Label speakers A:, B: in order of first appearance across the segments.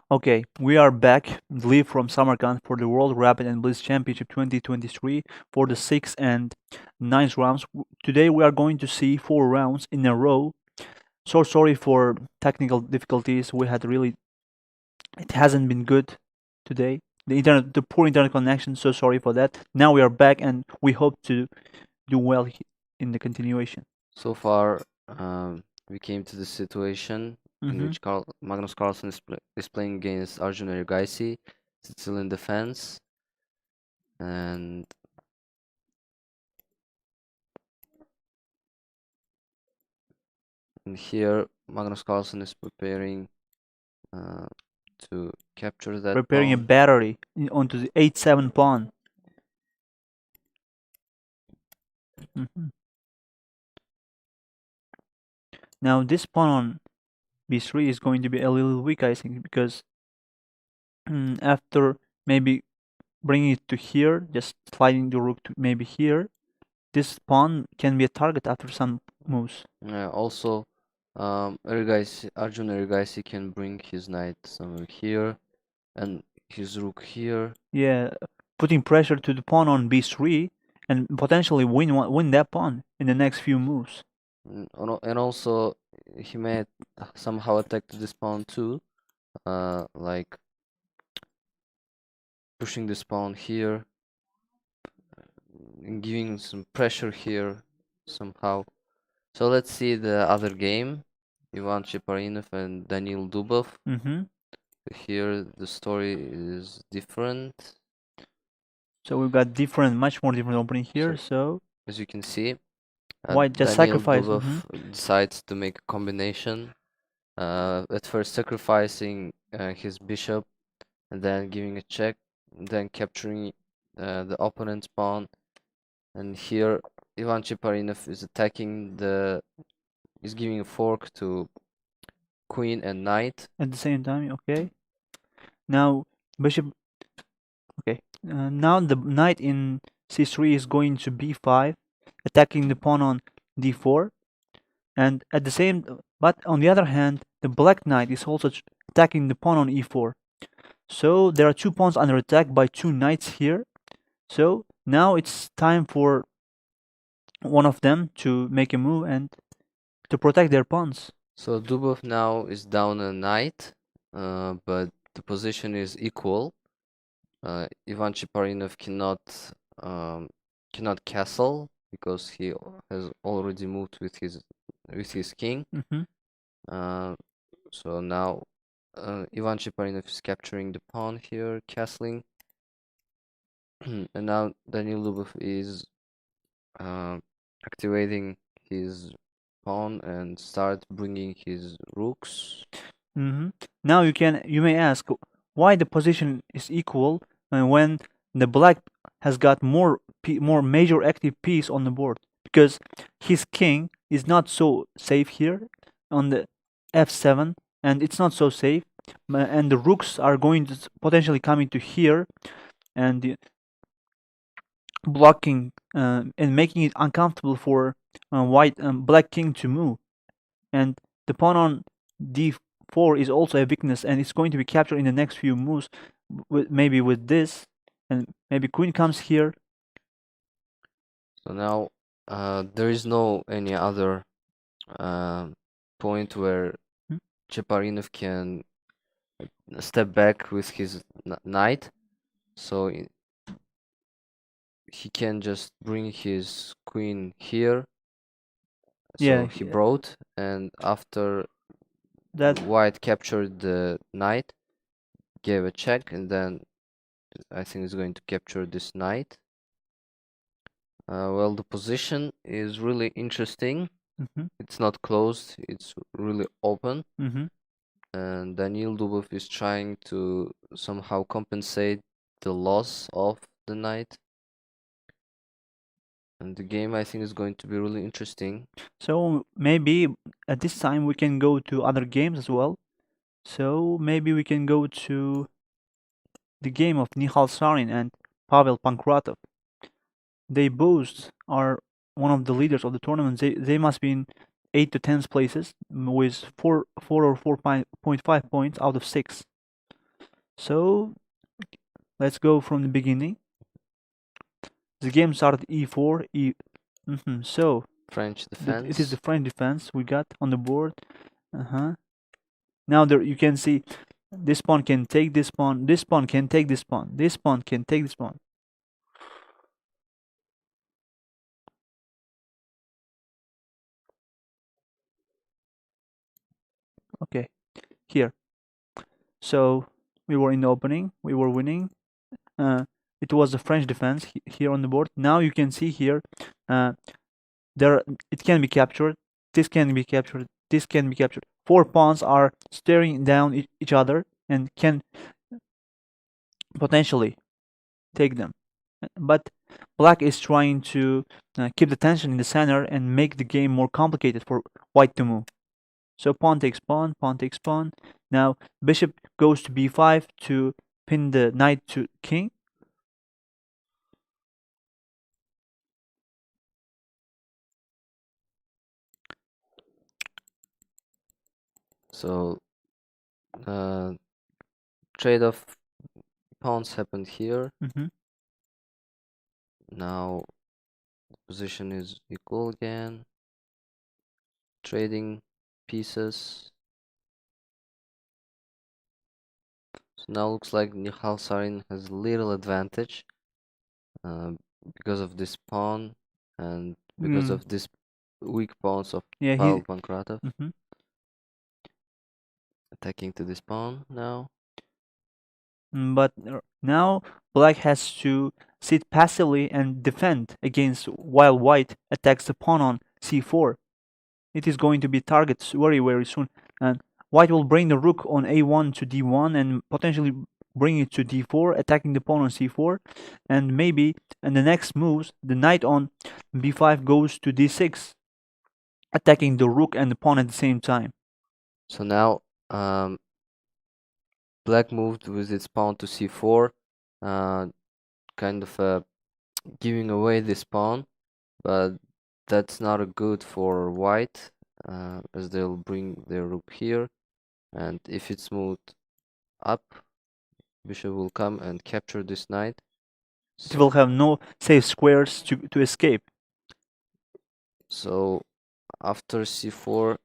A: Okay, we are back live from Samarkand for the World Rapid and Blitz Championship 2023 for the 6th and 9th rounds. Today we are going to see 4 rounds in a row. So sorry for technical difficulties. It hasn't been good today. The poor internet connection. So sorry for that. Now we are back and we hope to do well in the continuation.
B: So far, we came to the situation in
A: Mm-hmm.
B: which Magnus Carlsen is playing against Arjun Erigaisi, still in defense, and here Magnus Carlsen is preparing uh, to capture that
A: Preparing a
B: pawn.
A: battery onto the 8-7 pawn. Mm-hmm. Now this pawn on b3 is going to be a little weak, I think, because after maybe bringing it to here, just sliding the rook to maybe here, this pawn can be a target after some moves.
B: Also, Arjun Erigaisi can bring his knight somewhere here and his rook here.
A: Yeah, putting pressure to the pawn on b3 and potentially win that pawn in the next few moves.
B: And also, he may somehow attack this pawn too, like pushing this pawn here and giving some pressure here somehow. So let's see the other game. Ivan Cheparinov and Daniil Dubov.
A: Mm-hmm.
B: Here the story is different.
A: So we've got much more different opening here. So
B: As you can see,
A: white just
B: Daniil
A: sacrifice.
B: Dubov decides to make a combination. At first sacrificing his bishop and then giving a check, then capturing the opponent's pawn. And here Ivan Cheparinov is is giving a fork to queen and knight.
A: At the same time. Okay. Now bishop. Okay. Now the knight in c3 is going to b5, attacking the pawn on d4, and at the same. But on the other hand, the black knight is also attacking the pawn on e4. So there are two pawns under attack by two knights here. So now it's time for one of them to make a move and to protect their pawns.
B: So Dubov now is down a knight, but the position is equal. Ivan Cheparinov um, cannot castle because he has already moved with his king.
A: Mm-hmm.
B: So now Ivan Cheparinov is capturing the pawn here, castling, and now Daniil Dubov is activating his pawn and start bringing his rooks.
A: Mm-hmm. Now you may ask why the position is equal when the black has got more major active piece on the board, because his king is not so safe here on the f7, and it's not so safe, and the rooks are going to potentially coming to here and blocking and making it uncomfortable for black king to move, and the pawn on d4 is also a weakness, and it's going to be captured in the next few moves, maybe with this, and maybe queen comes here.
B: So now there is no any other point where
A: Hmm?
B: Cheparinov can step back with his knight, so he can just bring his queen here.
A: Yeah,
B: So he brought, and after
A: that
B: white captured the knight, gave a check, and then I think he's going to capture this knight. Well, the position is really interesting.
A: mm-hmm,
B: It's not closed, it's really open.
A: mm-hmm.
B: And Daniil Dubov is trying to somehow compensate the loss of the knight. And the game, I think, is going to be really interesting.
A: So maybe at this time we can go to other games as well. So maybe we can go to the game of Nihal Sarin and Pavel Pankratov. They both are one of the leaders of the tournament. They must be in 8 to 10 places with 4 or 4.5 points out of 6. So let's go from the beginning. The game started e4, so
B: French
A: it is the
B: defense.
A: French defense we got on the board. Uh-huh. Now there you can see this pawn can take this pawn, this pawn can take this pawn, this pawn can take this pawn. Okay, here. So we were in the opening, we were winning. It was the French defense here on the board. Now you can see here, uh, there it can be captured. This can be captured. This can be captured. Four pawns are staring down each other and can potentially take them. But black is trying to keep the tension in the center and make the game more complicated for white to move. So pawn takes pawn, pawn takes pawn. Now bishop goes to b5 to pin the knight to king.
B: So trade of pawns happened here.
A: Mm-hmm.
B: Now position is equal again. Trading pieces. So now looks like Nihal Sarin has little advantage uh, because of this pawn and because of this weak pawns of
A: Yeah,
B: Pavel Pankratov.
A: mm-hmm.
B: Attacking to this pawn now.
A: But now black has to sit passively and defend against while white attacks the pawn on c4. It is going to be targets very soon, and white will bring the rook on a1 to d1 and potentially bring it to d4, attacking the pawn on c4, and maybe in the next moves the knight on b5 goes to d6, attacking the rook and the pawn at the same time.
B: So now black moved with its pawn to c4, kind of giving away this pawn, but that's not a good for white, as they'll bring their rook here, and if it's moved up, bishop will come and capture this knight.
A: It will have no safe squares to escape.
B: So after c4,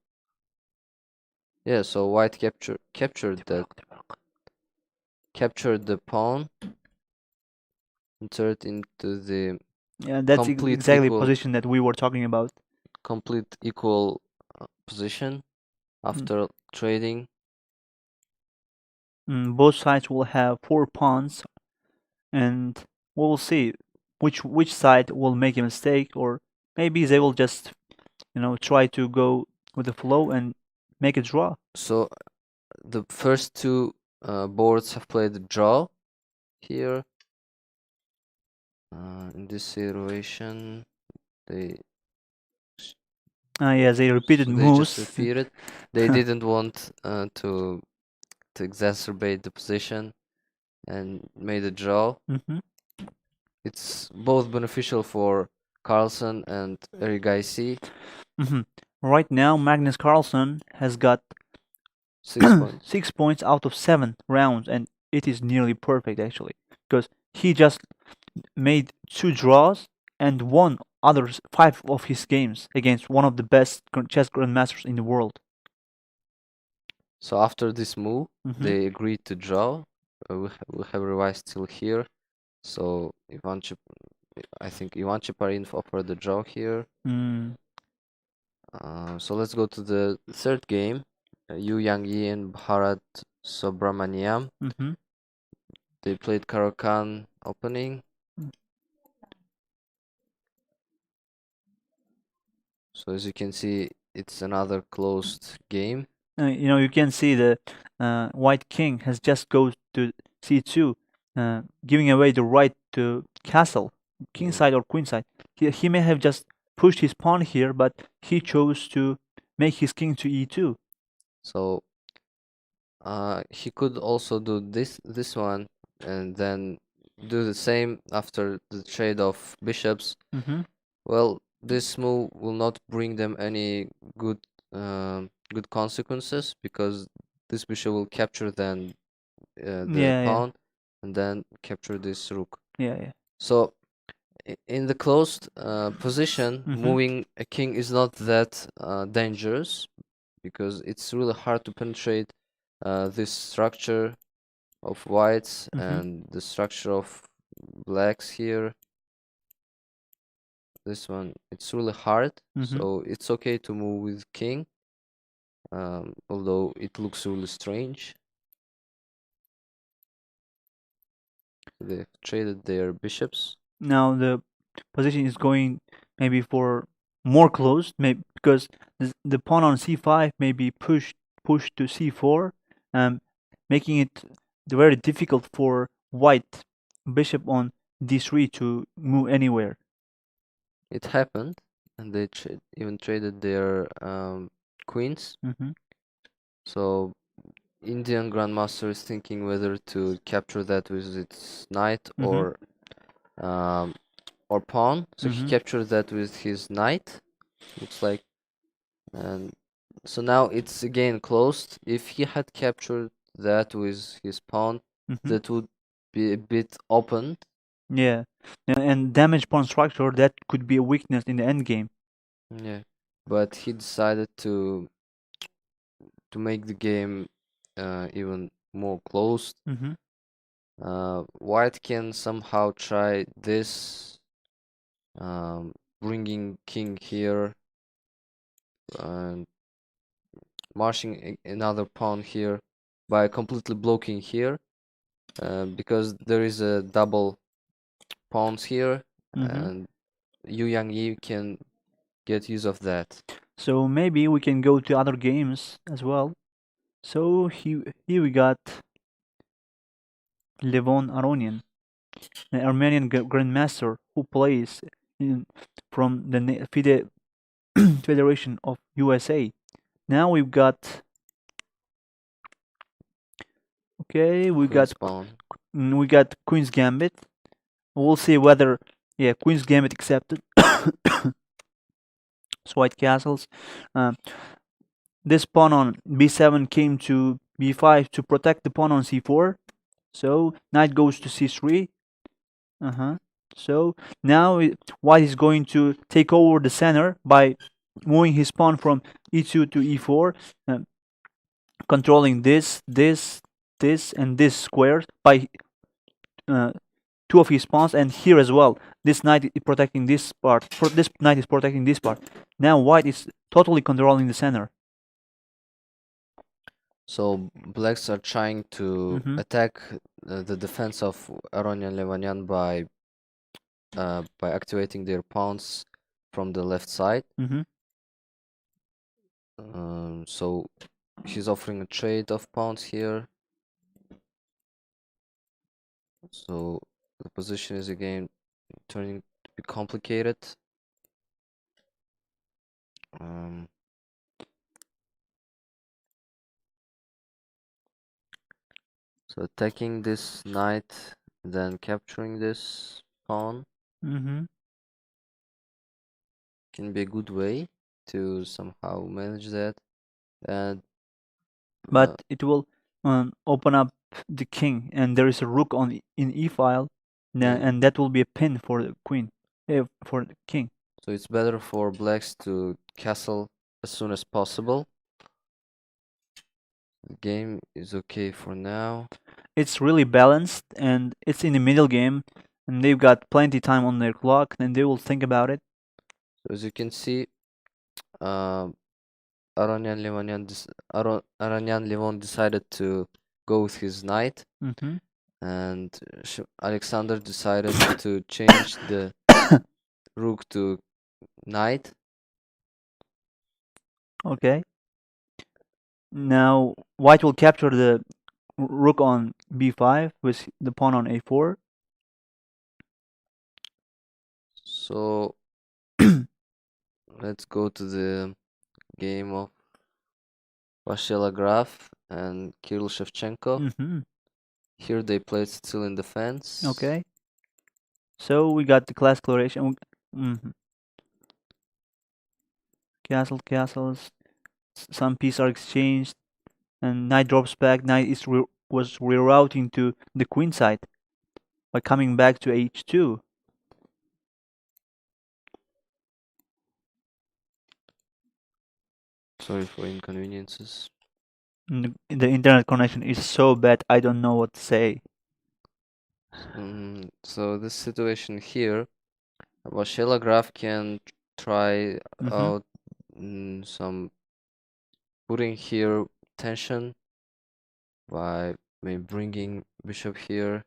B: yeah, so white captured the pawn and turned into the
A: Yeah, that's
B: complete
A: exactly the
B: equal
A: position that we were talking about.
B: position
A: Mm.
B: after trading.
A: Both sides will have four pawns, and we'll see which side will make a mistake, or maybe they will just try to go with the flow and make a draw.
B: So the first two boards have played a draw here. In this situation, they
A: Yeah, they repeated
B: so they just
A: moves.
B: repeated. They didn't want to exacerbate the position and made a draw.
A: Mm-hmm.
B: It's both beneficial for Carlsen and Erigaisi.
A: Mm-hmm. Right now, Magnus Carlsen has got
B: 6 points.
A: 6 points out of 7 rounds, and it is nearly perfect actually, because he just made 2 draws and won other 5 of his games against one of the best chess grandmasters in the world.
B: So after this move,
A: Mm-hmm.
B: they agreed to draw. We have revised till here. So I think Ivan Cheparin offered the draw here.
A: Mm.
B: So let's go to the third game. Yu Yangyi and Bharat Subramaniam.
A: Mm-hmm.
B: They played Karakan opening. So as you can see, it's another closed game.
A: You can see the white king has just go to c2, giving away the right to castle, king side or queen side. He may have just pushed his pawn here, but he chose to make his king to e2.
B: So he could also do this one and then do the same after the trade of bishops.
A: Mm-hmm.
B: Well, this move will not bring them any good consequences because this bishop will capture then the
A: Yeah, yeah,
B: pawn and then capture this rook.
A: yeah, yeah.
B: So in the closed position,
A: Mm-hmm.
B: moving a king is not that dangerous because it's really hard to penetrate this structure of whites
A: Mm-hmm.
B: and the structure of blacks here. This one, it's really hard,
A: Mm-hmm.
B: so it's okay to move with king, although it looks really strange. They've traded their bishops.
A: Now the position is going maybe for more closed, maybe because the pawn on c5 may be pushed to c4, making it very difficult for white bishop on d3 to move anywhere.
B: It happened, and they even traded their queens.
A: Mm-hmm.
B: So Indian grandmaster is thinking whether to capture that with its knight
A: Mm-hmm.
B: um, or pawn. So he
A: Mm-hmm.
B: captured that with his knight. Looks like, and so now it's again closed. If he had captured that with his pawn,
A: Mm-hmm.
B: that would be a bit open.
A: Yeah, and damage pawn structure that could be a weakness in the endgame.
B: Yeah, but he decided to make the game even more closed.
A: Mm-hmm.
B: White can somehow try this, um, bringing king here and marching another pawn here by completely blocking here, because there is a double pawns here,
A: Mm-hmm.
B: and Yu Yang Yi can get use of that.
A: So maybe we can go to other games as well. So here we got Levon Aronian, an Armenian grandmaster who plays in, from the FIDE Federation of USA. Now
B: Queen's pawn.
A: we got Queen's Gambit. We'll see whether Queen's Gambit accepted. So white castles. Uh, this pawn on b7 came to b5 to protect the pawn on c4. So knight goes to c3. Uh-huh. So now white is going to take over the center by moving his pawn from e2 to e4, controlling this, and this square by uh, two of his pawns, and here as well. This knight is protecting this part. This knight is protecting this part. Now white is totally controlling the center.
B: So blacks are trying to
A: Mm-hmm.
B: attack the defense of Aronian Levanian by activating their pawns from the left side.
A: Mm-hmm.
B: So he's offering a trade of pawns here. So the position is again turning to be complicated. Um, so attacking this knight, then capturing this pawn
A: Mm-hmm.
B: can be a good way to somehow manage that. And
A: But it will open up the king, and there is a rook on in e file,
B: mm,
A: and that will be a pin for the queen, for the king.
B: so it's better for blacks to castle as soon as possible. The game is okay for now.
A: It's really balanced, and it's in the middle game, and they've got plenty time on their clock, and they will think about it.
B: So as you can see, um, Aranyan Levon decided to go with his knight,
A: Mm-hmm.
B: and Alexander decided to change the rook to knight.
A: Okay. Now white will capture the rook on b5 with the pawn on a4.
B: So let's go to the game of Vashela Graf and Kirill Shevchenko.
A: Mm-hmm.
B: Here they played still in defense.
A: Okay. So we got the class coloration. Mm-hmm. Castles. Some pieces are exchanged, and knight drops back. Knight is was rerouting to the queen side by coming back to h2.
B: Sorry for inconveniences.
A: The internet connection is so bad, I don't know what to say.
B: So this situation here, Vashela Graf can try out some putting here tension by maybe bringing bishop here,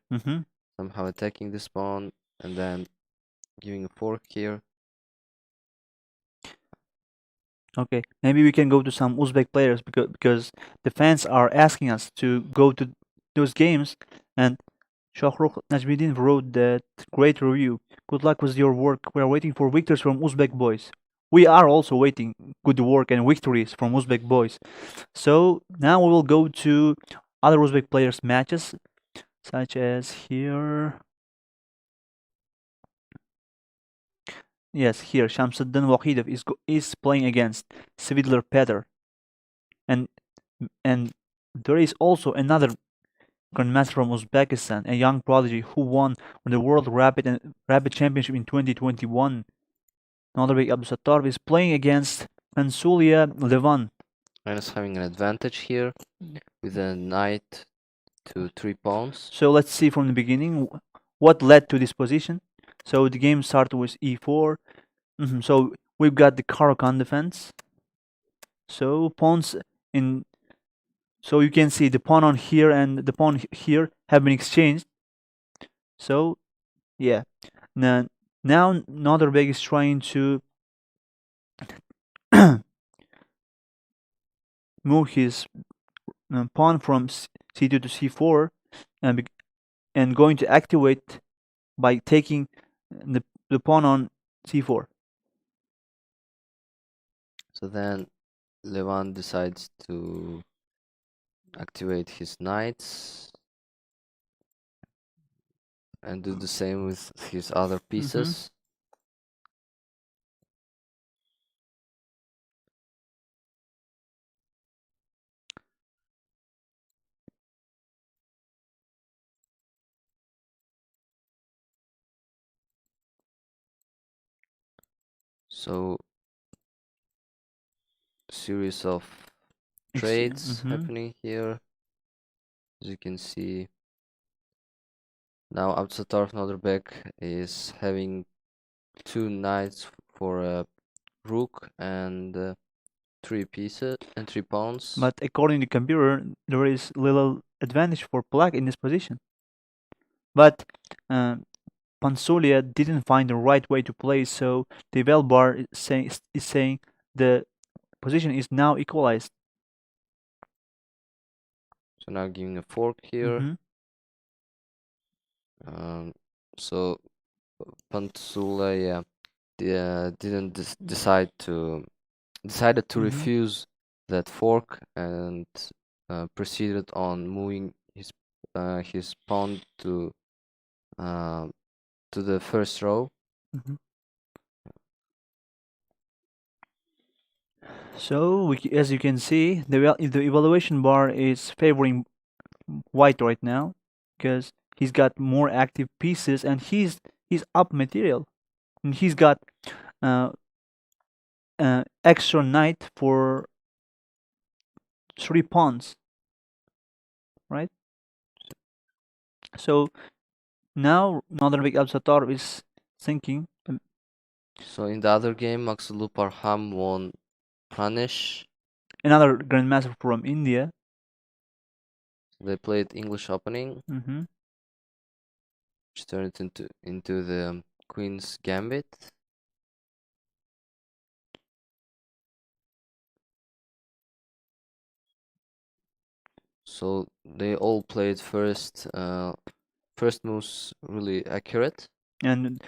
B: somehow attacking this pawn, and then giving a fork here.
A: Okay, maybe we can go to some Uzbek players because the fans are asking us to go to those games, and Shahrukh Najmuddin wrote that great review. Good luck with your work. We are waiting for victories from Uzbek boys. We are also waiting good work and victories from Uzbek boys. So now we will go to other Uzbek players' matches, such as here. Yes, here Shamsuddin Wahidov is playing against Svidler Peter, and and there is also another grandmaster from Uzbekistan, a young prodigy who won the World Rapid Championship in 2021. Nodrbek Abdusattorov is playing against Mansulia Levan.
B: And is having an advantage here with a knight to 3 pawns.
A: So let's see from the beginning what led to this position. So the game started with e4. So we've got the Caro-Kann defense. So pawns in. So you can see the pawn on here and the pawn here have been exchanged. So yeah, now Nodrbek is trying to move his pawn from c2 to c4 and going to activate by taking the pawn on c4.
B: So then Levan decides to activate his knights and do the same with his other pieces. So series of trades happening here, as you can see. Now Abdusattorov Nodrbek is having 2 knights for a rook and 3 pieces and 3 pawns.
A: But according to computer, there is little advantage for black in this position. But Pansolia didn't find the right way to play, so the val bar is saying the position is now equalized.
B: So now giving a fork here. So Pantsula, decided to refuse that fork and proceeded on moving his pawn to the first row.
A: So as you can see, the evaluation bar is favoring white right now because he's got more active pieces and he's up material, and he's got extra knight for 3 pawns, right? So now Nodrbek Absatar is thinking.
B: So in the other game, Maksulu Parham won Pranesh.
A: Another grandmaster from India.
B: They played English opening, which turned into the Queen's Gambit. So they all played first moves really accurate.
A: And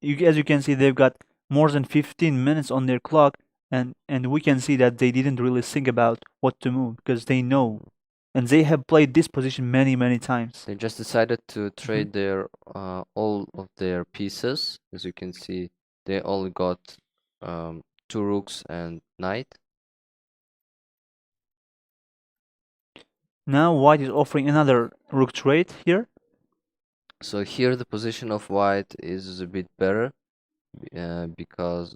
A: as you can see, they've got more than 15 minutes on their clock, and we can see that they didn't really think about what to move because they know, and they have played this position many times.
B: They just decided to trade their all of their pieces. As you can see, they only got 2 rooks and knight.
A: Now white is offering another rook trade here.
B: So here the position of white is a bit better because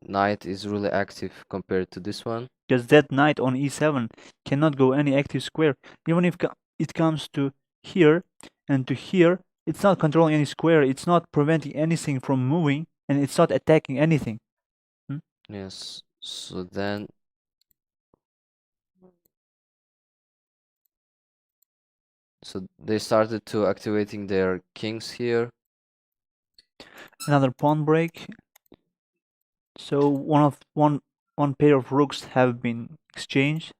B: knight is really active compared to this one.
A: Because that knight on e7 cannot go any active square. Even if it comes to here and to here, it's not controlling any square. It's not preventing anything from moving, and it's not attacking anything.
B: Yes. So then they started to activating their kings here.
A: Another pawn break. So one pair of rooks have been exchanged.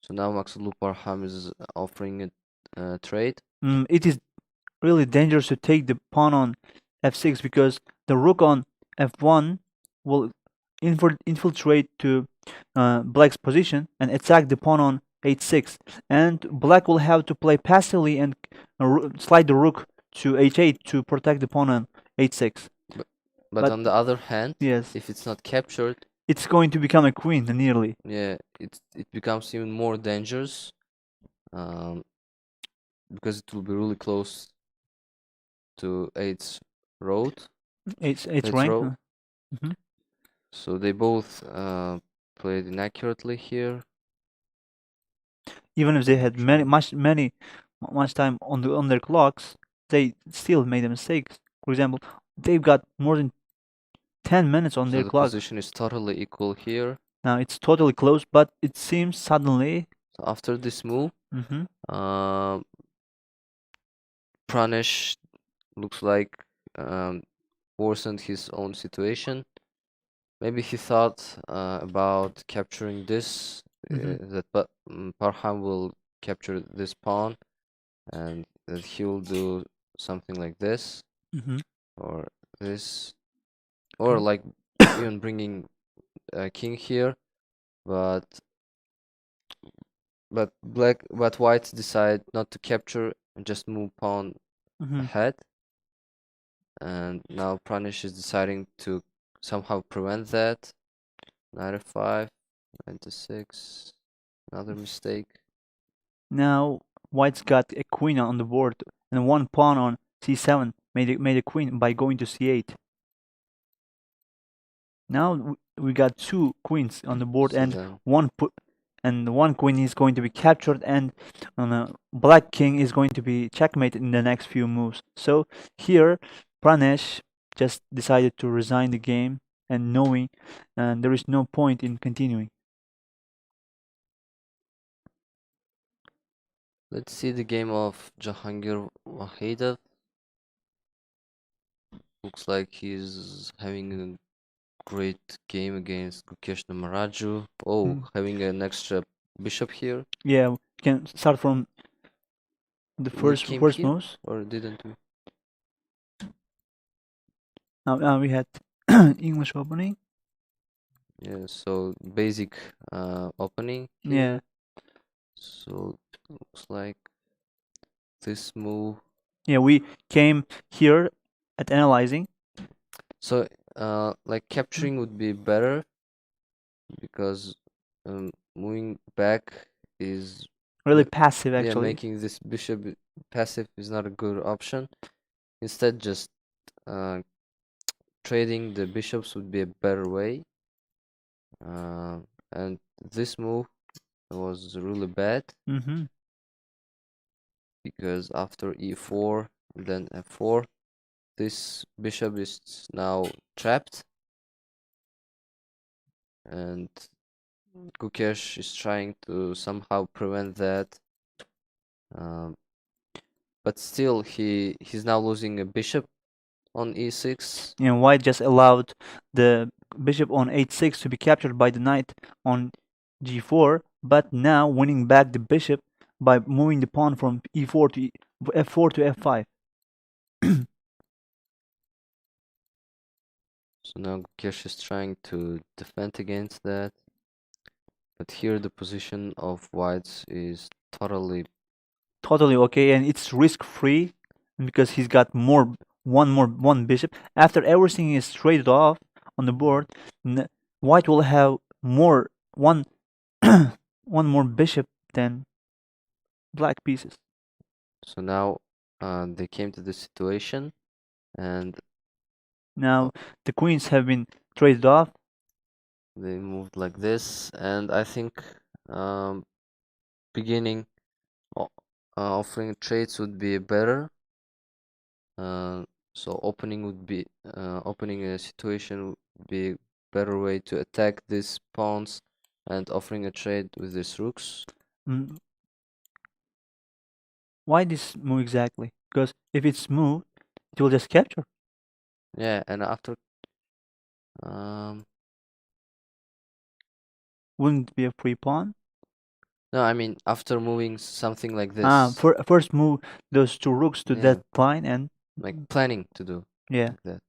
B: So now Maxulu Parham is offering a trade.
A: It is really dangerous to take the pawn on f6 because the rook on f1 will infiltrate to black's position and attack the pawn on h6, and black will have to play passively and slide the rook to h8 to protect the pawn on h6.
B: But on the other hand,
A: yes,
B: if it's not captured,
A: it's going to become a queen nearly.
B: Yeah, it becomes even more dangerous because it will be really close to 8th road.
A: It's rank.
B: Row. So they both played inaccurately here.
A: Even if they had much time on their clocks, they still made a mistake. For example, they've got more than 10 minutes on
B: So
A: their
B: the
A: clock.
B: position is totally equal here.
A: Now it's totally close, but it seems suddenly.
B: So after this move, Pranesh looks like worsened his own situation. Maybe he thought about capturing this, that Parham will capture this pawn, and that he will do something like this, or this, or like even bringing a king here, but white decide not to capture and just move pawn ahead, and now Pranesh is deciding to somehow prevent that. Knight f5, knight to6, another mistake.
A: Now white's got a queen on the board and one pawn on c7 made a queen by going to c8. Now we got two queens on the board, and one queen is going to be captured, and black king is going to be checkmated in the next few moves. So here Pranesh just decided to resign the game, and knowing there is no point in continuing.
B: Let's see the game of Jahangir Wahidov. Looks like he's having a great game against Gukesh Namaraju. Having an extra bishop here.
A: Yeah, we can start from the first moves.
B: Or didn't we?
A: Now we had English opening.
B: Yeah, so basic opening here.
A: Yeah.
B: So looks like this move.
A: Yeah, we came here at analyzing.
B: So like capturing would be better because moving back is
A: really passive actually.
B: Yeah, making this bishop passive is not a good option. Instead, just trading the bishops would be a better way. And this move was really bad because after e4 and then f4, this bishop is now trapped, and Gukesh is trying to somehow prevent that. But still, he's now losing a bishop on e6.
A: And white just allowed the bishop on h6 to be captured by the knight on g4, but now winning back the bishop by moving the pawn from e4 to f4 to f5.
B: So now Gukesh is trying to defend against that, but here the position of whites is totally
A: okay, and it's risk free because he's got one bishop. After everything is traded off on the board, white will have one more bishop than black pieces.
B: So now they came to this situation, and
A: Now the queens have been traded off.
B: they moved like this, and I think beginning offering trades would be better. So opening a situation would be a better way to attack these pawns and offering a trade with these rooks.
A: Mm, Why this move exactly? Because if it's moved, it will just capture.
B: Yeah, and after um
A: Wouldn't it be a free pawn?
B: no, I mean after moving something like this.
A: First move those two rooks to
B: Yeah,
A: that line and
B: like planning to do
A: yeah.
B: like that.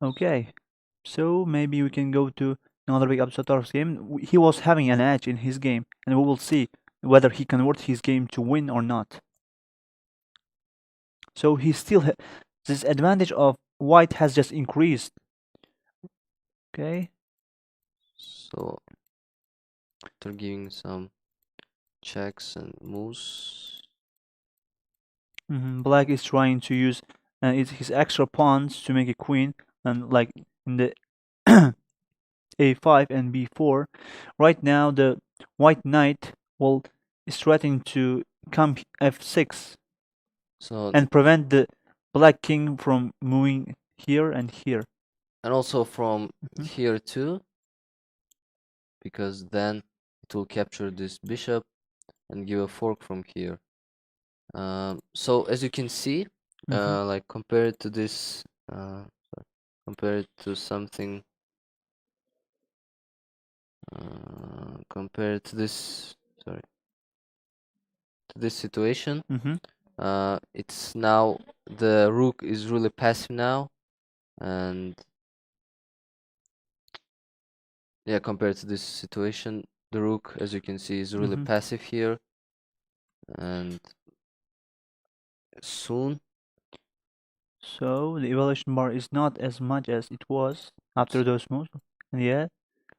A: Okay. So maybe we can go to another big Absatar's game. He was having an edge in his game, and we will see whether he converts his game to win or not. So he still this advantage of white has just increased. Okay.
B: So after giving some checks and moves,
A: Black is trying to use his extra pawns to make a queen, and like in the a5 and b4. Right now, the white knight is threatening to come f6
B: so
A: and prevent the black king from moving here and here.
B: and also from
A: Mhm.
B: here too, because then it will capture this bishop and give a fork from here. So as you can see, like compared to this, compared to something, compared to this, sorry, to this situation,
A: Mhm.
B: it's now the rook is really passive now, and yeah, compared to this situation, the rook, as you can see, is really
A: Mhm.
B: passive here, and soon,
A: So the evaluation bar is not as much as it was after those moves. And yeah,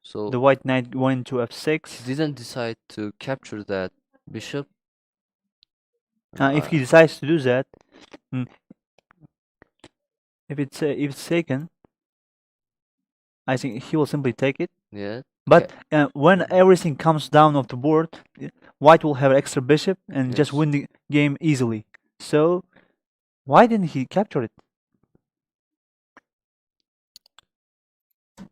B: so
A: the white knight went to
B: he
A: f6.
B: didn't decide to capture that bishop.
A: If he decides to do that, mm, if it's taken, I think he will simply take it.
B: Yeah,
A: But when everything comes down off the board, white will have an extra bishop and just
B: yes.
A: win the game easily. So why didn't he capture it?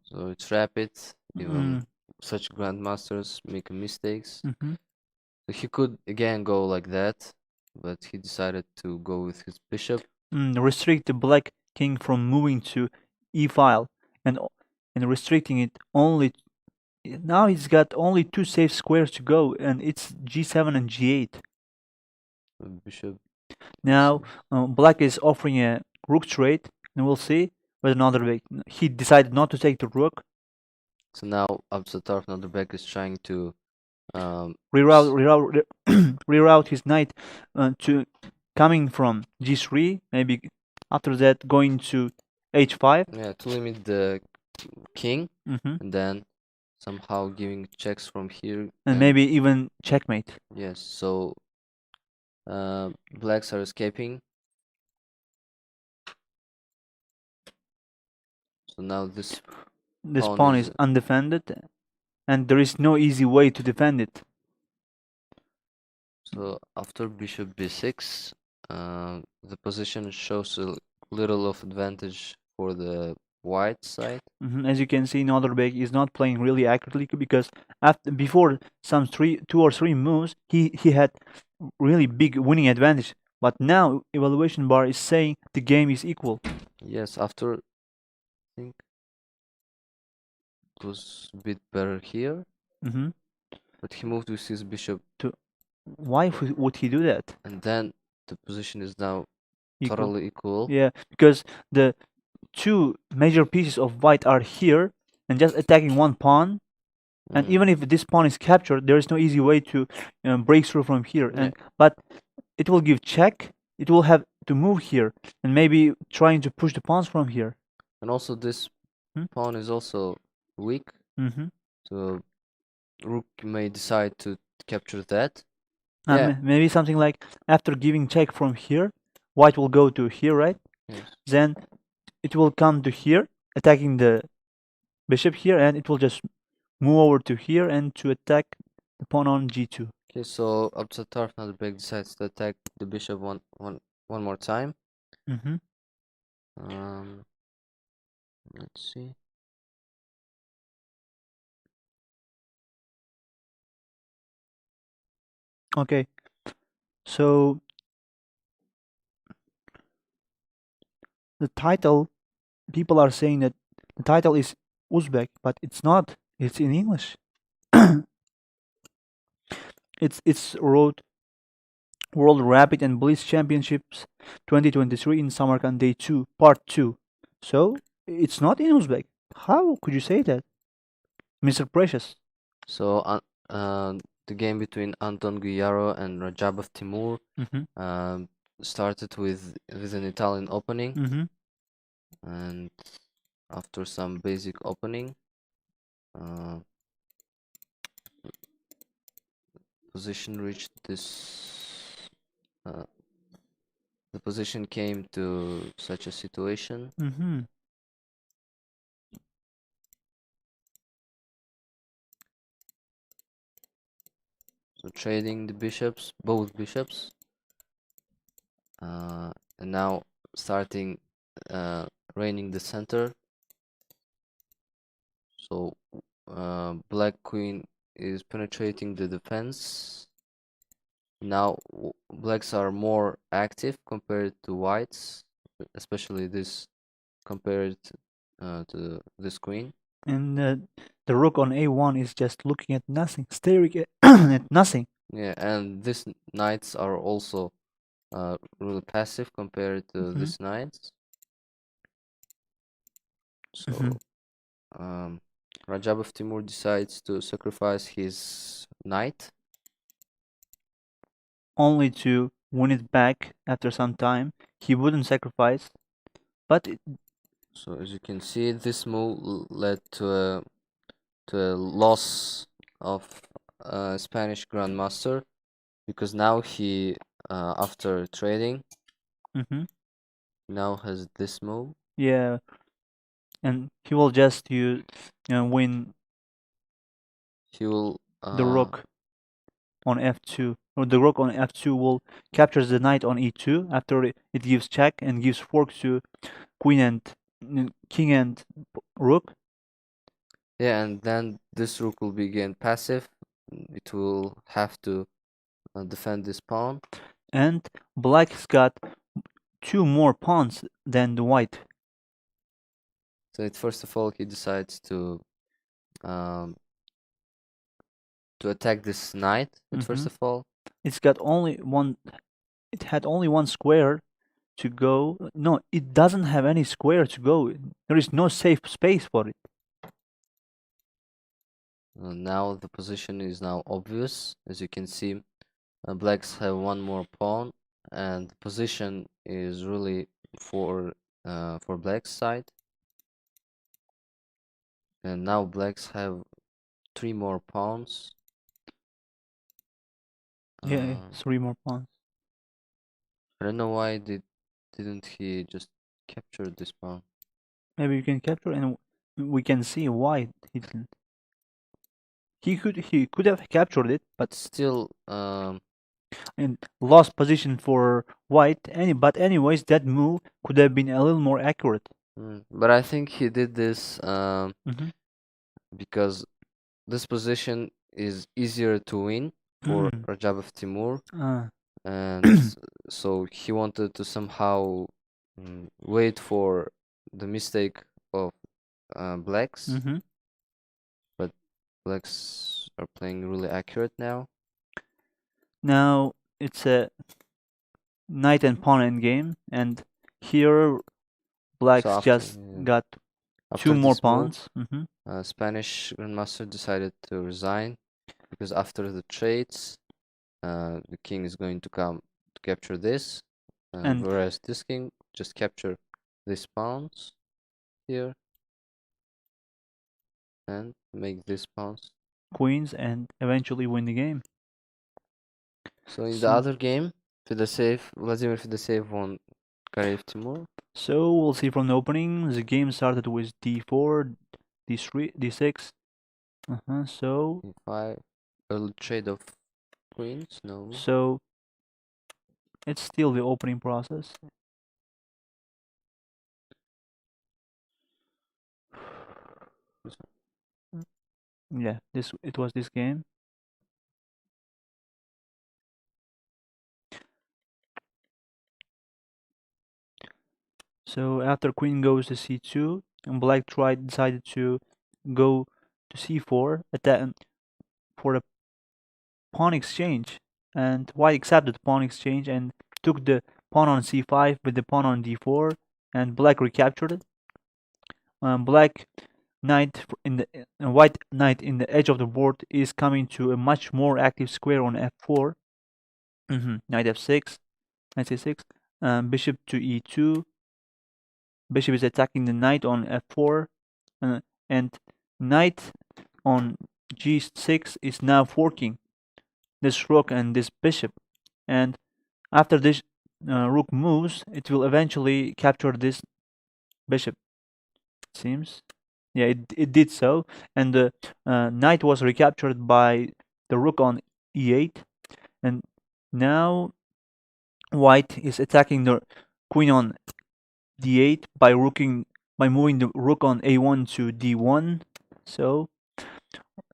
B: So it's rapid. Even
A: Mm,
B: such grandmasters make mistakes.
A: mhm.
B: So he could again go like that, but he decided to go with his bishop.
A: Restrict the black king from moving to e file and restricting it only. Now he's got only two safe squares to go, and it's g7 and g8.
B: Bishop.
A: Now black is offering a rook trade, and we'll see whether another way. He decided not to take the rook.
B: So now Absatar Notterbeck is trying to
A: Reroute his knight to coming from g3. Maybe after that going to h5.
B: yeah, to limit the king,
A: hmm
B: and then somehow giving checks from here,
A: And maybe even checkmate.
B: yes. So blacks are escaping. So now this
A: This
B: pawn
A: pawn
B: is
A: is undefended, and there is no easy way to defend it.
B: so after bishop b6, the position shows a little of advantage for the white side.
A: As you can see, Norderbeck is not playing really accurately because before some two or three moves, he had really big winning advantage. But now evaluation bar is saying the game is equal.
B: Yes, after I think it was a bit better here,
A: hmm
B: but he moved with his bishop,
A: To why would he do that?
B: and then the position is now
A: Equal.
B: totally equal.
A: Yeah, because the two major pieces of white are here and just attacking one pawn. And even if this pawn is captured, there is no easy way to break through from here.
B: Yeah.
A: But it will give check. It will have to move here and maybe trying to push the pawns from here.
B: And also this pawn is also weak,
A: Mm-hmm.
B: so rook may decide to capture that. Yeah.
A: Maybe something like after giving check from here, white will go to here, right?
B: Yes.
A: Then it will come to here, attacking the bishop here, and it will just move over to here and to attack the pawn on g2.
B: Okay, so up to turf now the black decides to attack the bishop one more time.
A: Mm-hmm.
B: Let's see.
A: Okay, so the title, people are saying that the title is Uzbek, but it's not. It's in English. It's wrote World Rapid and Blitz Championships 2023 in Samarkand Day 2, Part 2. So it's not in Uzbek. How could you say that, Mr. Precious?
B: So the game between Anton Guyaro and Rajabov Timur
A: Mm-hmm.
B: started with an Italian opening,
A: Mm-hmm.
B: and after some basic opening, uh, position reached this. Uh, the position came to such a situation.
A: Mm-hmm.
B: So trading the bishops, both bishops, and now starting reigning the center. So black queen is penetrating the defense. Now blacks are more active compared to whites, especially this compared to this queen.
A: And the rook on a1 is just looking at nothing, staring at nothing.
B: Yeah, and these knights are also really passive compared to
A: Mm-hmm.
B: these knights.
A: Mm-hmm.
B: So Rajabov Timur decides to sacrifice his knight.
A: Only to win it back after some time. He wouldn't sacrifice, but
B: So as you can see, this move led to a loss of Spanish grandmaster, because now he after trading
A: mm-hmm.
B: now has this move.
A: Yeah, and he will just win
B: He will
A: the rook on f2, or the rook on f2 will captures the knight on e2 after it gives check and gives fork to queen and king and rook.
B: yeah, and then this rook will be again passive. It will have to defend this pawn.
A: And black's got two more pawns than the white.
B: So first of all he decides um, to attack this knight first
A: Mm-hmm.
B: of all.
A: It's got only one. It had only one square to go. No, it doesn't have any square to go. There is no safe space for it.
B: Now the position is now obvious. As you can see, blacks have one more pawn, and the position is really for black's side. And now blacks have three more pawns.
A: Yeah,
B: Uh,
A: three more pawns.
B: I don't know why didn't he just capture this pawn.
A: Maybe you can capture, and we can see why he didn't. He could have captured it, but
B: It's still
A: and lost position for white. But anyways, that move could have been a little more accurate.
B: but I think he did this
A: Mm-hmm.
B: because this position is easier to win for
A: Mm.
B: Rajabov Timur,
A: Ah.
B: and so he wanted to somehow wait for the mistake of blacks,
A: Mm-hmm.
B: but blacks are playing really accurate now.
A: Now it's a knight and pawn end game, and here
B: So
A: blacks just got two
B: after
A: more
B: this move,
A: pawns. Mm-hmm.
B: Spanish grandmaster decided to resign, because after the trades, the king is going to come to capture this,
A: And
B: whereas this king just capture these pawns here and make these pawns.
A: queens, and eventually win the game.
B: So in the
A: So,
B: other game, Vladimir Fedoseev won Gareev Timur.
A: so we'll see from the opening. The game started with d4, d3, d6. So
B: E5. Early trade of queens. No.
A: so it's still the opening process. Yeah, it was this game. So after queen goes to c2, and black decided to go to c4 attack for a pawn exchange, and white accepted the pawn exchange and took the pawn on c5 with the pawn on d4, and black recaptured it. Black knight in the white knight in the edge of the board is coming to a much more active square on f4. Knight f6, knight c6, bishop to e2. Bishop is attacking the knight on f4, and knight on g6 is now forking this rook and this bishop. And after this rook moves, it will eventually capture this bishop. It seems, yeah, it did so, and the knight was recaptured by the rook on e8, and now white is attacking the queen on d8 by moving the rook on a1 to d1. So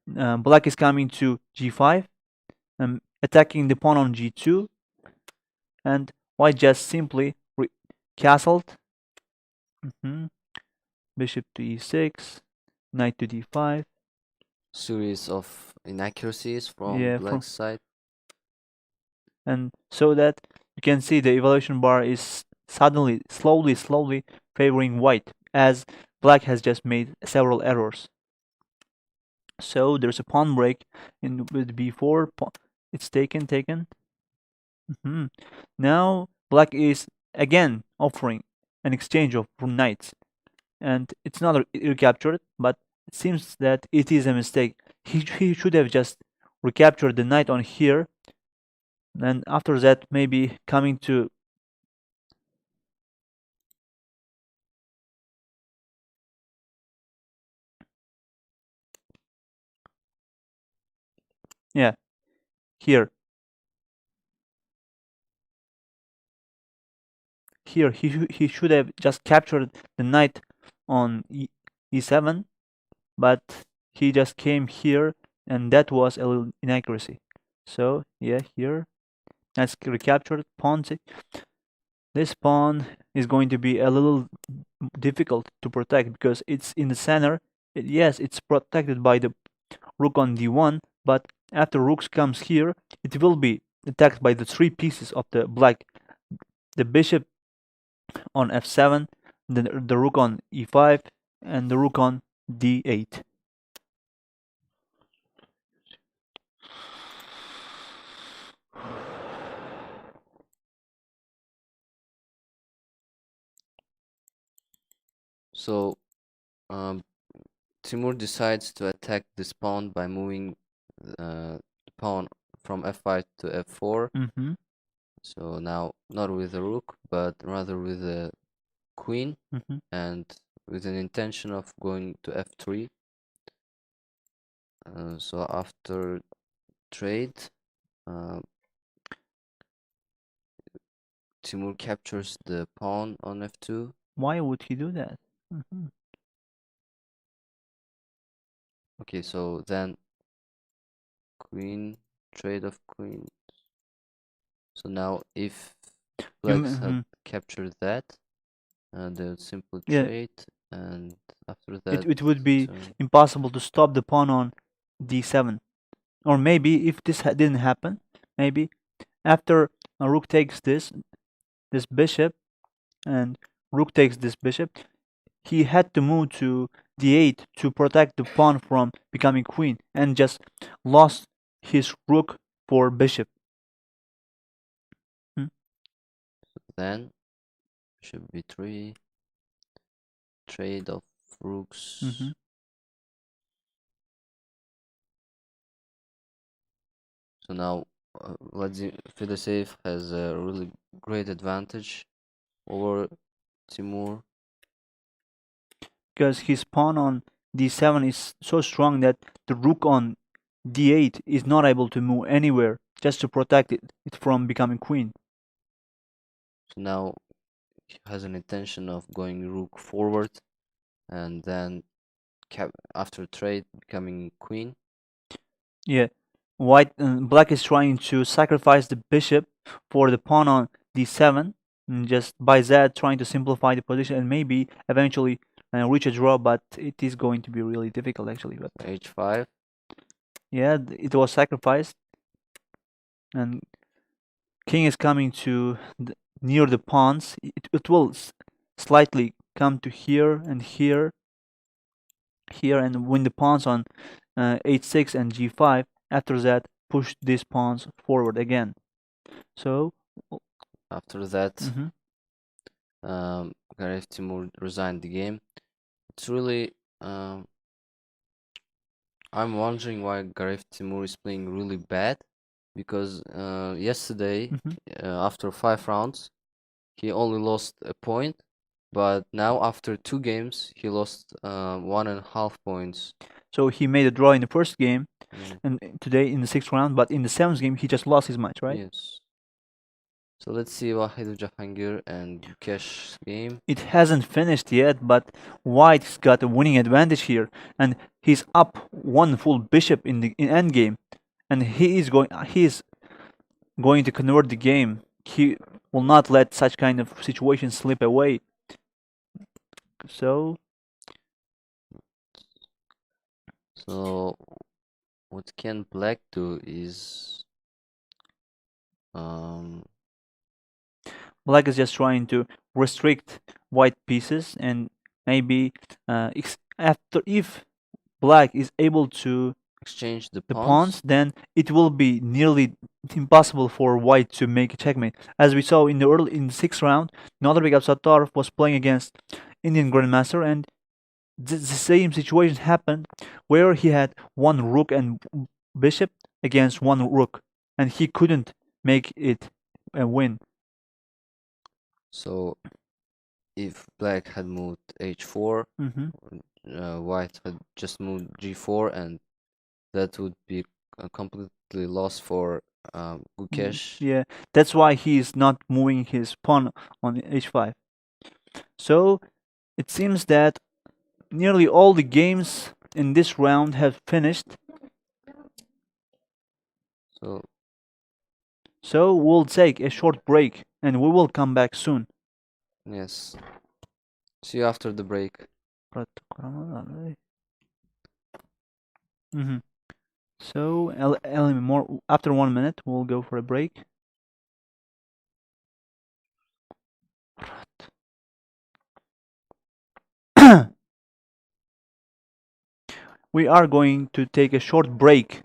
A: black is coming to g5, attacking the pawn on g2, and white just simply castled. Bishop to e6, knight to d5.
B: Series of inaccuracies from
A: Yeah,
B: black side.
A: and so that you can see the evaluation bar is suddenly, slowly favoring white, as black has just made several errors. So there's a pawn break in with b4. It's taken. Now black is again offering an exchange of knights, and it's not recaptured, but it seems that it is a mistake. He should have just recaptured the knight on here, and after that maybe coming to yeah, here he should have just captured the knight on e7, but he just came here, and that was a little inaccuracy. So yeah, here let's recapture pawn. This pawn is going to be a little difficult to protect because it's in the center. Yes, it's protected by the rook on d1, but after rook comes here, it will be attacked by the three pieces of the black: the bishop on f7, the rook on e5, and the rook on d8.
B: So Timur decides to attack this pawn by moving the pawn from f5 to f4.
A: Mm-hmm.
B: So now not with the rook, but rather with the queen,
A: Mm-hmm.
B: and with an intention of going to f3. So after trade, uh, Timur captures the pawn on f2.
A: Why would he do that? Mm-hmm.
B: Okay, so then queen, trade of queen. So now if blacks had
A: Mhm.
B: captured that, they would simply
A: Yeah,
B: trade, and after
A: it
B: that,
A: it would be
B: turn.
A: impossible to stop the pawn on d7. Or maybe if this didn't happen, maybe after a rook takes this bishop, and rook takes this bishop, he had to move to d8 to protect the pawn from becoming queen, and just lost his rook for bishop. Hmm?
B: Then bishop b3, trade of
A: Mm-hmm.
B: rooks. So now Fedoseev has a really great advantage over Timur.
A: because his pawn on d7 is so strong that the rook on d8 is not able to move anywhere just to protect it from becoming queen.
B: So now he has an intention of going rook forward and then after trade becoming queen.
A: Yeah, black is trying to sacrifice the bishop for the pawn on d7, and just by that trying to simplify the position and maybe eventually reach a draw, but it is going to be really difficult actually. But
B: H5.
A: yeah, it was sacrificed, and king is coming to near the pawns. It will slightly come to here and here, here, and win the pawns on h6 and g5. After that, push these pawns forward again. So
B: After that,
A: mhm.
B: Gareth Timur resigned the game. It's really I'm wondering why Gareth Timur is playing really bad because yesterday,
A: Mhm.
B: after 5 rounds, he only lost a point, but now after 2 games, he lost 1.5 points.
A: So he made a draw in the first game,
B: Mm,
A: and today in the sixth round. But in the seventh game, he just lost his match, right?
B: yes. So let's see Wahid Jahangir and Bukesh's game.
A: It hasn't finished yet, but White's got a winning advantage here, and he's up one full bishop in the endgame, and he is going to convert the game. He will not let such kind of situations slip away. So
B: So what can Black do is um
A: Black is just trying to restrict white pieces, and maybe after if Black is able to
B: exchange the
A: the
B: pawns.
A: pawns, then it will be nearly impossible for white to make a checkmate. As we saw in the sixth round, Nodarbek Sattarov was playing against Indian Grandmaster, and the same situation happened where he had one rook and bishop against one rook, and he couldn't make it a win.
B: So if Black had moved h4,
A: Hmm.
B: White had just moved g4, and that would be completely lost for Gukesh.
A: Yeah, that's why he is not moving his pawn on h5. So it seems that nearly all the games in this round have finished.
B: So
A: So we'll take a short break and we will come back soon.
B: yes, see you after the break.
A: Hmm. So more after 1 minute we'll go for a break. We are going to take a short break.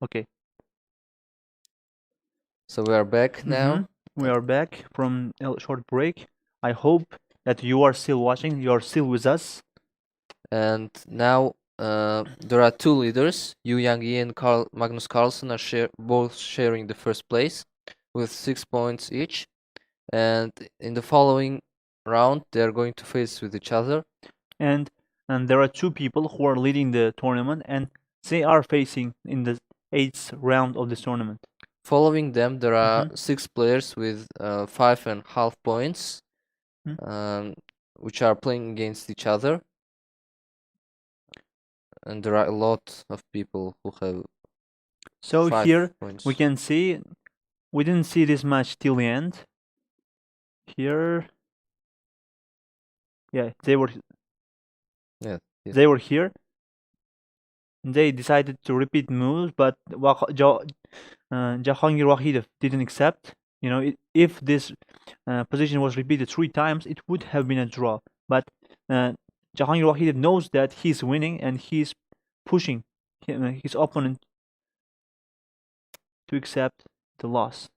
A: Okay.
B: So we are back now.
A: We are back from a short break. I hope that you are still watching. You are still with us.
B: And now there are two leaders. Yu Yangyi and Magnus Carlsen are both sharing the first place with 6 points each. And in the following round, they are going to face with each other.
A: And there are two people who are leading the tournament, and they are facing in the 8th round of this tournament.
B: Following them, there are 6 players with 5.5 points, which are playing against each other. And there are a lot of people who have
A: So
B: 5
A: here
B: points.
A: we can see we didn't see this match till the end. Here, yeah, they were here. They decided to repeat moves, but Jahangir Wahidov didn't accept. You know, if this position was repeated 3 times, it would have been a draw. But Jahangir Wahidov knows that he's winning, and he's pushing his opponent to accept the loss.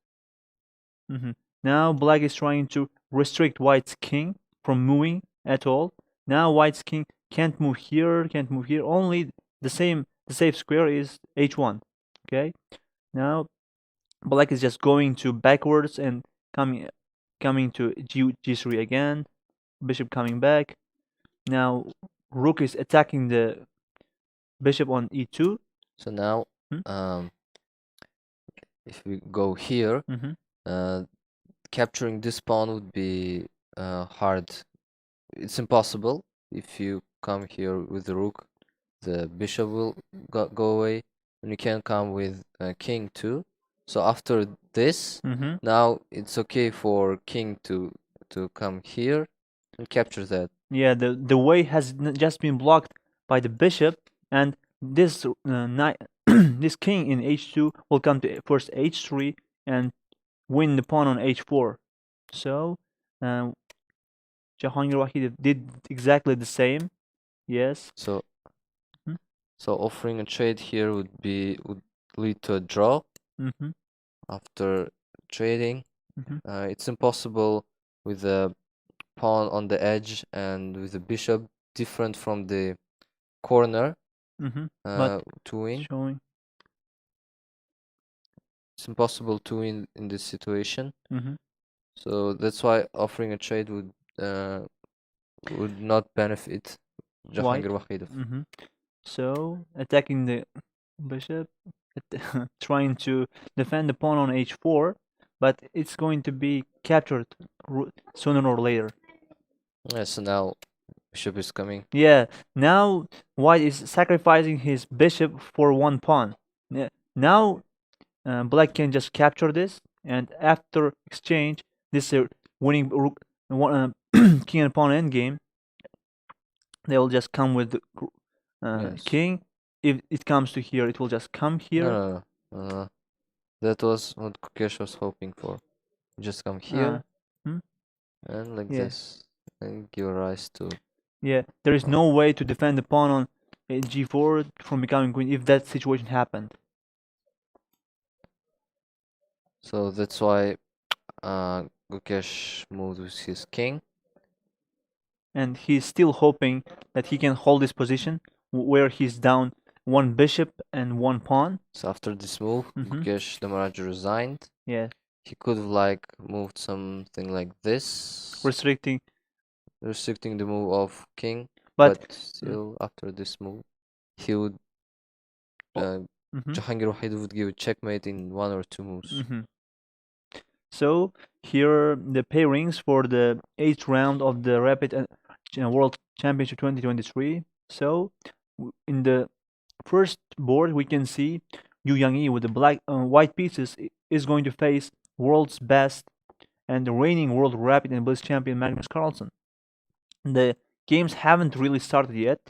A: Now Black is trying to restrict White's king from moving at all. Now White's king can't move here, can't move here. Only the safe square is h1. Okay. Now Black is just going to backwards and coming to g3 again. Bishop coming back. Now Rook is attacking the bishop on e2.
B: So now, if we go here, capturing this pawn would be hard. It's impossible. If you come here with the rook, the bishop will go away, and you can come with king too. So after this, now it's okay for king to come here and capture that.
A: Yeah, the way has just been blocked by the bishop, and this this king in h2 will come to first h3 and win the pawn on h4. So Jahangir Wahidov did exactly the same. Yes.
B: So offering a trade here would lead to a draw. After trading, it's impossible with the pawn on the edge and with the bishop different from the corner to win. It's impossible to win in this situation. So that's why offering a trade would not benefit Jahangir Wahidov.
A: So attacking the bishop, trying to defend the pawn on h4, but it's going to be captured sooner or later.
B: Yeah, so now bishop is coming.
A: Yeah, now White is sacrificing his bishop for one pawn. Yeah. Now Black can just capture this, and after exchange, this winning rook, king and pawn endgame. They will just come with the king. If it comes to here, it will just come here.
B: No. That was what Kukesh was hoping for. Just come here and like this, and give rise to.
A: Yeah, there is no way to defend the pawn on g4 from becoming queen if that situation happened.
B: So that's why Gukesh moved with his king.
A: And he's still hoping that he can hold this position where he's down one bishop and one pawn.
B: So after this move, Gukesh the Maharaj resigned.
A: Yeah.
B: He could have like moved something like this.
A: Restricting
B: the move of king.
A: But
B: still, after this move, he would Jahangir Wahidov would give a checkmate in 1 or 2 moves.
A: So here the pairings for the 8th round of the Rapid World Championship 2023. So in the first board we can see Yu Yangyi with the white pieces is going to face world's best and the reigning world Rapid and Blitz champion Magnus Carlsen. The games haven't really started yet,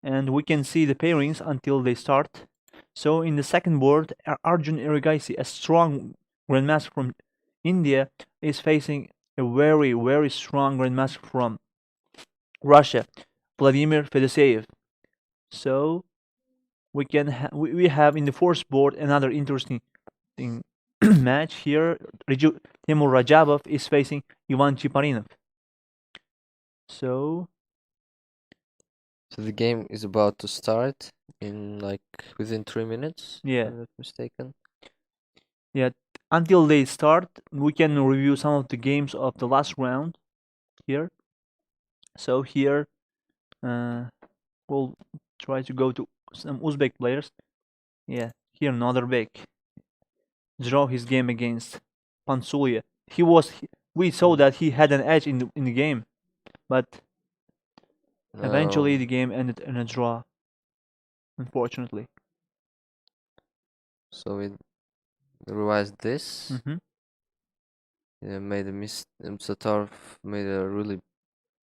A: and we can see the pairings until they start. So in the second board, Arjun Erigaisi, a strong grandmaster from India, is facing a very, very strong grandmaster from Russia, Vladimir Fedoseev. So we have in the fourth board another interesting thing match here. Timur Rajabov is facing Ivan Chiparinov. So
B: So the game is about to start in like within 3 minutes, if
A: yeah,
B: I'm not mistaken.
A: yeah. Until they start, we can review some of the games of the last round here. So here, we'll try to go to some Uzbek players. Yeah, here another Bek draw his game against Pansulia. We saw that he had an edge in the game, but eventually
B: Um,
A: the game ended in a draw, unfortunately.
B: so we revised this.
A: Mm-hmm.
B: Made a Satarov made a really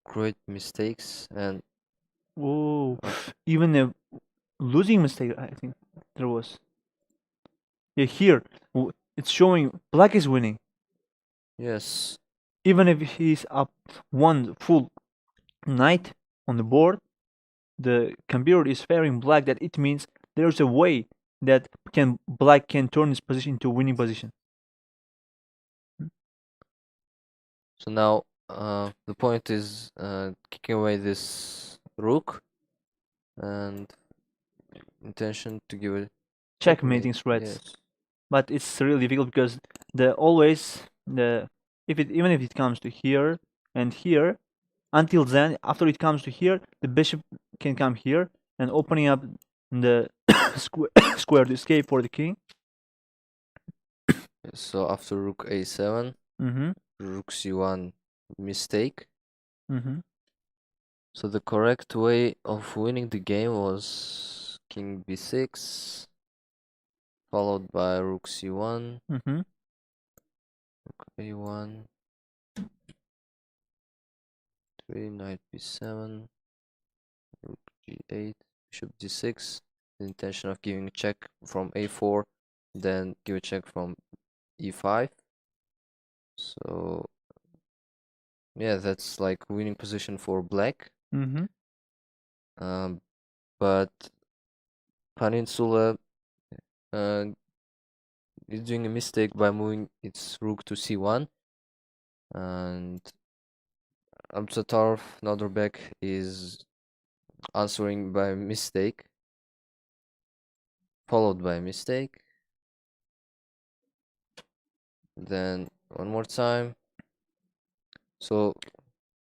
B: great mistakes, and
A: Whoa,
B: uh,
A: even a losing mistake, I think there was. Yeah, here it's showing black is winning,
B: yes,
A: even if he's up one full knight on the board. The computer is favoring black. That it means there's a way that black can turn his position into winning position.
B: so now the point is kicking away this rook and intention to give a checkmate.
A: Checkmating threats,
B: Yes.
A: but it's really difficult because the always the if it even if it comes to here and here, until then after it comes to here, the bishop can come here and opening up the square to escape for the king.
B: So after rook a7,
A: Mm-hmm.
B: rook c1 mistake.
A: Mm-hmm.
B: So the correct way of winning the game was king b6, followed by rook c1,
A: Mm-hmm.
B: rook a1, 3, knight b7, rook g8, bishop d6. The intention of giving a check from a4, then give a check from e5. So yeah, that's like winning position for black.
A: Mm-hmm.
B: Um, but Peninsula uh, is doing a mistake by moving its rook to c1, and Amsatarov Nodorbeck is answering by mistake, followed by mistake. Then one more time. So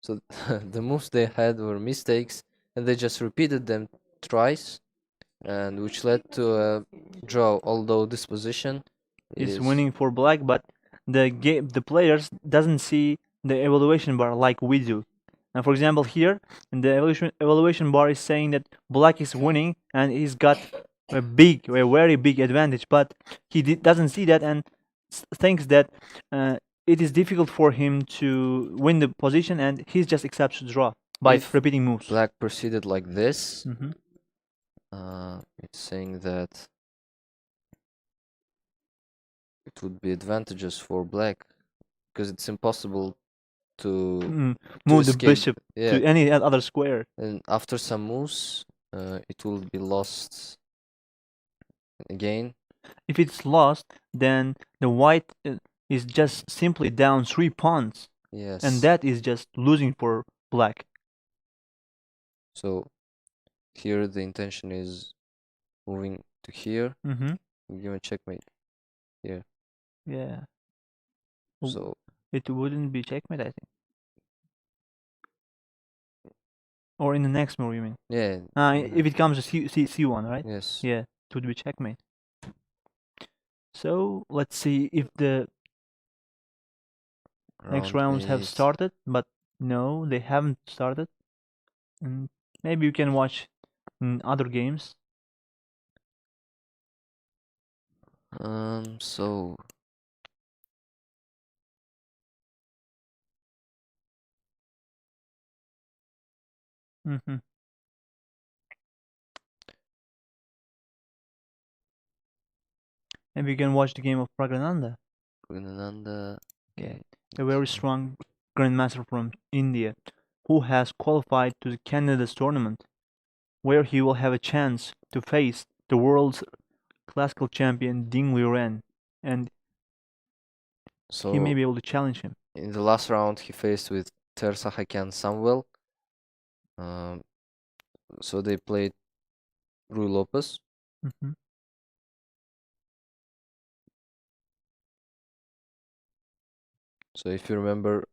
B: the moves they had were mistakes, and they just repeated them twice, and which led to a draw. Although this position
A: Is
B: is
A: winning for black, but the players doesn't see the evaluation bar like we do. And for example, here in the evaluation bar is saying that black is winning and he's got a very big advantage, but doesn't see that and thinks that it is difficult for him to win the position, and he just accepts to draw by
B: if
A: repeating moves.
B: black proceeded like this,
A: Hmm.
B: it's saying that it would be advantageous for black because it's impossible to
A: Move the
B: escape.
A: bishop
B: Yeah,
A: to any other square.
B: and after some moves, it will be lost again.
A: If it's lost, then the white is just simply down 3 pawns, and
B: Yes.
A: that is just losing for black.
B: So here the intention is moving to here,
A: Mm-hmm.
B: give a checkmate here.
A: Yeah.
B: So
A: It wouldn't be checkmate, I think. Or in the next move, you mean?
B: yeah,
A: If it comes to C1, right?
B: yes.
A: Yeah, it would be checkmate. So let's see if the next
B: Round
A: rounds have
B: 8.
A: started, but no, they haven't started. And maybe you can watch other games.
B: So
A: Mm-hmm. Maybe you can watch the game of Pragnananda.
B: Kunlari,
A: Yeah,
B: okay.
A: a very strong grandmaster from India who has qualified to the Canada's tournament, where he will have a chance to face the world's classical champion Ding Liren, and he may
B: So
A: be able to challenge him.
B: in the last round, he faced with Tersahakan Samuel. Um, so they played Rui Lopez.
A: Hmm.
B: So if you remember,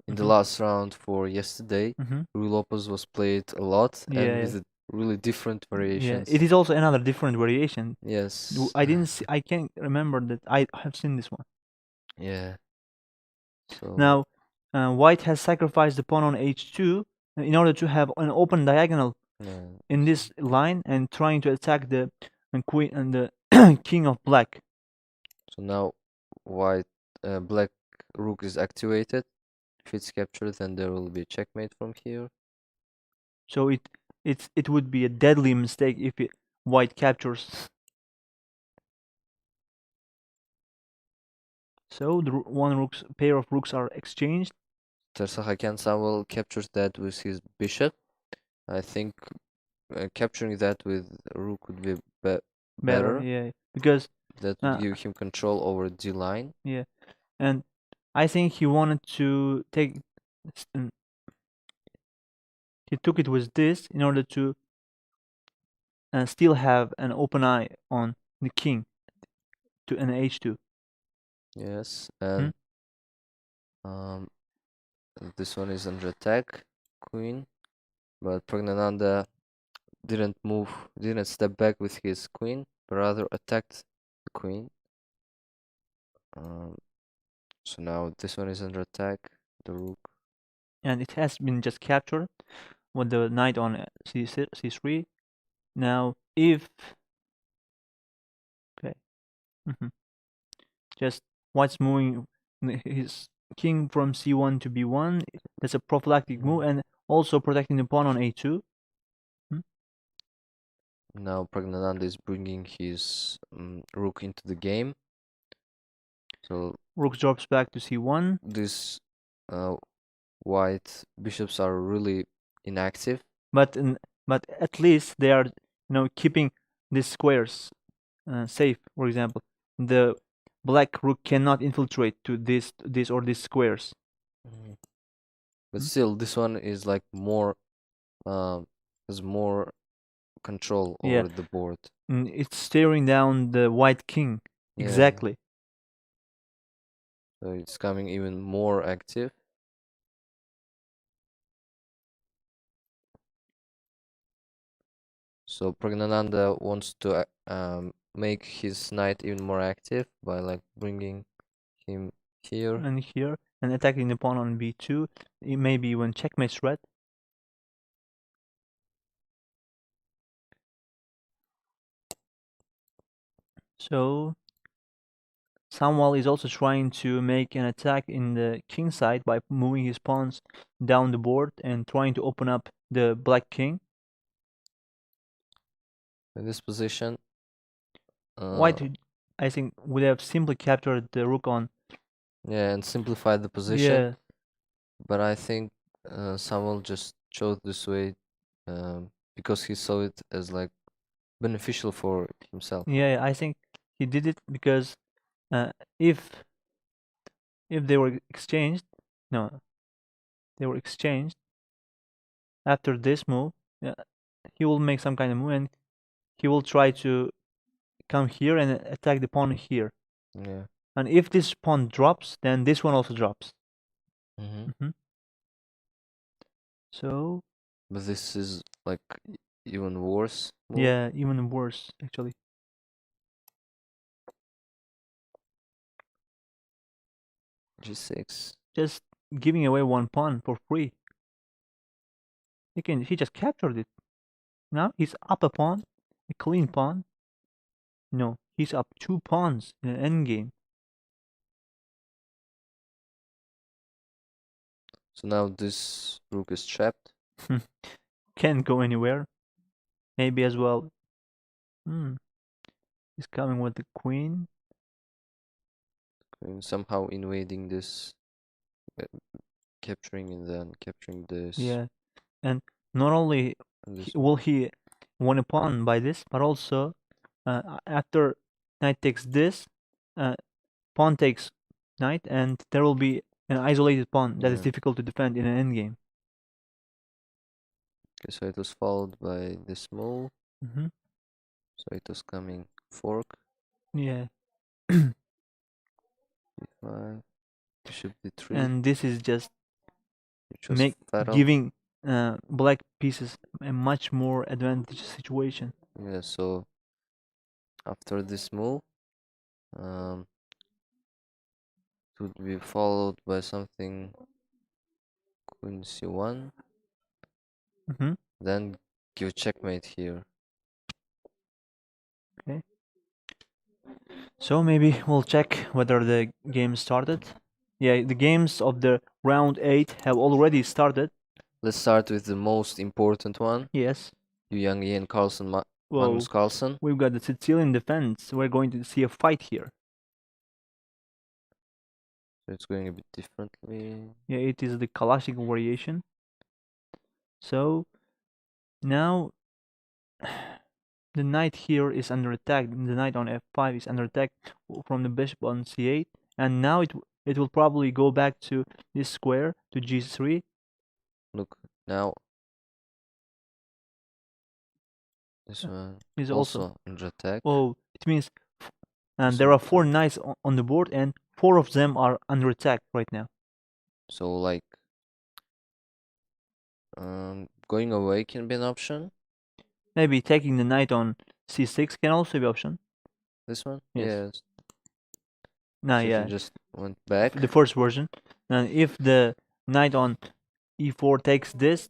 B: in the
A: Hmm.
B: last round for yesterday,
A: Hmm.
B: Rui Lopez was played a lot and
A: Yeah,
B: with really different
A: yeah. It
B: variations.
A: is also another different variation.
B: Yes.
A: I didn't see, I can't remember that I have seen this one.
B: Yeah. So
A: Now, White has sacrificed the pawn on h2 in order to have an open diagonal
B: yeah.
A: in this line and trying to attack the queen and the king of black.
B: So now white black rook is activated. If it's captured, then there will be checkmate from here.
A: So it would be a deadly mistake if White captures. So the pair of rooks are exchanged.
B: Tersahakan Samuel captures that with his bishop. I think capturing that with rook would be
A: Better,
B: better.
A: yeah, because
B: That would
A: uh,
B: give him control over d line.
A: yeah, and I think he wanted to take. He took it with this in order to still have an open eye on the king to an h2.
B: Yes,
A: Hmm?
B: and um, this one is under attack, queen. But Pragnananda didn't step back with his queen, but rather attacked the queen. Um, so now this one is under attack, the rook.
A: And it has been just captured with the knight on c3. Now, if okay, mhm, just White's moving his king from c1 to b1. That's a prophylactic move, and also protecting the pawn on a2. Hmm?
B: Now Pragnananda is bringing his rook into the game. So
A: Rook drops back to c1,
B: these uh, white bishops are really inactive.
A: but but at least they are keeping these squares safe. For example, the black rook cannot infiltrate to this or these squares.
B: Mhm. But
A: Hmm?
B: still, this one is like more has more control
A: Yeah,
B: over the board.
A: it's staring down the white king.
B: Yeah,
A: Exactly.
B: so it's coming even more active. So Pragnananda wants to make his knight even more active by like bringing him here.
A: And here, and attacking the pawn on b2. It may be even checkmate threat. So Samuel is also trying to make an attack in the king side by moving his pawns down the board and trying to open up the black king.
B: In this position,
A: White, I think, would have simply captured the rook on.
B: yeah, and simplify the position.
A: Yeah,
B: But I think Samuel just chose this way because he saw it as like beneficial for himself.
A: yeah, I think he did it because uh, if they were exchanged, no, they were exchanged after this move. Yeah, he will make some kind of move and he will try to come here and attack the pawn here.
B: Yeah.
A: And if this pawn drops, then this one also drops.
B: Hmm.
A: Hmm. So
B: But this is like even worse move.
A: yeah, even worse actually.
B: G6.
A: Just giving away one pawn for free. He just captured it. Now he's up a pawn, a clean pawn. No, he's up two pawns in an endgame.
B: So now this rook is trapped.
A: Can't go anywhere. Maybe as well. Hmm. He's coming with the queen.
B: And somehow invading this, uh, capturing and then capturing this.
A: Yeah, and not only
B: And this one.
A: will he won a pawn by this, but also after knight takes this, pawn takes knight, and there will be an isolated pawn that is
B: Yeah.
A: difficult to defend in an endgame.
B: Okay, so it was followed by this move.
A: Mm-hmm.
B: So it was coming fork,
A: Yeah,
B: d5, bishop d3,
A: and this is just
B: which was fatal.
A: giving black pieces a much more advantageous situation.
B: Yeah, so after this move, um, it would be followed by something queen c1,
A: Mm-hmm.
B: then give checkmate here.
A: Okay. So maybe we'll check whether the game started. Yeah, the games of the round 8 have already started.
B: Let's start with the most important one.
A: Yes.
B: Yang Yen Carlsen,
A: Whoa,
B: Magnus Carlsen.
A: we've got the Sicilian defense. We're going to see a fight here.
B: So it's going a bit differently.
A: Yeah, it is the Kalashnikov variation. So now the knight here is under attack. The knight on f5 is under attack from the bishop on c8, and now it will probably go back to this square to g3.
B: Look, now this one
A: Is also
B: also under attack.
A: oh, it means and
B: This
A: there
B: one
A: are 4
B: too.
A: knights on the board, and 4 of them are under attack right now.
B: So like going away can be an option.
A: Maybe taking the knight on c6 can also be option.
B: This one?
A: Yes.
B: Yes.
A: Nah,
B: So he
A: yeah.
B: just went back.
A: The first version. And if the knight on e4 takes this,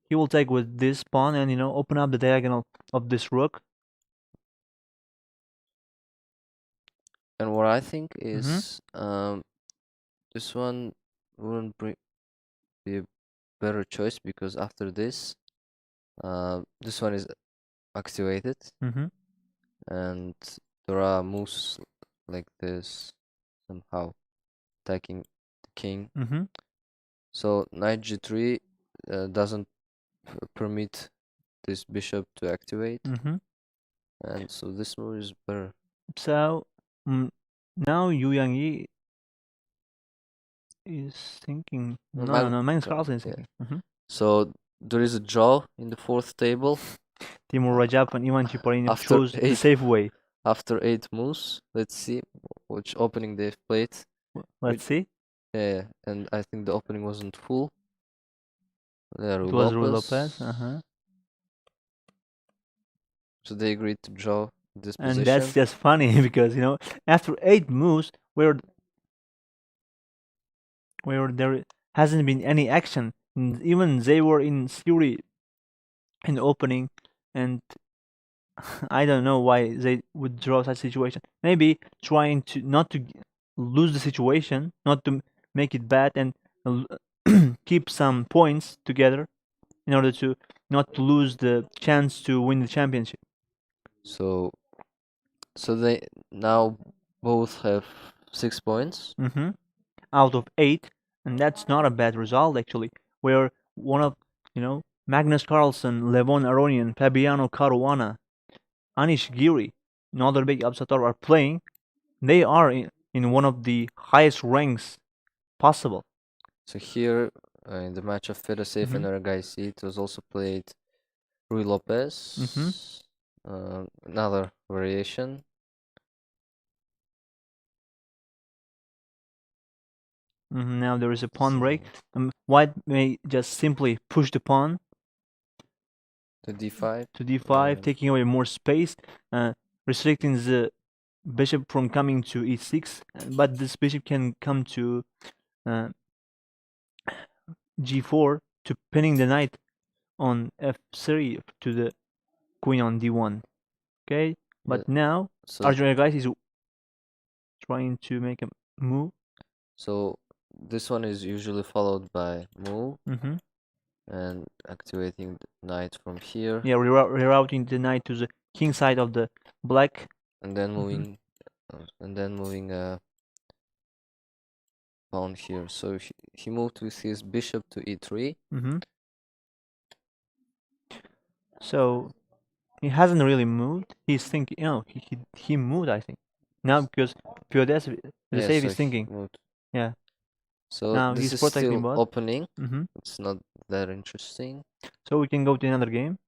A: he will take with this pawn and open up the diagonal of this rook.
B: And what I think
A: Mm-hmm.
B: is this one wouldn't be a better choice because after this this one is activated
A: Mm-hmm.
B: and there are moves like this somehow attacking the king.
A: Mm-hmm.
B: So knight g3 doesn't permit this bishop to activate,
A: Mm-hmm.
B: and so this move is better.
A: So now Yu Yangyi is thinking. No, Magnus Carlsen is
B: Yeah.
A: thinking. Mm-hmm.
B: So there is a draw in the fourth table.
A: Timur Rajab and Ivan Chiparin
B: After
A: chose the safe way.
B: after 8 moves, let's see which opening they've played.
A: Let's see.
B: Yeah, and I think the opening wasn't full. Yeah,
A: It
B: Ruy
A: was Ruy Lopez.
B: Lopez. So they agreed to draw this
A: And that's
B: position.
A: just funny because after 8 moves where there hasn't been any action, and even they were in theory in the opening, and I don't know why they would draw such situation. Maybe trying to not to lose the situation, not to make it bad, and keep some points together in order to not to lose the chance to win the championship.
B: So they now both have 6 points.
A: Mm-hmm. Out of 8, and that's not a bad result actually. Where one of Magnus Carlsen, Levon Aronian, Fabiano Caruana, Anish Giri, Norderbek Absatar are playing. They are in one of the highest ranks possible.
B: So here in the match of Fedoshev and
A: Mm-hmm.
B: Aragaisi, it was also played Ruy
A: Mm-hmm.
B: Lopez. Another variation.
A: Mm-hmm. Now there is a pawn
B: So
A: break. White may just simply push the pawn
B: to d5.
A: to d5,
B: And
A: taking away more space, restricting the bishop from coming to e6. But this bishop can come to uh, g4 to pinning the knight on f3 to the queen on d1. Okay,
B: yeah,
A: but now
B: so
A: Arjun guys is trying to make a move.
B: so this one is usually followed by move
A: Mm-hmm.
B: and activating the knight from here,
A: Yeah, rerouting the knight to the king side of the black.
B: and then
A: Mm-hmm.
B: moving a pawn here. So he moved with his bishop to e3.
A: Mm-hmm. So He hasn't really moved. He's thinking. He moved. I think now because
B: Yeah,
A: Feodosiev
B: so
A: is
B: he
A: thinking.
B: moved.
A: Yeah.
B: So
A: Now
B: this
A: he's
B: is
A: protecting
B: still
A: bot.
B: opening.
A: Mm-hmm.
B: It's not that interesting.
A: So we can go to another game.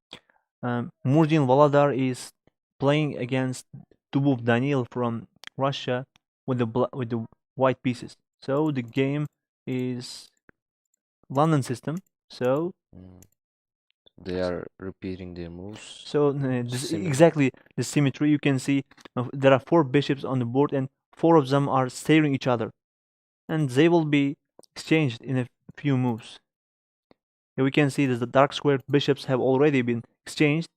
A: Murdin Voladar is playing against Dubov Daniil from Russia with the white pieces. So the game is London system. So
B: Mm. They are repeating their moves.
A: this
B: Similar.
A: exactly the symmetry. You can see there are 4 bishops on the board, and 4 of them are staring each other, and they will be exchanged in a few moves. Here we can see that the dark squared bishops have already been exchanged.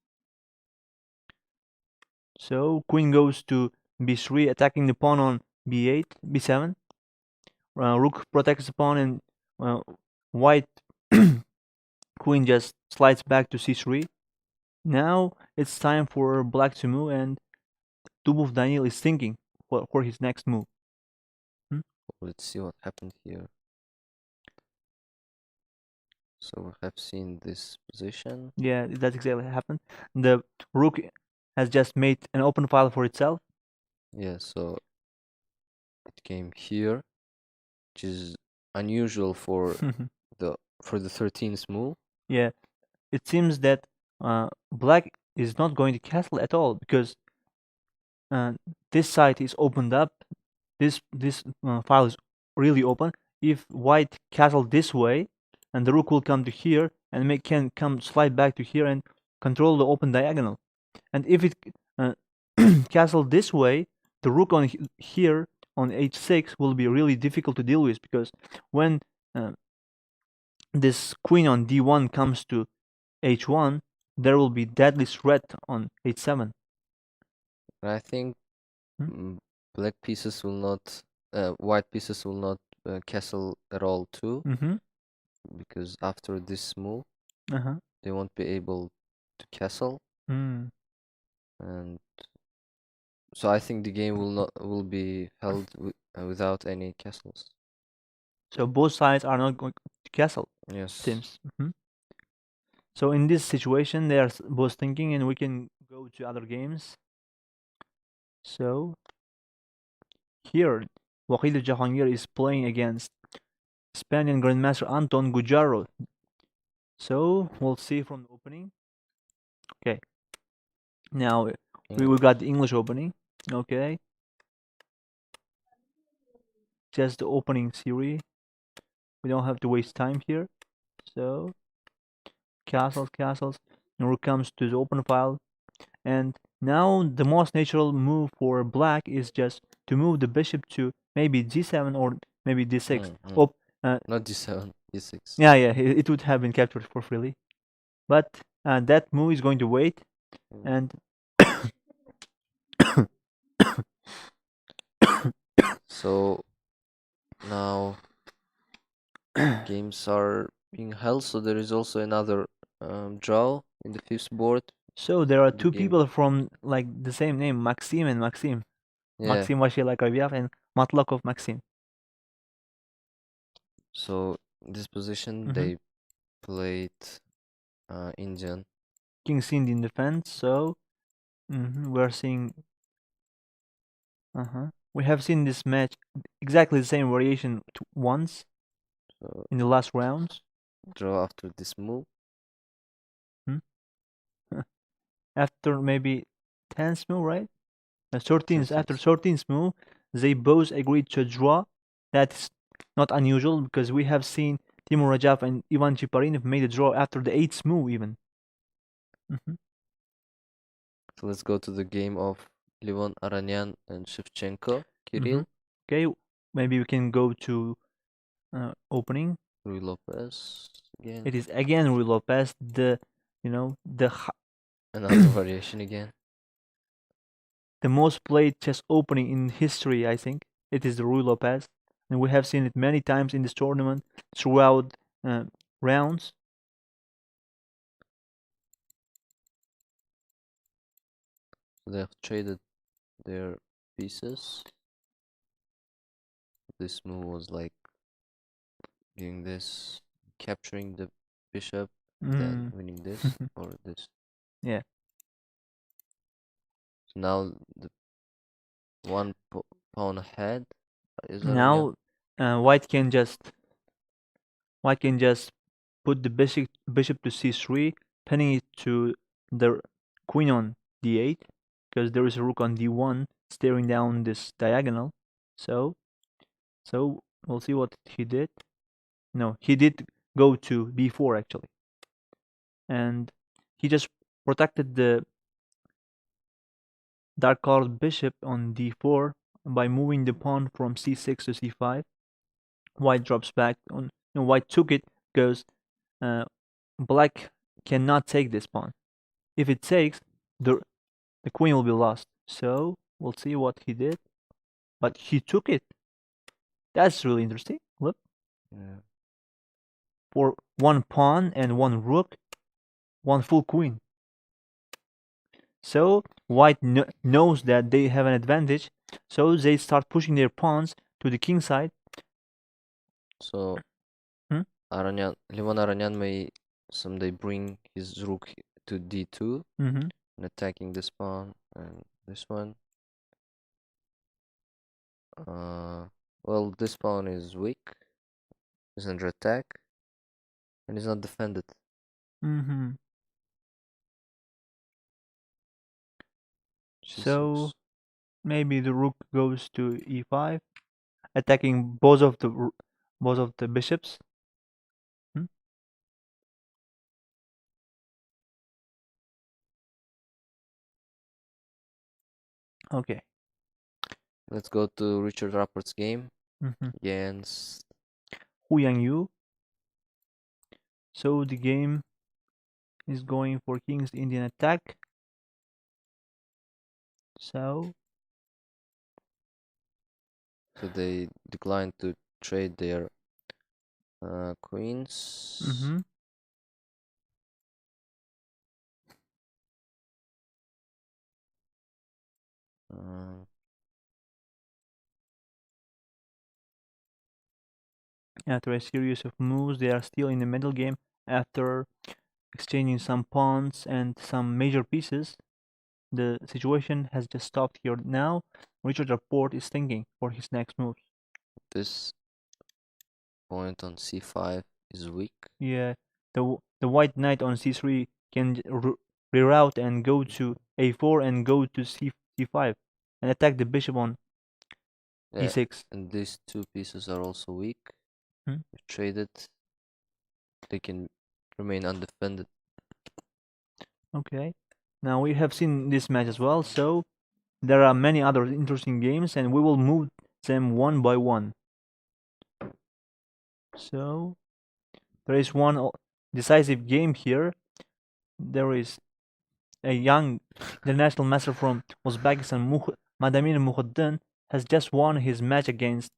A: So queen goes to b3, attacking the pawn on b8, b7. Rook protects the pawn, and uh, white queen just slides back to c3. Now it's time for black to move, and Dubov Daniel is thinking for his next move. Hmm?
B: Let's see what happened here. So we have seen this position.
A: Yeah, that's exactly what happened. The rook has just made an open file for itself.
B: Yeah, so it came here, which is unusual for the 13th move.
A: Yeah, it seems that black is not going to castle at all because uh, this side is opened up. This file is really open. If white castle this way, and the rook will come to here and can come slide back to here and control the open diagonal. And if it uh, castle this way, the rook on here on h6 will be really difficult to deal with because when uh, this queen on d1 comes to h1, there will be deadly threat on h7.
B: And I think
A: Hmm?
B: mm, black pieces will not, white pieces will not castle at all too,
A: Mm-hmm.
B: because after this move,
A: Uh-huh.
B: they won't be able to castle,
A: Mm.
B: and so I think the game will be held without any castles.
A: So both sides are not going to castle,
B: Yes.
A: seems. Hmm. So in this situation, they are both thinking, and we can go to other games. So here, Wakil Jahangir is playing against Spaniard Grandmaster Anton Gujaro. So we'll see from the opening. Okay, now
B: King.
A: we got the English opening. Okay, just the opening series. We don't have to waste time here. So castles, castles. Now it comes to the open file. And now the most natural move for black is just to move the bishop to maybe g7 or maybe d6.
B: Mm.
A: Oh, uh,
B: Not d7, d6.
A: yeah, yeah, it would have been captured for freely. But that move is going to wait,
B: Mm.
A: and
B: So now games are being held, so there is also another draw in the fifth board.
A: so there are
B: The
A: two
B: game,
A: people from like the same name, Maxim and Maxim.
B: yeah.
A: Maxim Vashilakoviev and Matlakov Maxim.
B: So this position
A: Hmm.
B: they played Indian.
A: King Sind in defense. So we're seeing. We have seen this match exactly the same variation once
B: So
A: in the last rounds.
B: draw after this move.
A: Hmm? After maybe 10th move, right? 13th, after
B: 13th.
A: 13th move, they both agreed to a draw. That's not unusual because we have seen Timur Rajab and Ivan Chiparinov made a draw after the 8th move even. Hmm.
B: So let's go to the game of Levon Aranyan and Shevchenko.
A: Hmm.
B: Kirill,
A: Okay, maybe we can go to opening.
B: Rui Lopez again.
A: It is again Rui Lopez,
B: Another variation again.
A: the most played chess opening in history, I think. It is the Rui Lopez. And we have seen it many times in this tournament throughout uh, rounds.
B: They have traded their pieces. This move was like doing this, capturing the bishop, then
A: Mm.
B: winning this or this.
A: Yeah.
B: Now the one pawn ahead is Aranyan.
A: Now, white can just put the bishop to c3, pinning it to the queen on d8, because there is a rook on d1 staring down this diagonal. So we'll see what he did. No, he did go to b4 actually, and he just protected the dark colored bishop on d4 by moving the pawn from c6 to c5. White drops back on. No, white took it because black cannot take this pawn. If it takes, the queen will be lost. So we'll see what he did. But he took it. That's really interesting. Look,
B: Yeah.
A: for one pawn and one rook, one full queen. So white knows that they have an advantage. So they start pushing their pawns to the king side.
B: So
A: Hmm?
B: Limon Aranyan may someday bring his rook to d2
A: Mm-hmm.
B: and attacking this pawn and this one. Well, this pawn is weak, is under attack, and is not defended.
A: Mm-hmm. So
B: c6.
A: maybe the rook goes to e5, attacking both of the bishops. Hmm? Okay.
B: Let's go to Richard Rappert's game
A: Mm-hmm.
B: against.
A: Hu Yang Yu. So the game is going for King's Indian attack. So
B: So they declined to trade their queens.
A: mm-hmm.
B: Uh,
A: After a series of moves, they are still in the middle game after exchanging some pawns and some major pieces. The situation has just stopped here now. Richard Rapport is thinking for his next moves.
B: this point on c5 is weak.
A: Yeah, the white knight on c3 can reroute and go to a4 and go to c5 and attack the bishop on
B: Yeah,
A: e6.
B: and these two pieces are also weak.
A: Hmm?
B: If traded, they can remain undefended.
A: Okay. Now we have seen this match as well, so there are many other interesting games, and we will move them one by one. So there is one decisive game here. There is a young international master from Uzbekistan, Madamir Mukhaddin, has just won his match against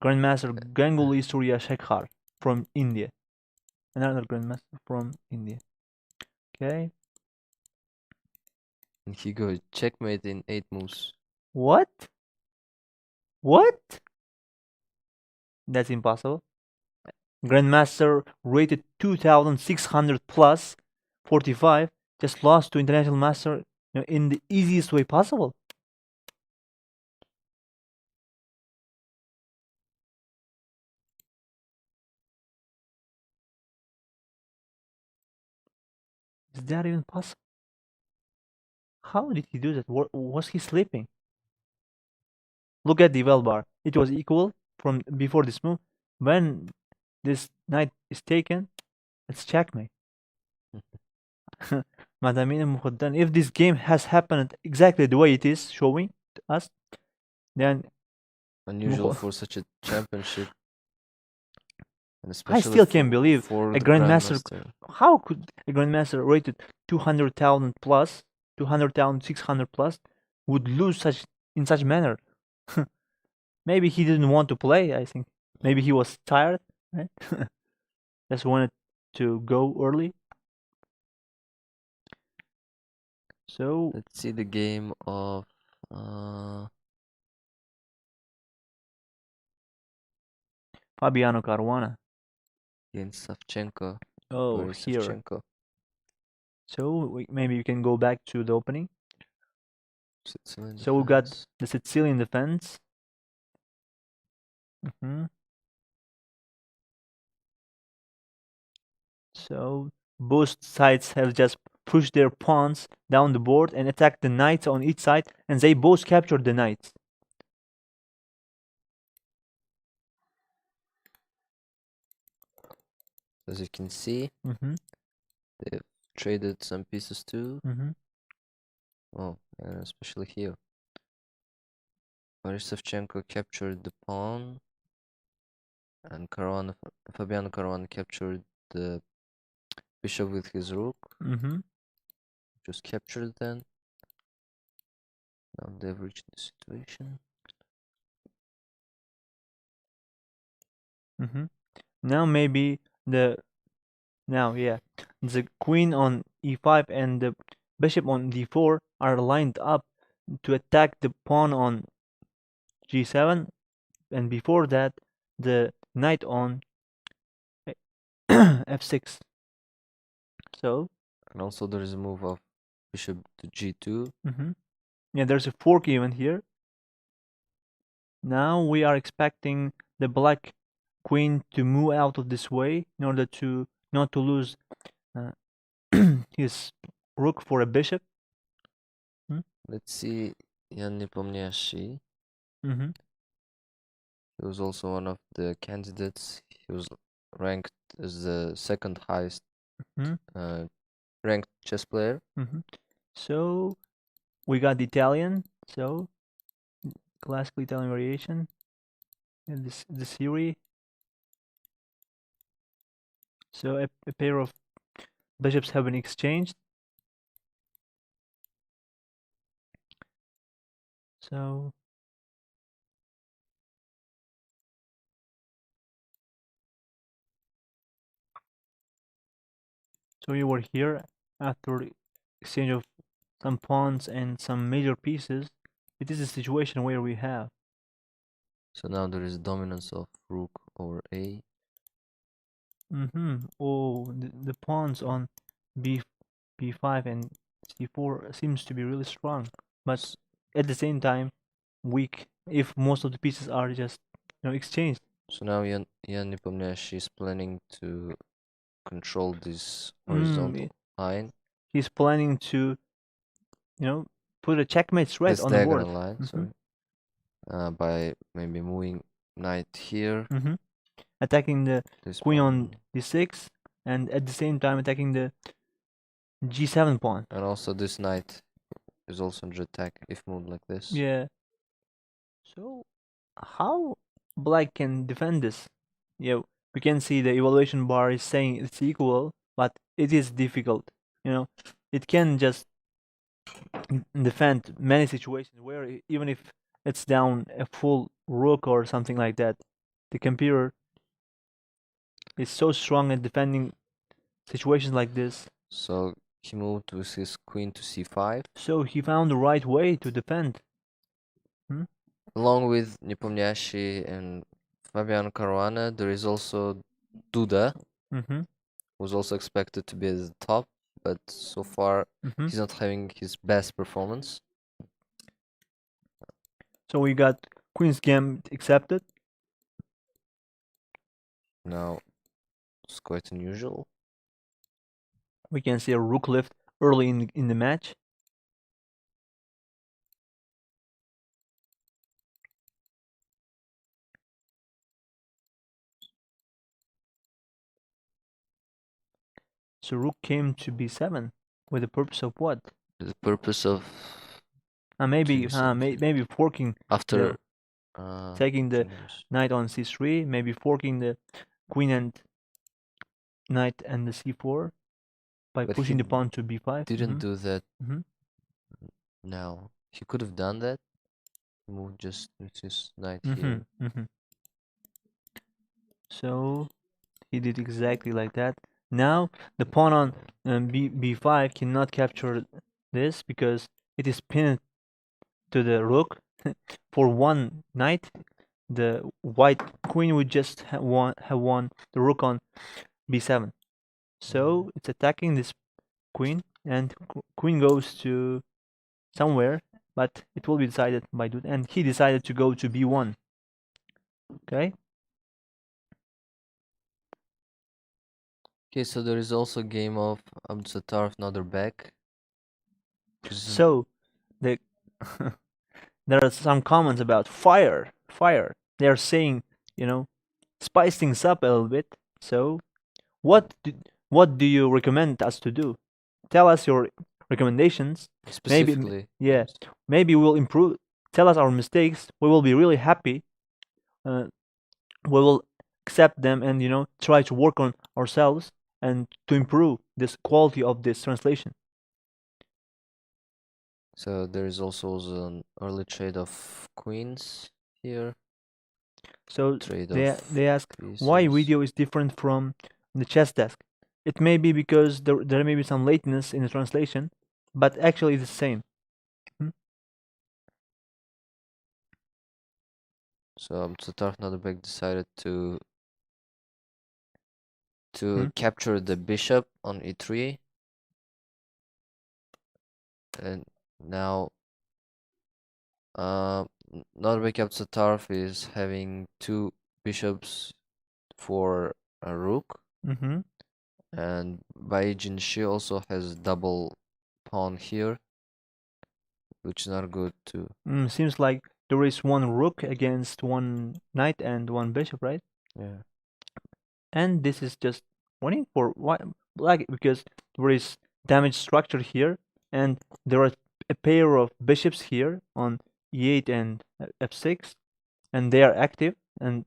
A: Grandmaster Ganguly Surya Shekhar from India. Another Grandmaster from India. Okay.
B: And he goes checkmate in 8 moves.
A: What? What? That's impossible. Grandmaster rated 2600 plus 45 just lost to international master in the easiest way possible. Is that even possible? How did he do that? Was he sleeping? Look at the well bar. It was equal from before this move. When this knight is taken, it's checkmate. Madamina Mukhaddan. If this game has happened exactly the way it is showing to us, then
B: Unusual for such a championship, and
A: I
B: especially
A: still can't believe
B: for
A: a
B: the
A: grandmaster.
B: grandmaster.
A: How could a grandmaster rated 200,000 plus, 200,000, 600 plus, would lose such in such manner? Maybe he didn't want to play. I think maybe he was tired. Right? Just wanted to go early. So
B: Let's see the game of uh,
A: Fabiano Caruana.
B: against Savchenko,
A: Oh,
B: Boris
A: here.
B: Savchenko.
A: So maybe you can go back to the opening.
B: Sicilian
A: So we got
B: defense.
A: the Sicilian defense. So both sides have just pushed their pawns down the board and attacked the knights on each side, and they both captured the knights.
B: As you can see, they've traded some pieces too. Oh, and especially here. Borisovchenko captured the pawn, and Fabiano Caruana captured the bishop with his rook. Just captured then. Now they've reached the situation.
A: Now maybe the queen on e5 and the bishop on d4 are lined up to attack the pawn on g7, and before that the knight on f6. So
B: And also there is a move of bishop to g2.
A: yeah, there's a fork even here. Now we are expecting the black queen to move out of this way in order to not to lose his rook for a bishop.
B: Let's see Jan Nepomniachtchi. He was also one of the candidates. He was ranked as the second highest ranked chess player.
A: So we got the Italian, so classical Italian variation, and the theory. So a pair of bishops have been exchanged. So we were here after the exchange of some pawns and some major pieces. It is a situation where we have.
B: So now there is dominance of rook over a.
A: Oh, the pawns on b5 and c4 seems to be really strong, but at the same time weak if most of the pieces are just exchanged.
B: So now Jan Nepomniachtchi is planning to control this horizontal line.
A: He's planning to put a checkmate threat
B: This
A: on the board.
B: diagonal line, sorry. By maybe moving knight here.
A: Attacking the
B: This
A: queen
B: pawn.
A: on d6 and at the same time attacking the g7 pawn.
B: And also this knight is also under attack if moved like this.
A: Yeah. So how black can defend this? Yeah, we can see the evaluation bar is saying it's equal, but it is difficult. It can just defend many situations where even if it's down a full rook or something like that, the computer is so strong at defending situations like this.
B: So he moved with his queen to c5.
A: So he found the right way to defend.
B: Along with Nepomniachtchi and Fabiano Caruana, there is also Duda, who's also expected to be at the top, but so far he's not having his best performance.
A: So we got Queen's Gambit accepted.
B: Now it's quite unusual.
A: We can see a rook lift early in the match. So rook came to b7 with the purpose of what?
B: The purpose of
A: maybe forking
B: after
A: taking the knight on c3, maybe forking the queen and knight and the c4 by pushing the pawn to b5.
B: Didn't do that. Now he could have done that. Move just with his knight here.
A: So he did exactly like that. Now the pawn on b5 cannot capture this because it is pinned to the rook. For one knight, the white queen would just have won the rook on b7. So it's attacking this queen, and queen goes to somewhere. but it will be decided by dude. And he decided to go to b1. Okay.
B: Okay, so there is also a game of Abdusattar another back.
A: So the there are some comments about fire. They are saying, spice things up a little bit. So what do, what do you recommend us to do? Tell us your recommendations. Maybe,
B: Specifically,
A: yeah,
B: yes.
A: maybe we'll improve. Tell us our mistakes. We will be really happy. Uh, we will accept them and try to work on ourselves and to improve this quality of this translation.
B: So there is also an early trade of queens here.
A: So
B: Trade
A: they
B: of
A: they ask why
B: pieces.
A: video is different from the chess desk. It may be because there may be some lateness in the translation, but actually it's the same. Hmm?
B: So Abdusattar another back decided to
A: Hmm?
B: capture the bishop on e3, and now Norbek Abdusattar is having two bishops for a rook,
A: Mm-hmm.
B: and Bai Jinshi also has double pawn here, which is not good too.
A: Seems like there is one rook against one knight and one bishop, right?
B: Yeah.
A: And this is just winning for white black because there is damage structure here, and there are a pair of bishops here on e8 and f6, and they are active. And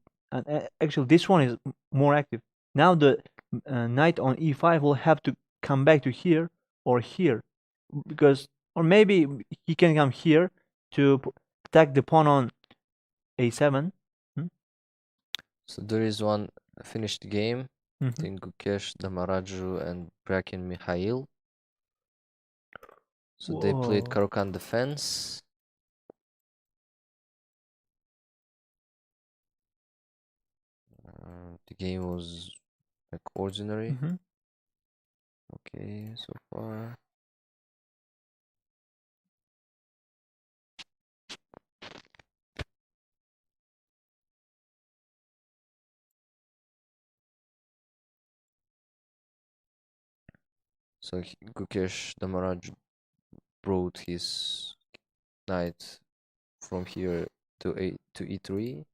A: actually, this one is more active. Now the knight on e5 will have to come back to here or here, because or maybe he can come here to attack the pawn on a7. Hmm?
B: So there is one finished game
A: Mhm.
B: between Gukesh Damaraju and Brakin Mikhail. So they played
A: Whoa.
B: Karokan defense. The game was like ordinary.
A: Mhm.
B: Okay, so far. So Gukesh Damaraj brought his knight from here to e3.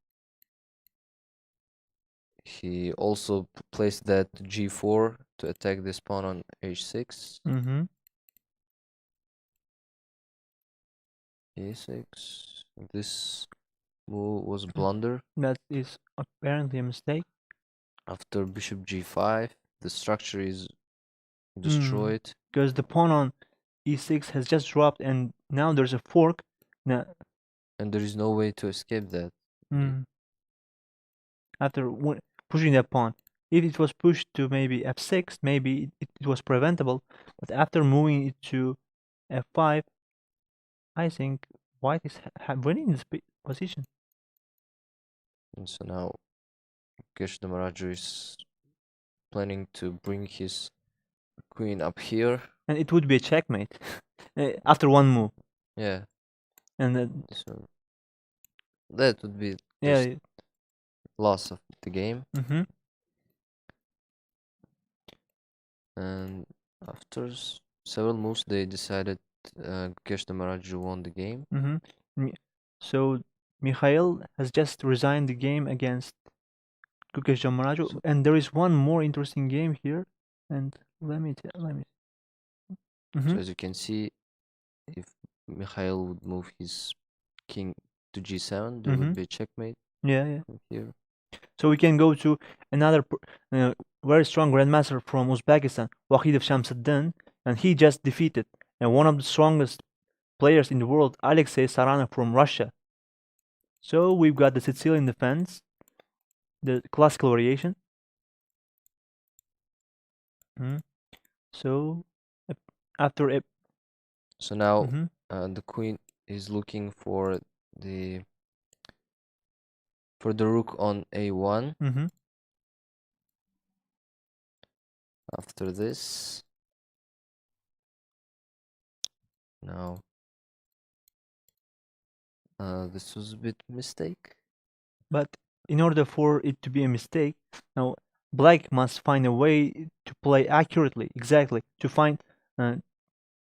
B: He also placed that g4 to attack this pawn on h6.
A: Mhm.
B: a6. This move was blunder.
A: That is apparently a mistake.
B: After bishop g5, the structure is
A: Mm.
B: destroyed,
A: Because the pawn on e6 has just dropped, and now there's a fork. Now,
B: and there is no way to escape that.
A: mm, after pushing that pawn, if it was pushed to maybe f6, maybe it was preventable. But after moving it to f5, I think white is winning this position.
B: And so now Kesh Damaraju is planning to bring his queen up here.
A: And it would be a checkmate after one move.
B: Yeah,
A: And
B: so that would be just
A: yeah.
B: loss of the game.
A: Mm-hmm.
B: And after several moves, they decided Kesh Damaraju won the game.
A: Mm-hmm. So Mikhail has just resigned the game against Kukesh Jamaraju,
B: So,
A: and there is one more interesting game here. And let me. Mm-hmm.
B: so as you can see, if Mikhail would move his king to g7, there
A: Mm-hmm.
B: would be a checkmate
A: Yeah, yeah.
B: from here.
A: So we can go to another very strong grandmaster from Uzbekistan, Wahid of Shamsuddin, and he just defeated and one of the strongest players in the world, Alexei Saranov from Russia. So we've got the Sicilian defense, the classical variation. Mhm. So after a
B: So now
A: mm-hmm,
B: the queen is looking the for the rook on a1.
A: mm-hmm,
B: After this, now This was a bit mistake.
A: But in order for it to be a mistake, now black must find a way to play accurately, exactly, to find uh,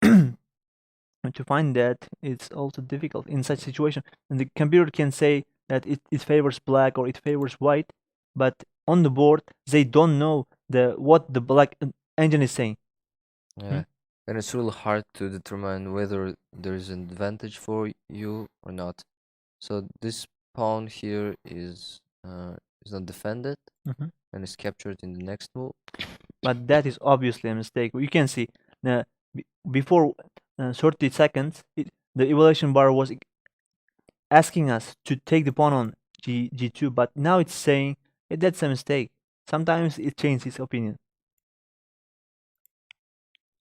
A: to find that it's also difficult in such situation. And the computer can say that it favors black or it favors white, but on the board they don't know what the black engine is saying.
B: Yeah. And it's really hard to determine whether there is an advantage for you or not. So this pawn here is not defended
A: Mhm.
B: and is captured in the next move.
A: But that is obviously a mistake. You can see before 30 seconds, the evaluation bar was asking us to take the pawn on g2, but now it's saying that's a mistake. Sometimes it changes its opinion.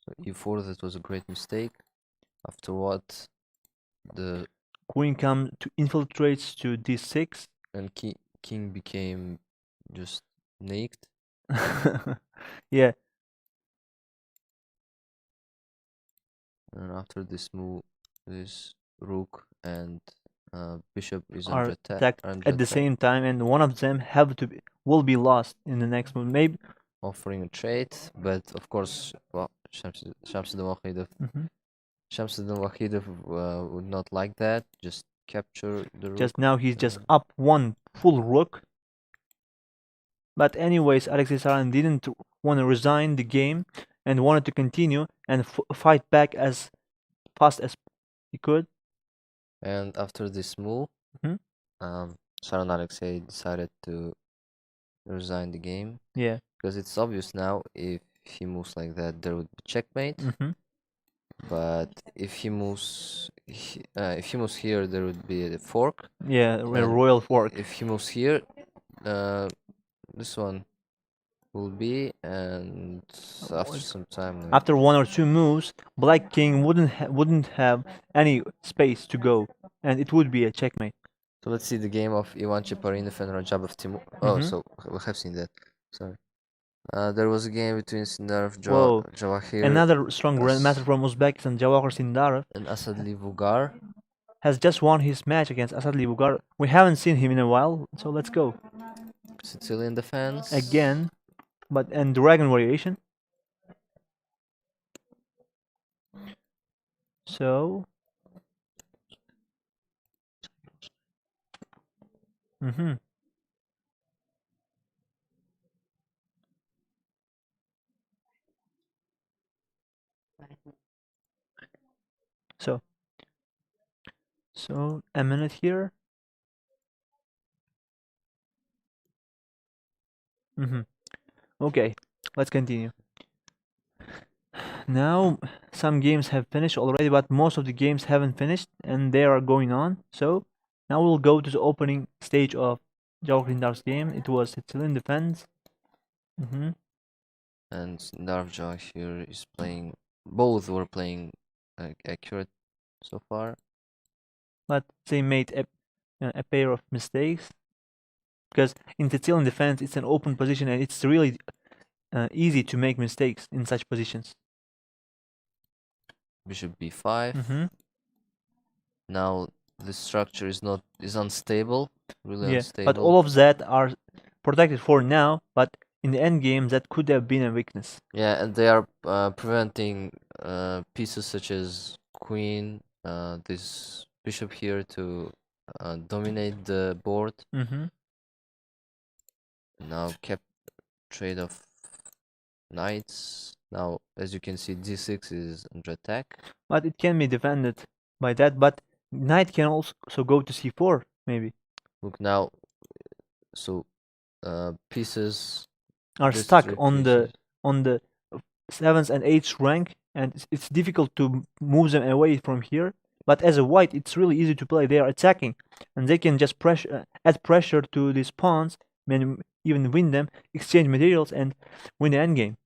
B: So e4, that was a great mistake. After what, the
A: Queen comes to infiltrates to d6.
B: and king became just naked.
A: Yeah,
B: And after this move, this rook and bishop is
A: are
B: under
A: attacked at the
B: attack,
A: same time, and one of them will be lost in the next move. Maybe.
B: offering a trade, but of course, well, Shamsuddin
A: Mhm.
B: Wahidov would not like that. Just capture the
A: Just
B: rook.
A: now he's just up one full rook. But anyways, Alexei Saran didn't want to resign the game and wanted to continue and fight back as fast as he could.
B: And after this move,
A: Mhm.
B: Sharon Alexei decided to resign the game
A: Yeah.
B: because it's obvious now if he moves like that, there would be checkmate.
A: Mhm.
B: But if he moves, if he moves here, there would be a fork.
A: Yeah, a
B: And
A: royal fork.
B: if he moves here, this one will be, and after some time, like,
A: After one or two moves, Black King wouldn't have any space to go, and it would be a checkmate.
B: so let's see the game of Ivan Cheparinov and Rajabov Timur. Oh,
A: Mhm.
B: so we have seen that. Sorry. There was a game between Sindarov
A: Whoa.
B: Jawahir
A: Another strong
B: As-
A: grandmaster from Uzbekistan, Jawahir Sindarov,
B: and Asadli Vugar.
A: has just won his match against Asadli Bugar. We haven't seen him in a while, so let's go.
B: Sicilian defense.
A: Again, and dragon variation. So, mhm. So, a minute here. Mhm. Okay, let's continue. Now, some games have finished already, but most of the games haven't finished, and they are going on. So, now we'll go to the opening stage of Jawahrindar's game. It was Sicilian defense. Mhm.
B: And Sindarov Jawahir is playing. Both were playing accurate so far.
A: But they made a pair of mistakes because in Sicilian defense, it's an open position, and it's really easy to make mistakes in such positions.
B: Bishop b5.
A: Mhm.
B: Now the structure is unstable, really
A: Yeah, but
B: unstable.
A: all of that are protected for now, but in the end game, that could have been a weakness.
B: Yeah, and they are preventing pieces such as queen, this bishop here to dominate the board.
A: Mm-hmm.
B: Now kept trade of knights. Now, as you can see, d6 is under attack.
A: But it can be defended by that. But knight can also go to c4, maybe.
B: Look now, so pieces
A: Are
B: these
A: stuck
B: three
A: on
B: pieces.
A: the seventh and eighth rank, and it's difficult to move them away from here. But as a white, it's really easy to play. They are attacking, and they can just add pressure to these pawns, and even win them, exchange materials, and win the endgame.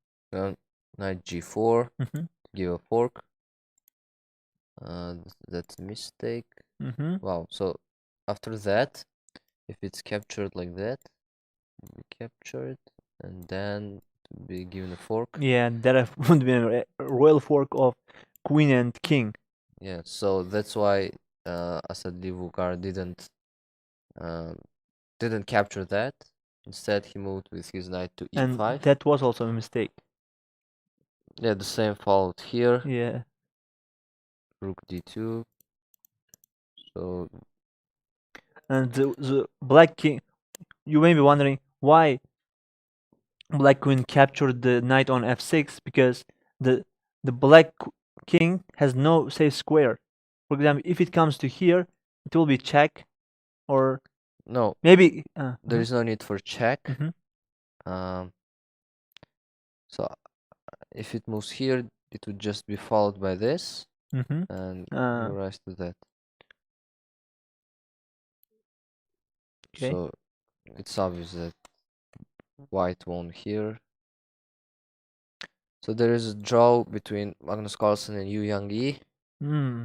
B: Knight g4,
A: Mm-hmm.
B: give a fork. That's a mistake.
A: Mm-hmm.
B: Wow, so after that, if it's captured like that, we capture it, and then to be given a fork.
A: Yeah, that would be a royal fork of queen and king.
B: Yeah, so that's why Asadli Vugar didn't capture that. Instead, he moved with his knight to
A: And
B: e5.
A: that was also a mistake.
B: Yeah, the same followed here.
A: Yeah.
B: Rook d2. So
A: And the black king, you may be wondering why black queen captured the knight on f6, because the black king has no safe square. For example, if it comes to here, it will be check, or
B: no,
A: maybe
B: there is no need for check.
A: mhm,
B: Um, so if it moves here, it would just be followed by this,
A: mhm,
B: and
A: uh,
B: give rise to that.
A: okay.
B: So it's obvious that white won here. So there is a draw between Magnus Carlsen and Yu Yang-yi.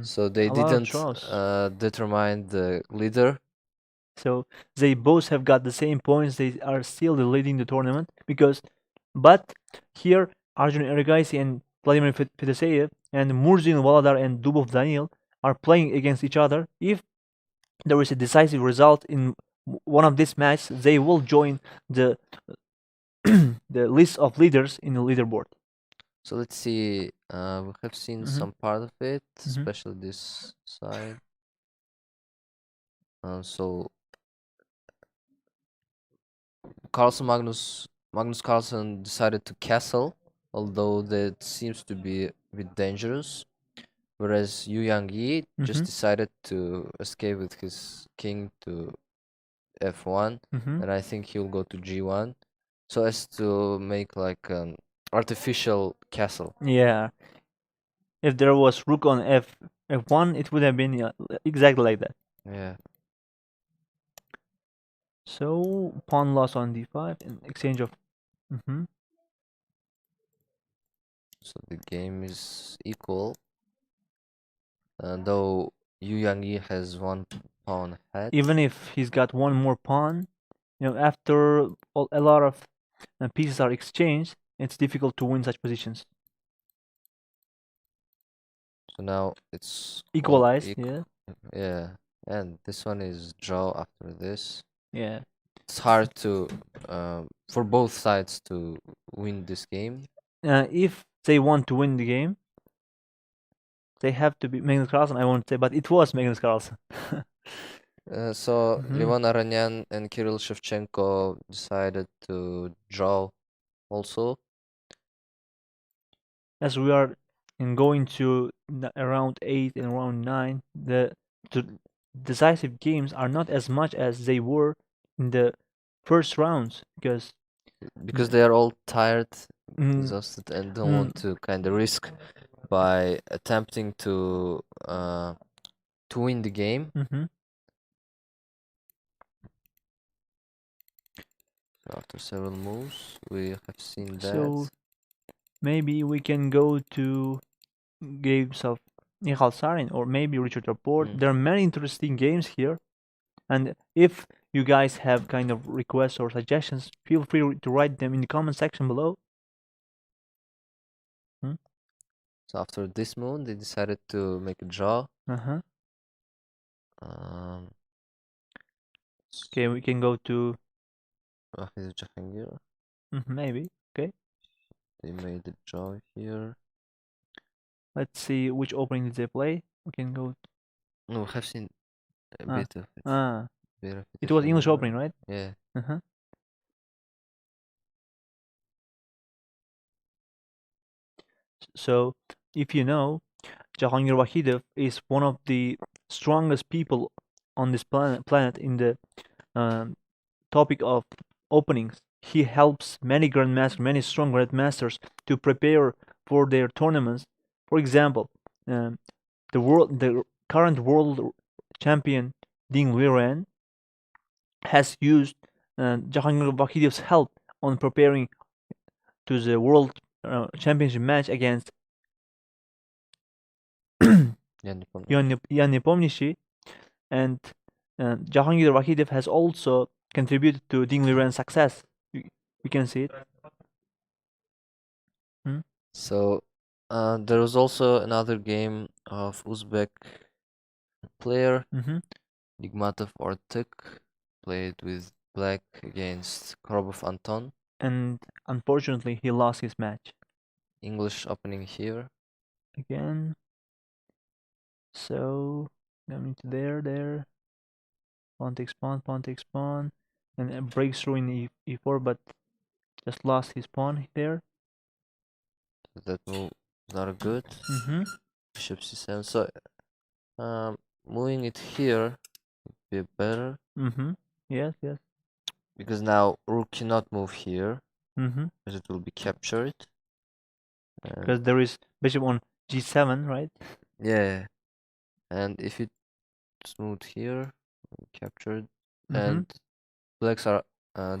B: So they
A: A lot of
B: didn't
A: draws.
B: determine the leader.
A: So they both have got the same points. They are still leading the tournament but here Arjun Erigaisi and Vladimir Fedoseev and Murzin Valadar and Dubov Daniel are playing against each other. If there is a decisive result in one of these matches, they will join the the list of leaders in the leaderboard.
B: So let's see. We have seen
A: Mhm,
B: some part of it,
A: mhm,
B: especially this side. So Magnus Carlsen decided to castle, although that seems to be a bit dangerous. Whereas Yu Yang-yi just
A: mhm,
B: decided to escape with his king to f1,
A: mhm.
B: and I think he'll go to g1, so as to make like an artificial castle.
A: Yeah, if there was rook on f1, it would have been exactly like that.
B: Yeah.
A: So pawn loss on d5 in exchange of. Mhm.
B: So the game is equal, though Yu Yang-yi has one pawn ahead.
A: Even if he's got one more pawn, after a lot of pieces are exchanged, it's difficult to win such positions.
B: So now it's all
A: Equalized,
B: equal.
A: yeah,
B: Yeah, and this one is draw after this.
A: yeah.
B: It's hard to for both sides to win this game.
A: If they want to win the game, they have to be Magnus Carlsen. I won't say, but it was Magnus Carlsen.
B: So
A: Mhm.
B: Levan Aranyan and Kirill Shevchenko decided to draw also.
A: As we are going to around 8 and around 9, the decisive games are not as much as they were in the first rounds, because
B: Because they are all tired,
A: mm,
B: exhausted, and don't
A: mm,
B: want to kind of risk by attempting to win the game.
A: mhm.
B: After several moves, we have seen that.
A: So maybe we can go to games of Nihal Sarin or maybe Richard Rapport.
B: Mm.
A: There are many interesting games here, and if you guys have kind of requests or suggestions, feel free to write them in the comment section below. Hmm?
B: So after this move, they decided to make a draw.
A: Uh-huh.
B: Um,
A: Okay, we can go to
B: Wahid Jahangir.
A: maybe. Okay,
B: They made the draw here.
A: let's see which opening did they play. We can go.
B: No, we have seen a
A: Ah,
B: bit of it.
A: ah.
B: Bit of
A: It was English
B: Jahangir.
A: opening, right?
B: Yeah.
A: Uh-huh. So, if you know, Jahangir Wahidov is one of the strongest people on this planet in the um, topic of openings. He helps many grandmasters, many strong grandmasters to prepare for their tournaments. For example, um, the current world champion Ding Liren has used Jahangir Wahidov's help on preparing to the world championship match against
B: Yeah, Nippon.
A: Yan Nepomniachtchi, and Jahangir Wahidov has also contributed to Ding Liren's success. You can see it. Hmm?
B: So there was also another game of Uzbek player.
A: Mm-hmm.
B: Nigmatov Ortuk played with black against Korobov Anton.
A: And unfortunately, he lost his match
B: English opening here.
A: again. So going to there. Pawn takes pawn, and it breaks through in e4, but just lost his pawn there.
B: That move not good.
A: Mm-hmm.
B: Bishop c7. So moving it here would be better
A: Mm-hmm. Yes.
B: because now rook cannot move here
A: Mm-hmm.
B: because it will be captured. And
A: Because there is bishop on g7, right?
B: yeah, and if it's moved here, captured,
A: Mm-hmm.
B: and blacks are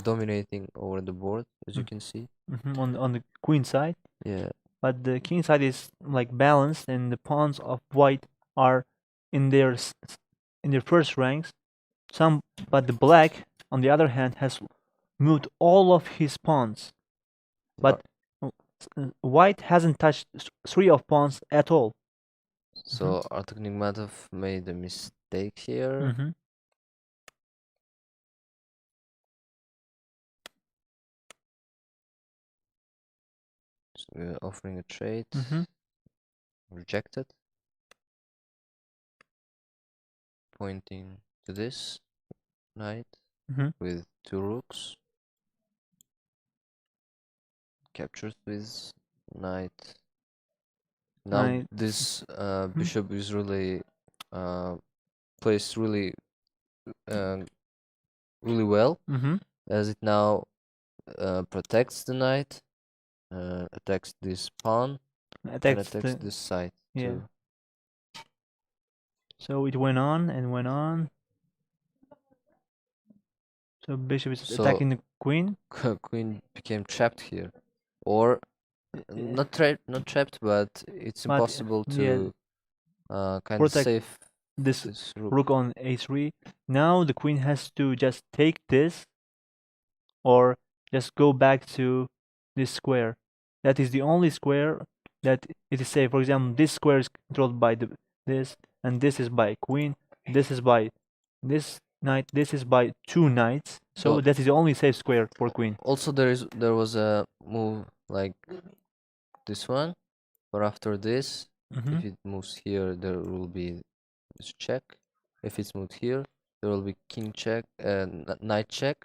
B: dominating over the board, as you can see.
A: Mm-hmm. On the queen side,
B: Yeah,
A: but the king side is like balanced, and the pawns of white are in their in their first ranks. But the black, on the other hand, has moved all of his pawns. But white hasn't touched three of pawns at all.
B: so Artur Nigmatov made a mistake here.
A: Mm-hmm.
B: So we're offering a trade,
A: Mm-hmm.
B: rejected, pointing to this knight
A: Mm-hmm.
B: with two rooks, captured with knight. Now this bishop is really placed really really well,
A: Mm-hmm.
B: as it now protects the knight, attacks this pawn, and
A: Attacks
B: attacks
A: the
B: this side
A: yeah.
B: too.
A: So it went on and went on. So bishop is
B: So
A: attacking the queen.
B: queen became trapped here, or not trapped, but it's
A: But
B: impossible
A: yeah,
B: to kind of
A: protect
B: save
A: this
B: this rook.
A: rook on a3. Now the queen has to just take this or just go back to this square. That is the only square that it is safe. For example, this square is controlled by this, and this is by queen. This is by this knight. This is by two knights. So
B: So
A: that is the only safe square for queen.
B: also there was a move like this one, but after this,
A: Mm-hmm.
B: if it moves here, there will be this check. If it's moved here, there will be king check and knight check,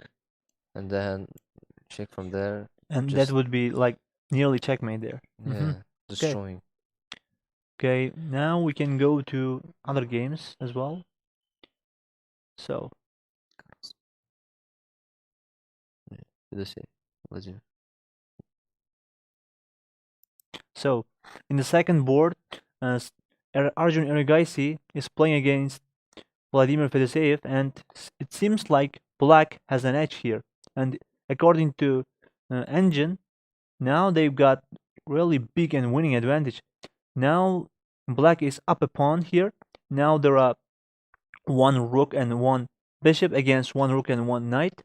B: and then check from there.
A: And that
B: Just
A: would be like nearly checkmate there. Mm-hmm.
B: yeah,
A: Okay.
B: destroying.
A: Okay. Now we can go to other games as well. So
B: The same. Legend.
A: So, in the second board, Arjun Erigaisi is playing against Vladimir Fedoseev, and it seems like Black has an edge here. And according to Engine, now they've got really big and winning advantage. Now Black is up a pawn here. Now there are one rook and one bishop against one rook and one knight.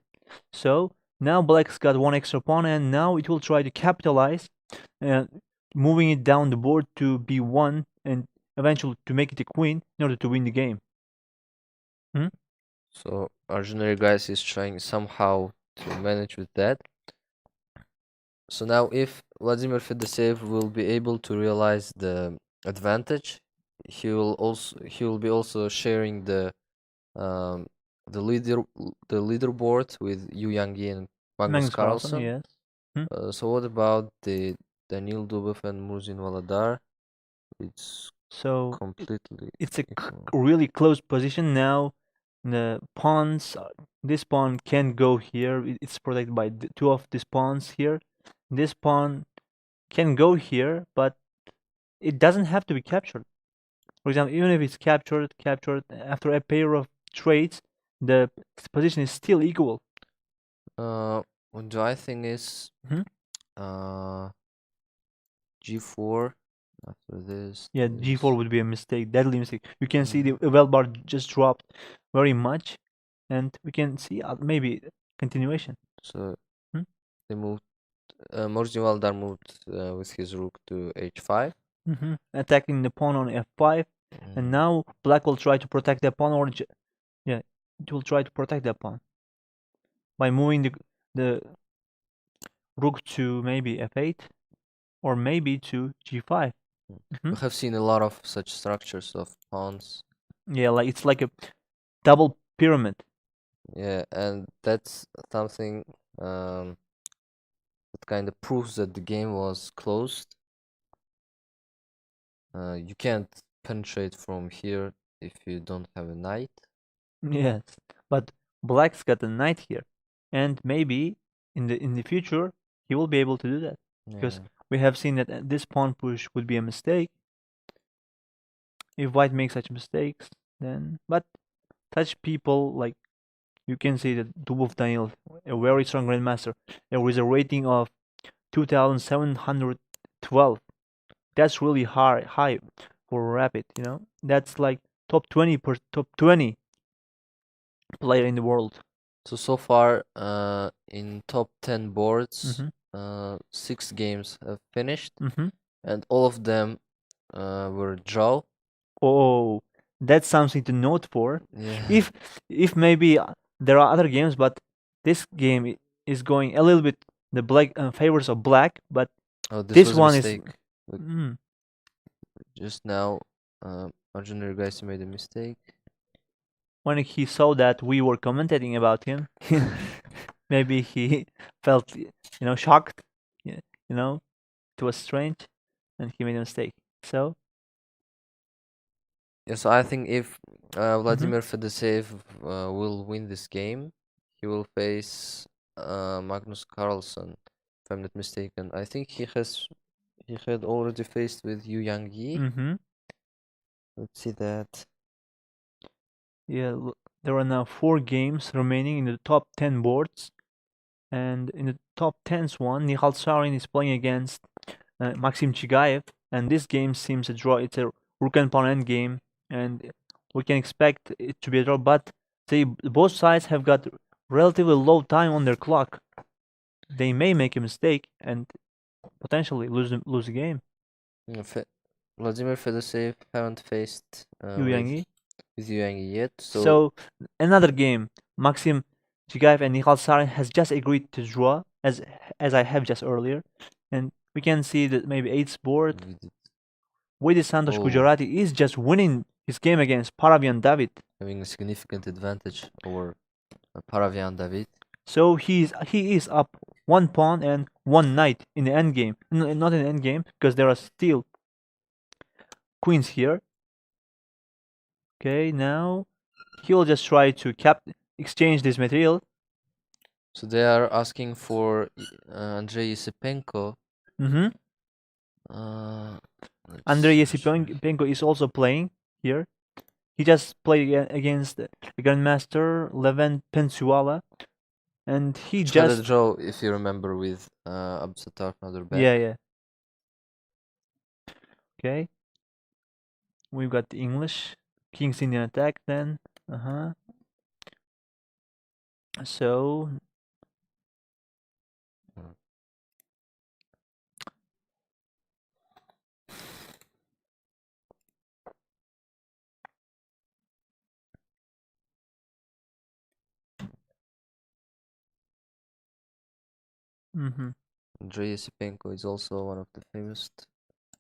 A: So now Black's got one extra pawn, and now it will try to capitalize, uh, moving it down the board to b1 and eventually to make it a queen in order to win the game. Hmm?
B: So Arjunary guys is trying somehow to manage with that. So now if Vladimir Fedoseev will be able to realize the advantage, he will be also sharing um the leaderboard with Yu Yangyi and Magnus
A: Magnus Carlsen,
B: Carlsen.
A: yes. Hmm?
B: So what about the Daniil Dubov and Murzin Valadar? It's
A: So
B: completely
A: it's a
B: equal.
A: really close position now. The pawns, this pawn can't go here. It's protected by two of these pawns here. This pawn can go here, but it doesn't have to be captured. For example, even if it's captured after a pair of trades, the position is still equal.
B: What do I think is
A: Hmm?
B: uh G4 after this
A: Yeah,
B: is
A: g4 would be a mistake, deadly mistake. You can see the
B: mhm.
A: well bar just dropped very much, and we can see maybe continuation.
B: So
A: Hmm?
B: they moved Murzin Valadar moved with his rook to h5.
A: Attacking the pawn on f5. And now black will try to protect the pawn, or yeah, it will try to protect the pawn by moving the rook to maybe f8 or maybe to g5.
B: We have seen a lot of such structures of pawns.
A: Yeah, like it's like a double pyramid.
B: Yeah, and that's something that kind of proves that the game was closed. You can't penetrate from here if you don't have a knight.
A: Yes, but black's got a knight here, and maybe in the future he will be able to do that because
B: Yeah.
A: we have seen that this pawn push would be a mistake. If white makes such mistakes, then but such people like you can see that Dubov Daniel, a very strong grandmaster, with a rating of 2,712. That's really high for Rapid. That's like top 20 player in the world.
B: So far, in top 10 boards,
A: Mhm.
B: 6 games have finished,
A: Mhm.
B: and all of them were draw.
A: Oh, that's something to note for.
B: Yeah.
A: If maybe there are other games, but this game is going a little bit the black favors of black, but
B: Oh, this
A: this
B: was a
A: one is.
B: mistake. Look,
A: Mm,
B: just now, Arjun guys made a mistake.
A: when he saw that we were commentating about him, maybe he felt shocked. Yeah, it was strange, and he made a mistake. So.
B: Yeah, so I think if
A: Mhm.
B: Vladimir Fedoseev will win this game, he will face Magnus Carlsen, if I'm not mistaken. I think he had already faced with Yu Yang Yi.
A: Mhm.
B: Let's see that.
A: Yeah, there are now 4 games remaining in the top 10 boards. And in the top 10th one, Nihal Sarin is playing against Maxim Chigayev. And this game seems a draw. It's a rook and pawn end game. And we can expect it to be a draw. But both sides have got relatively low time on their clock. They may make a mistake and potentially lose the game.
B: Vladimir Fedoseev haven't faced
A: Yu Yang.
B: with Yu Yang yet, so
A: So another game, Maxim Chigayev and Nihal Sarin has just agreed to draw, as I have just earlier, and we can see that maybe eighth board. Wade Santos
B: oh,
A: Gujarati is just winning his game against Paravian David.
B: having a significant advantage over Paravian David.
A: So he is up 1 pawn and 1 knight in the end game. Not in the end game because there are still queens here. Okay, now he'll just try to exchange this material.
B: So they are asking for Andrei Yesipenko.
A: Mm-hmm. Andrei Yesipenko is also playing here. He just played against the Grandmaster Levent Pensuala, and he
B: which had a
A: just
B: draw, if you remember, with Absatar Naderbek.
A: yeah. Okay, we've got the English King's Indian attack then. So
B: Andrei Yesipenko is also one of the famous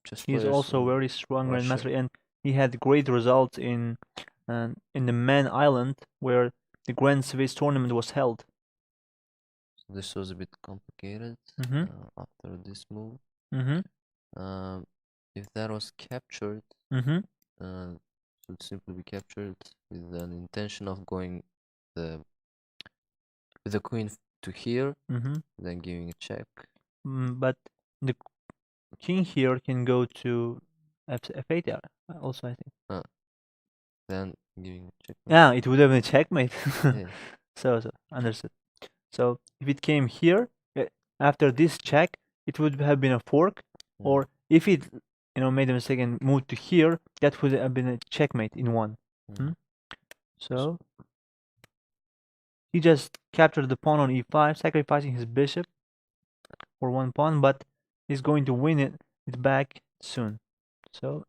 B: chess
A: he's
B: players
A: also
B: in
A: very strong
B: Russia.
A: Grandmaster, and he had great results in the Man Island where the Grand Swiss tournament was held.
B: So this was a bit complicated after this move. If that was captured, should simply be captured with an intention of going with the queen to here, then giving a check.
A: But the king here can go to f8 also, I think.
B: Then giving a check.
A: Yeah, it would have been a checkmate.
B: Yeah.
A: So understood. So if it came here after this check, it would have been a fork, or if it made a mistake and moved to here, that would have been a checkmate in one. So he just captured the pawn on e5, sacrificing his bishop for 1 pawn, but he's going to win it back soon. So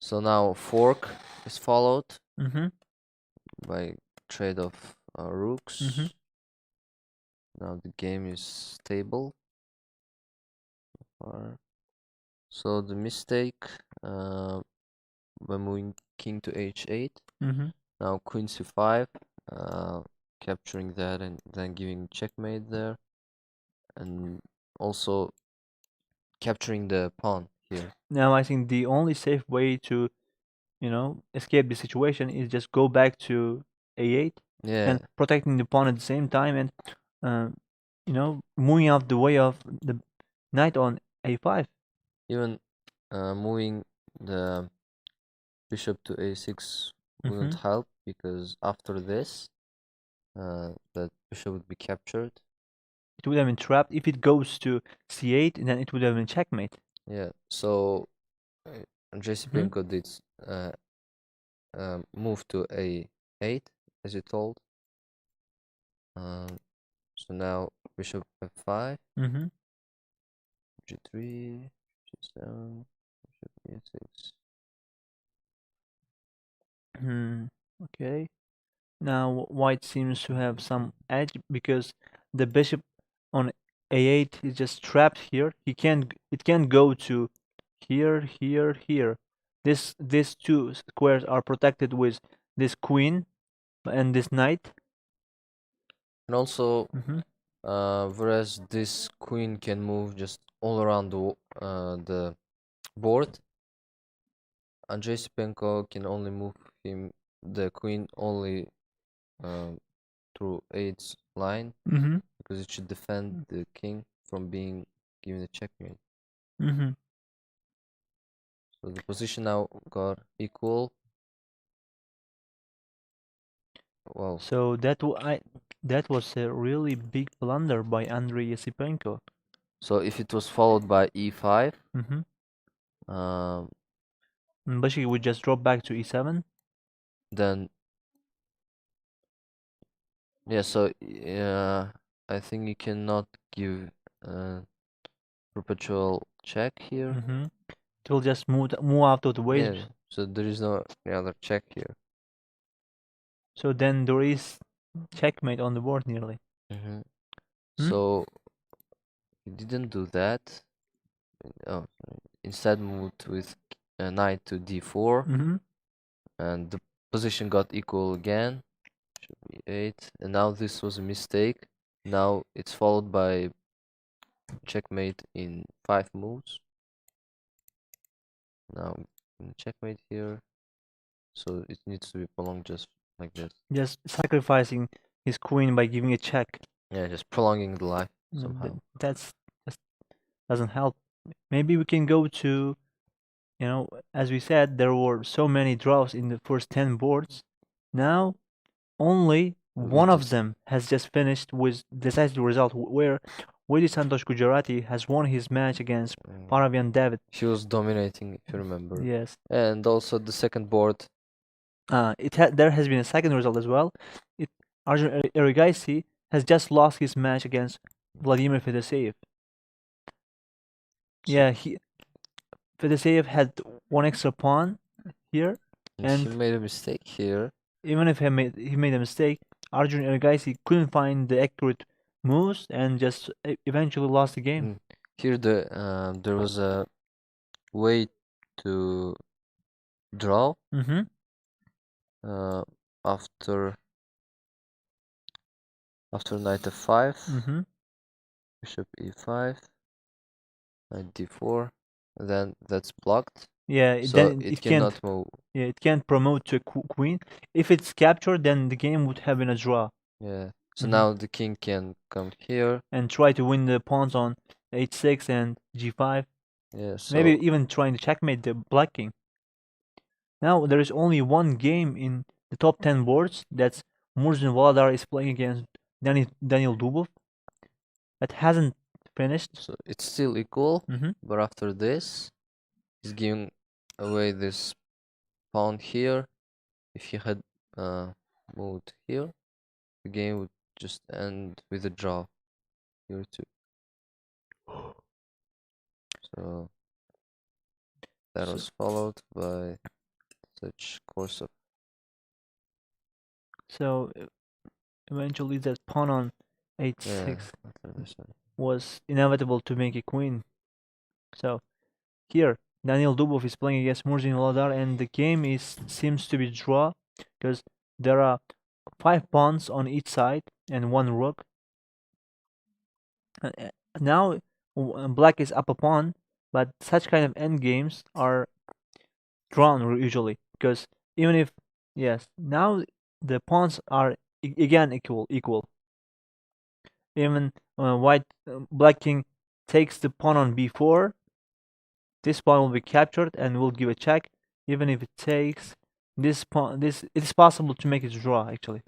B: So now fork is followed
A: Mm-hmm.
B: by trade of rooks.
A: Mm-hmm.
B: Now the game is stable. So the mistake when moving king to h8.
A: Mm-hmm.
B: Now queen c5, capturing that and then giving checkmate there, and also capturing the pawn here.
A: Now I think the only safe way to, escape the situation is just go back to a8
B: Yeah,
A: and protecting the pawn at the same time, and uh, moving out the way of the knight on a5.
B: even moving the bishop to a6
A: Mm-hmm.
B: wouldn't help, because after this, that bishop would be captured.
A: It would have been trapped. If it goes to c8, then it would have been checkmate.
B: Yeah, so
A: Mm-hmm.
B: Jasipenko did uh, move to a8, as you told. Um, so now bishop f5,
A: Mm-hmm.
B: g3, g7, bishop e6.
A: Okay. Now white seems to have some edge because the bishop on a8 is just trapped here. It can't go to here, here, here. These two squares are protected with this queen and this knight.
B: And also,
A: Mm-hmm.
B: whereas this queen can move just all around the board, Andrei Sipenko can only move the queen only um, through 8's line,
A: Mm-hmm.
B: because it should defend the king from being given a checkmate.
A: Mm-hmm.
B: So the position now got equal. Well,
A: So that was a really big blunder by Andrei Yasipenko.
B: so if it was followed by e5,
A: Mm-hmm.
B: um,
A: Basically, we just drop back to e7.
B: then yeah, so I think you cannot give perpetual check here.
A: Mm-hmm. It will just move out of the way.
B: Yeah, so there is no any other check here.
A: So then there is checkmate on the board nearly.
B: Hmm.
A: Hmm?
B: So he didn't do that. Oh, instead moved with knight to d4,
A: Mm-hmm.
B: and the position got equal again. Should be 8, and now this was a mistake. Now it's followed by checkmate in 5 moves. Now checkmate here, so it needs to be prolonged just like this.
A: Just sacrificing his queen by giving a check.
B: Yeah, just prolonging the life
A: Mm,
B: somehow.
A: That's doesn't help. Maybe we can go to, as we said, there were so many draws in the first 10 boards. Now only
B: We
A: one of
B: just
A: them has just finished with decisive result, where Willie Santosh Gujarati has won his match against Paravian David.
B: he was dominating, if you remember.
A: Yes.
B: And also the second board.
A: There has been a second result as well. Arjun Erigaisi has just lost his match against Vladimir Fedoseev. Yeah, Fedoseev had one extra pawn here,
B: And he
A: and
B: made a mistake here.
A: even if he made a mistake, Arjun Erigaisi couldn't find the accurate moves and just eventually lost the game.
B: Here there was a way to draw
A: Mm-hmm.
B: uh, after knight f5,
A: Mm-hmm.
B: bishop e5, knight d4, and then that's blocked,
A: Yeah,
B: so
A: then
B: it
A: it can't.
B: cannot move.
A: Yeah, it can't promote to a queen. If it's captured, then the game would have been a draw.
B: Yeah, so
A: Mm-hmm.
B: now the king can come here.
A: And try to win the pawns on h6 and g5.
B: Yeah,
A: Maybe
B: so
A: even trying to checkmate the black king. Now there is only one game in the top 10 boards. That's Murzin Vladar is playing against Daniel Dubov. That hasn't finished.
B: so it's still equal,
A: Mm-hmm.
B: but after this, he's giving away this pawn here. If he had moved here, the game would just end with a draw here too. So that was followed by such course of
A: So eventually that pawn on
B: yeah.
A: h6
B: I understand.
A: was inevitable to make a queen. So here Daniel Dubov is playing against Murzin Vladar, and the game seems to be draw because there are 5 pawns on each side and 1 rook. Now black is up a pawn, but such kind of end games are drawn usually because even if yes, now the pawns are again equal. Even black king takes the pawn on b4, this pawn will be captured and will give a check. Even if it takes this pawn, it is possible to make it draw actually.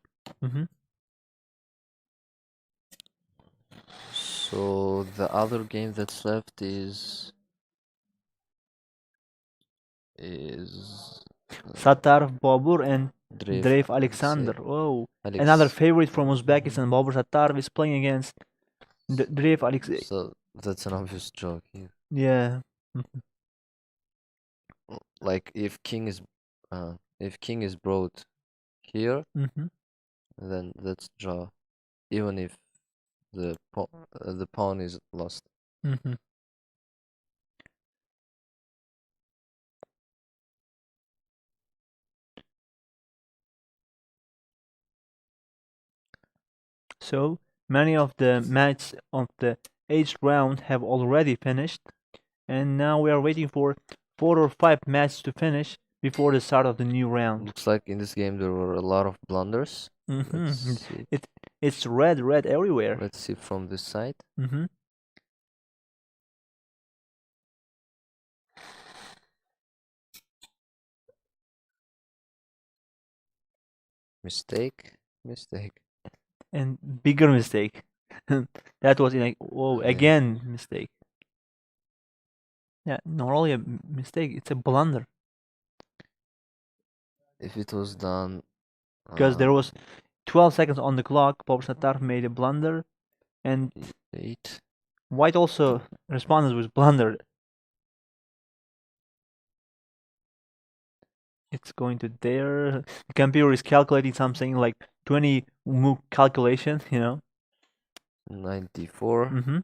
B: So the other game that's left is
A: Sattar Babur and
B: Drev
A: Dreif
B: Alexei.
A: Alexander. Oh, another
B: Alex.
A: favorite from Uzbekistan. Babur Sattar is playing against Dreif Alexei.
B: So that's an obvious joke here.
A: Yeah.
B: Like if king is brought here,
A: Mm-hmm.
B: then that's draw, even if the pawn is lost.
A: Mm-hmm. So many of the matches of the 8th round have already finished, and now we are waiting for 4 or 5 matches to finish before the start of the new round.
B: Looks like in this game there were a lot of blunders. Let's
A: Mm-hmm.
B: see.
A: It's red everywhere.
B: Let's see from this side.
A: Mm-hmm.
B: Mistake.
A: And bigger mistake. That was
B: Yeah.
A: again mistake. Yeah, not only a mistake, it's a blunder
B: If it was done,
A: because there was 12 seconds on the clock. Bob Sattar made a blunder, and
B: eight.
A: White also responded with blunder. It's going to there. The computer is calculating something like 20 move calculation.
B: 94.
A: Mm-hmm.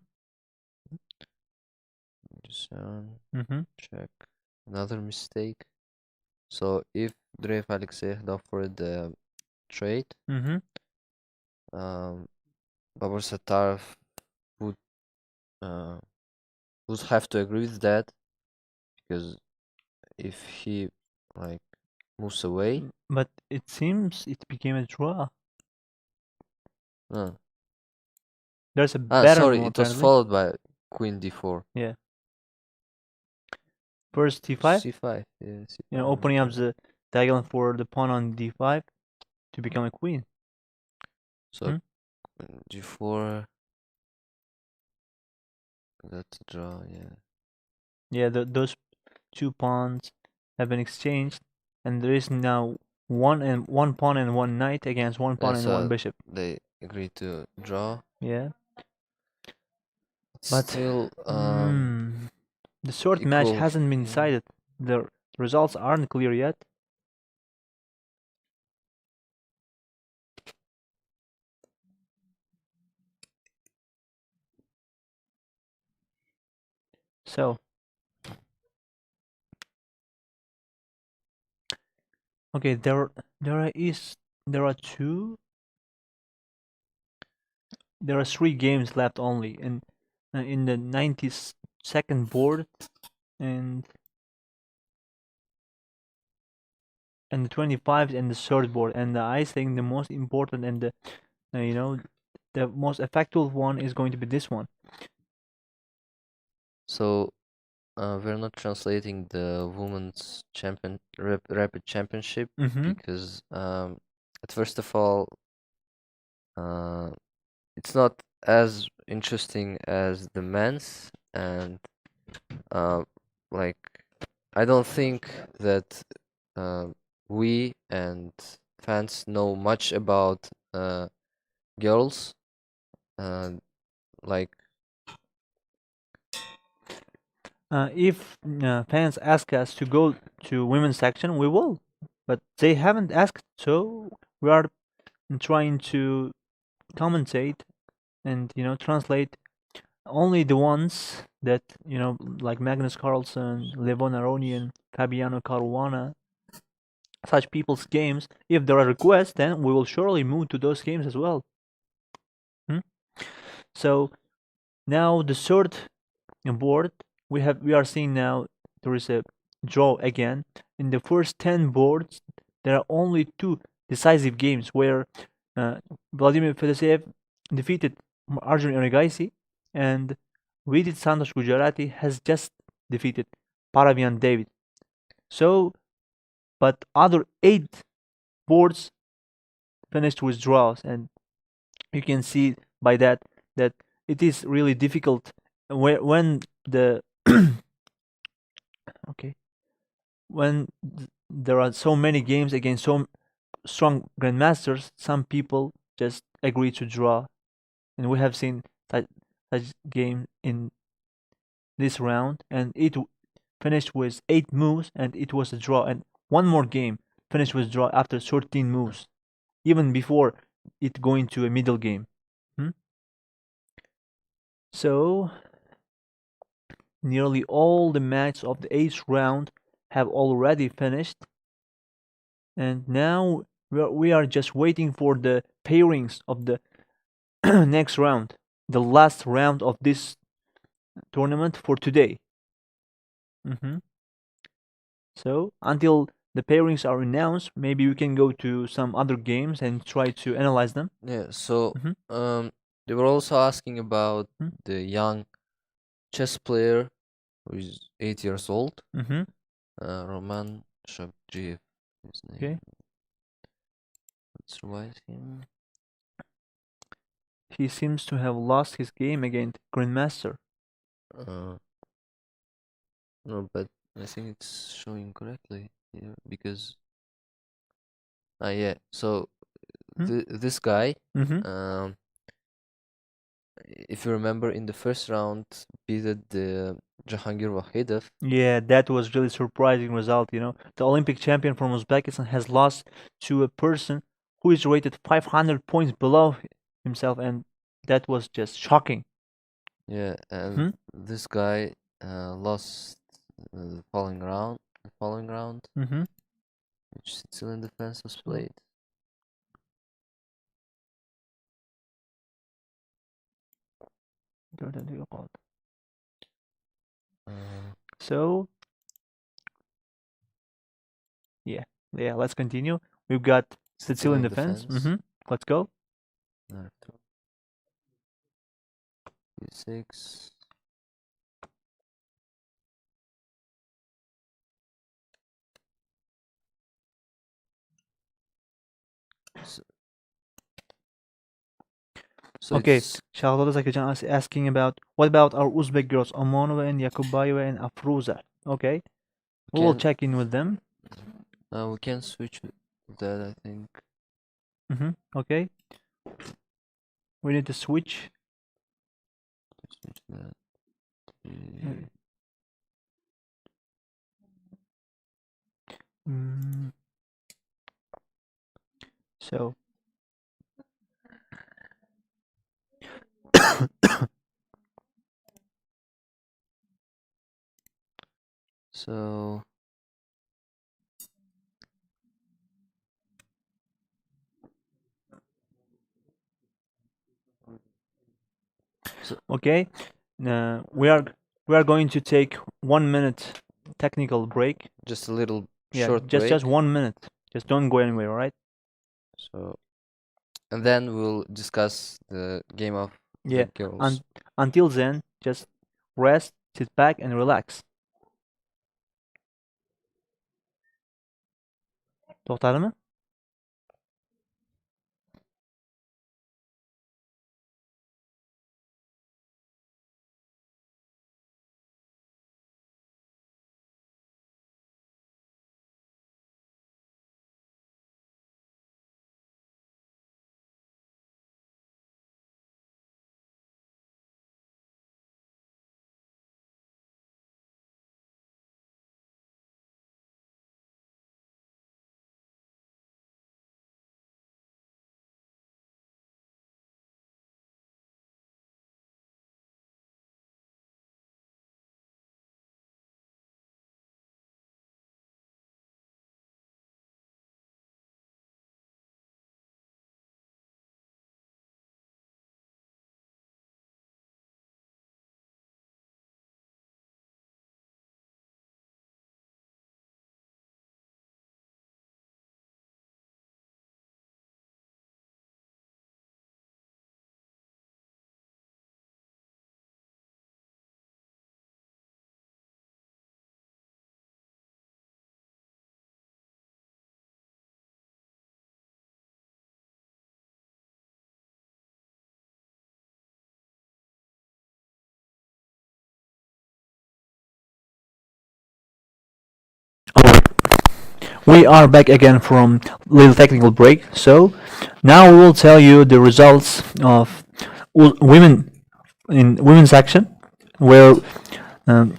B: 97.
A: Mm-hmm.
B: Check. Another mistake. So if Drev Alexei had offered the trade,
A: Mm-hmm.
B: Babur Sattar would uh, would have to agree with that, because if he like moves away,
A: But it seems it became a draw.
B: uh,
A: There's a better
B: sorry,
A: move
B: it was
A: apparently.
B: followed by Queen D4.
A: Yeah. First C5.
B: C5. Yeah, C5.
A: Opening up the diagonal for the pawn on D5 to become a queen.
B: So G4. That's a draw. Yeah.
A: Yeah, those 2 pawns have been exchanged, and there is now one pawn and 1 knight against 1 pawn and 1 bishop.
B: They agreed to draw.
A: Yeah,
B: It's
A: but
B: still
A: the short match
B: equal.
A: hasn't been
B: Yeah.
A: decided. The results aren't clear yet. So, okay, there are two. There are 3 games left only, and in the 92nd board and the 25th and the third board, and I think the most important and the most effective one is going to be this one.
B: So we're not translating the women's rapid championship because first of all, it's not as interesting as the men's, and like I don't think that we and fans know much about girls. Like
A: If fans ask us to go to women's section, we will. but they haven't asked, so we are trying to commentate and translate only the ones that like Magnus Carlsen, Levon Aronian, Fabiano Caruana, such people's games. If there are requests, then we will surely move to those games as well. Hmm? So now the third board we are seeing now there is a draw again. In the first 10 boards, there are only two decisive games where uh, Vladimir Fedoseev defeated Arjun Erigaisi, and Vidit Santosh Gujarati has just defeated Paravian David. So, but other 8 boards finished with draws, and you can see by that that it is really difficult when the okay when there are so many games against so strong grandmasters. Some people just agree to draw, and we have seen such game in this round, and it finished with 8 moves, and it was a draw. And one more game finished with draw after 13 moves, even before it going to a middle game. Hmm? So nearly all the matches of the 8th round have already finished, and now we are just waiting for the pairings of the next round, the last round of this tournament for today. hmm So until the pairings are announced, maybe we can go to some other games and try to analyze them.
B: Yeah, so
A: hmm
B: they were also asking about
A: hmm
B: the young chess player who is 8 years old,
A: hmm
B: Roman Shabjiv, his
A: Okay.
B: name. Let's revise him.
A: He seems to have lost his game against Grandmaster.
B: Uh, no, but I think it's showing correctly here because yeah. So this guy,
A: Mm-hmm.
B: um, if you remember, in the first round, beat the Jahangir Wahidov.
A: Yeah, that was really surprising result. The Olympic champion from Uzbekistan has lost to a person who is rated 500 points below himself, and that was just shocking.
B: Yeah, and
A: Hmm?
B: this guy lost the following round,
A: Mm-hmm.
B: which still in defense was
A: So,
B: played. Uh,
A: so yeah, yeah. Let's continue. We've got
B: Still
A: still in
B: in
A: defense.
B: defense.
A: Mm-hmm. Let's go.
B: Knight e6. So, so
A: Okay,
B: it's
A: Shahzada Zakirjan is asking about what about our Uzbek girls, Omonova and Yakubayeva and Afruza? Okay, we will
B: can
A: check in with them.
B: we can switch that, I think.
A: Mm-hmm. Okay, we need to switch.
B: Switch that.
A: Uh, Mm, so,
B: So so
A: okay, we are going to take 1 minute technical break.
B: just a little
A: Yeah,
B: short
A: just
B: break.
A: 1 minute. Just don't go anywhere, all right?
B: So and then we'll discuss the game of the
A: Yeah.
B: girls.
A: And until then, just rest, sit back, and relax. Toxtadı mı? We are back again from little technical break. So now we will tell you the results of women in women's section, where um,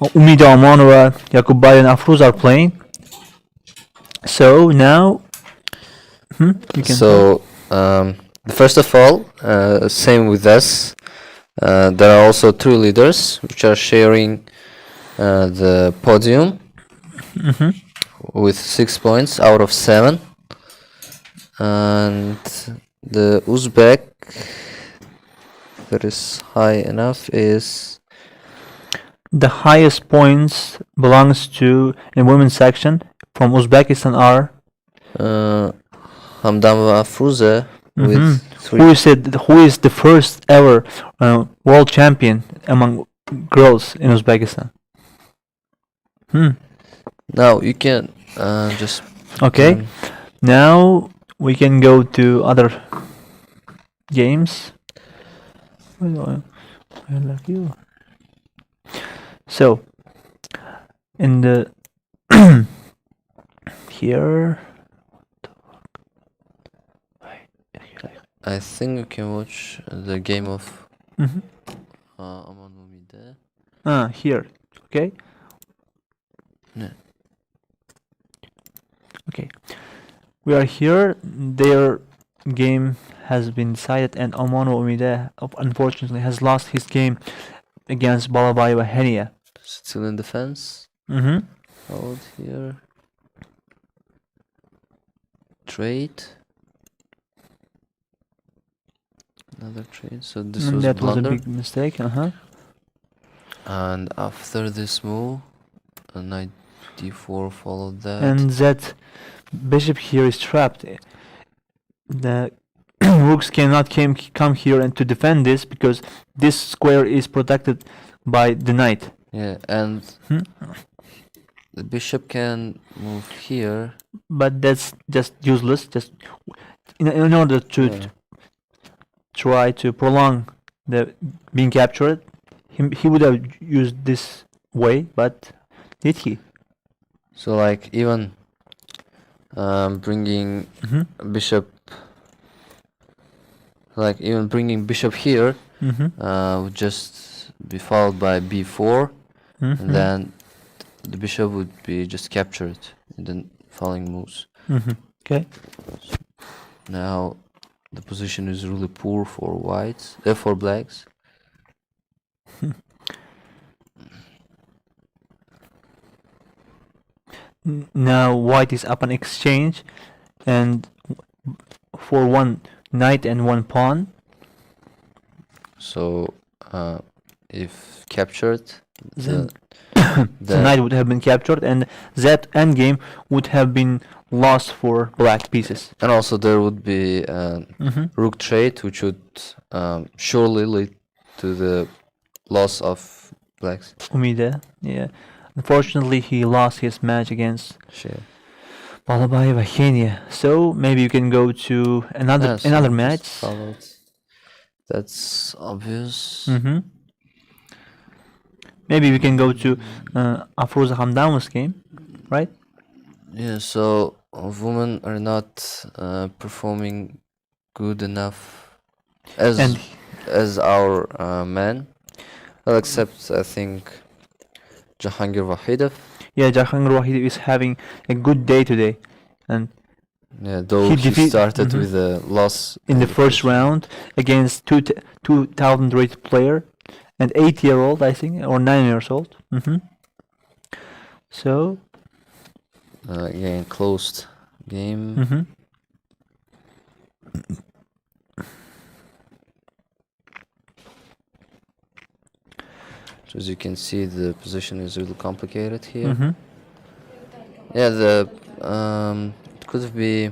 A: Umida Omanova, Yakubay, and Afruz are playing. So now you can start.
B: So, first of all, same with us. There are also two leaders which are sharing the podium with 6 points out of 7. And the Uzbek that is high enough is
A: The highest points belongs to in women's section from Uzbekistan are
B: Hamdamova Afruza with 3.
A: who is the first ever world champion among girls in Uzbekistan.
B: Now you can just
A: Okay,
B: um,
A: now we can go to other games. I like you. So, in the here,
B: I think you can watch the game of Mamlakatimizda.
A: here, okay,
B: Yeah.
A: okay. We are here. Their game has been decided, and Omano Umide unfortunately has lost his game against Balabayeva Henia.
B: Still in defense. Hold here. Trade. Another trade. So this was
A: That was a
B: blunder.
A: big mistake.
B: And after this move, knight d4 followed that.
A: And that bishop here is trapped. The rooks cannot come here and to defend this because this square is protected by the knight.
B: Yeah, and the bishop can move here.
A: But that's just useless. Just in order to try to prolong the being captured, he would have used this way, but did he?
B: So like even bringing bishop, like even bringing bishop here would just be followed by b4, and then the bishop would be just captured in the following moves.
A: Okay.
B: Now the position is really poor for whites, for blacks.
A: Now white is up on exchange, and for one knight and one pawn.
B: So if captured,
A: Then
B: the
A: the knight would have been captured, and that endgame would have been lost for black pieces.
B: and also there would be rook trade, which would surely lead to the loss of blacks.
A: Umide, yeah. Unfortunately, he lost his match against
B: Share.
A: Balabayeva Kenya. So maybe you can go to another
B: So
A: another
B: just
A: match.
B: followed. That's obvious.
A: Maybe we can go to Afroza Hamdano's game, right?
B: Yeah, so women are not performing good enough
A: And
B: as our men. Well, except I think Jahangir Wahidov.
A: yeah, Jahangir Wahid is having a good day today, and
B: Yeah, though
A: He
B: he
A: defeat-
B: started with a loss
A: in the first round against 2000 rated player, and 8-year-old I think, or 9 years old. So
B: Again, closed game. So as you can see, the position is really complicated here. Yeah, it could be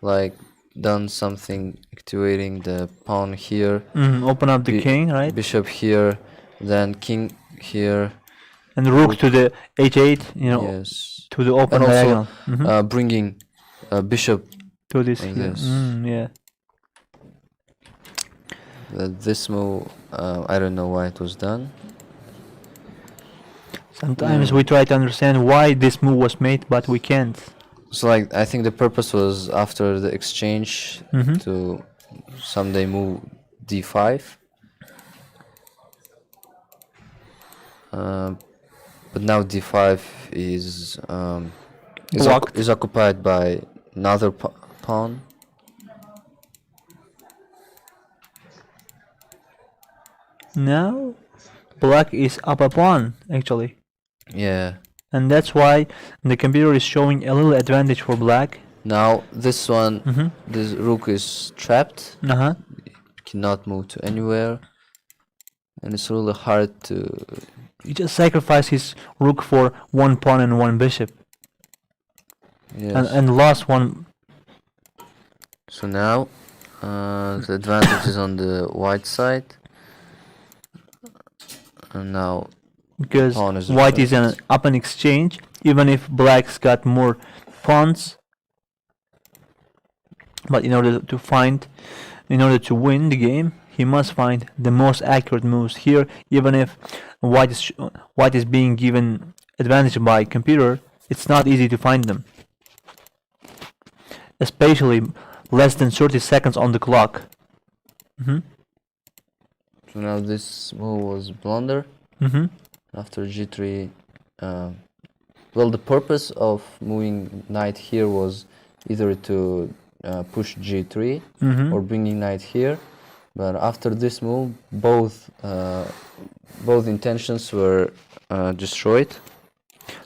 B: like done something activating the pawn here,
A: open up the
B: Bi-
A: king, right?
B: bishop here, then king here.
A: And rook to the h8,
B: Yes,
A: to the open
B: and
A: diagonal.
B: also bringing bishop.
A: To this
B: like
A: here.
B: this.
A: Yeah.
B: This move, I don't know why it was done.
A: Sometimes we try to understand why this move was made, but we can't.
B: So like I think the purpose was after the exchange
A: Mm-hmm.
B: to someday move d5. Uh, but now d5 is
A: Blocked.
B: is occupied by another pawn.
A: Now, black is up a pawn, actually.
B: Yeah.
A: And that's why the computer is showing a little advantage for black.
B: Now this one,
A: Mm-hmm.
B: this rook is trapped,
A: Uh-huh.
B: cannot move to anywhere, and it's really hard to.
A: He just sacrificed his rook for one pawn and one bishop.
B: Yes.
A: And lost one.
B: So now, the advantage is on the white side, and now
A: Because
B: pawn is
A: white is
B: trapped.
A: up an exchange, even if black's got more pawns. But in order to win the game, he must find the most accurate moves here. Even if white is being given advantage by computer, it's not easy to find them, especially less than 30 seconds on the clock. Mm-hmm.
B: So now this move was blunder.
A: Mm-hmm.
B: After g3, well, the purpose of moving knight here was either to push g3
A: Mm-hmm.
B: or bringing knight here, but after this move, both intentions were destroyed.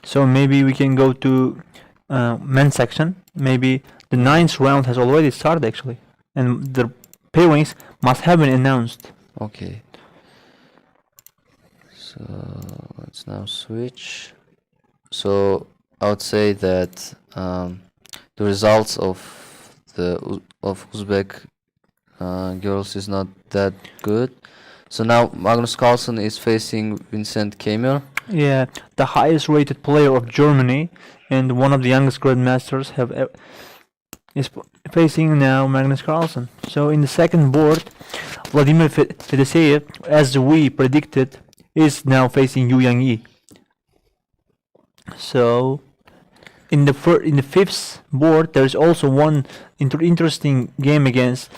A: So maybe we can go to men's section. Maybe the ninth round has already started actually, and the pairings must have been announced.
B: Okay. So let's now switch. So I would say that the results of Uzbek girls is not that good. So now Magnus Carlsen is facing Vincent Keimer.
A: Yeah, the highest rated player of Germany and one of the youngest grandmasters is facing now Magnus Carlsen. So in the second board, Vladimir Fedoseev, as we predicted, is now facing Yu Yang-yi. So in the fifth board, there is also one interesting game against